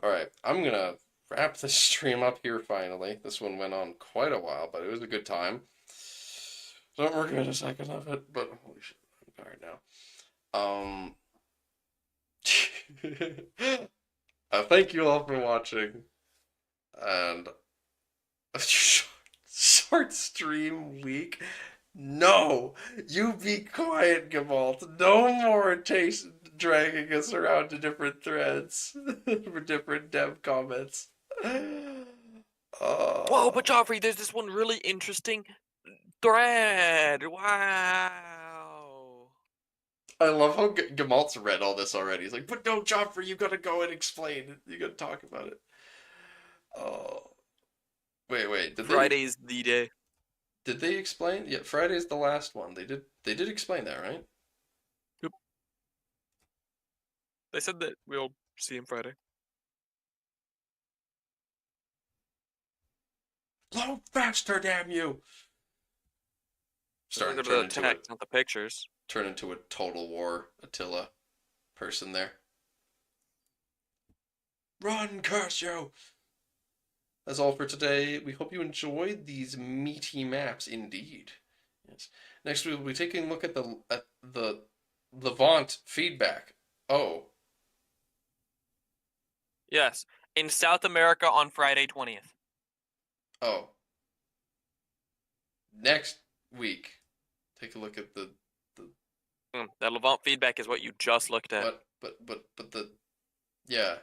Alright, I'm gonna wrap this stream up here finally. This one went on quite a while, but it was a good time. Don't regret a second of it, but holy shit, I'm tired now. Thank you all for watching, and short stream week. No, you be quiet, Gavalt. No more dragging us around to different threads for different dev comments. Whoa, but Joffrey, there's this one really interesting thread. Wow. I love how Gamalt's read all this already. He's like, but no, Joffrey, you gotta go and explain. You gotta talk about it. Oh, wait. Friday's the day. Did they explain? Yeah, Friday's the last one. They did explain that, right? Yep. They said that we'll see him Friday. Load faster, damn you! Starting to turn into text, not the pictures. Turn into a Total War Attila person there. Run, curse you! That's all for today. We hope you enjoyed these meaty maps indeed. Yes. Next we will be taking a look at the Levant feedback. Oh. Yes. In South America on Friday 20th. Oh. Next week, take a look at the that Levant feedback is what you just looked at. But the, yeah.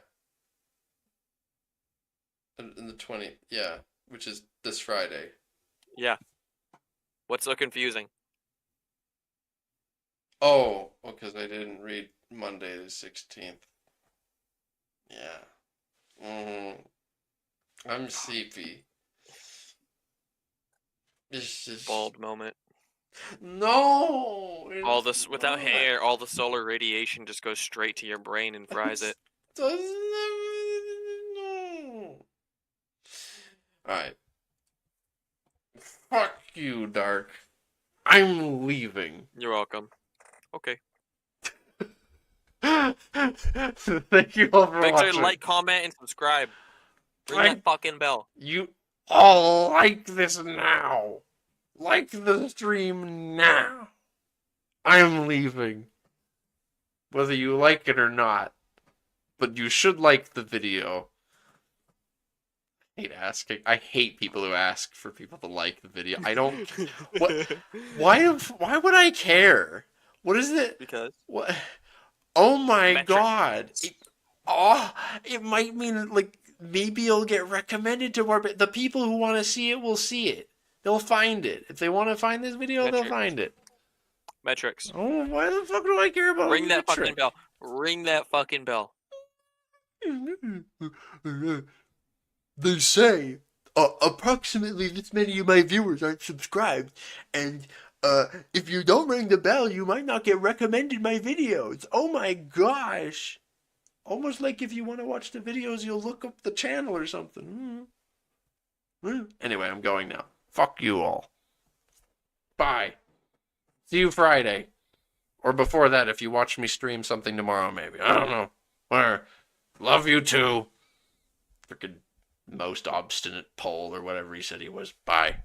In the 20th, yeah, which is this Friday. Yeah. What's so confusing? Oh, because I didn't read Monday the 16th. Yeah. I'm sleepy. It's just Bald moment. no. All it's this without not. hair, all the solar radiation just goes straight to your brain and fries it. Doesn't no. All right. Fuck you, Dark. I'm leaving. You're welcome. Okay. Thank you all for Make sure watching. to like, comment, and subscribe. Ring Like- that fucking bell. You all like this now. Like the stream now. I'm leaving. Whether you like it or not. But you should like the video. I hate people who ask for people to like the video. I don't. What? Why would I care? What is it? Because What? Oh my Metric. god! It might mean like maybe it'll get recommended to more. The people who want to see it will see it. They'll find it. If they want to find this video, they'll Metric. find it. metrics. Oh, why the fuck do I care about Ring that metric? fucking bell. Ring that fucking bell. They say approximately this many of my viewers aren't subscribed, and if you don't ring the bell, you might not get recommended my videos. Oh my gosh! Almost like if you want to watch the videos, you'll look up the channel or something. Anyway, I'm going now. Fuck you all. Bye. See you Friday. Or before that, if you watch me stream something tomorrow, maybe. I don't know. Whatever. Love you too. Freaking most obstinate Pole or whatever he said he was. Bye.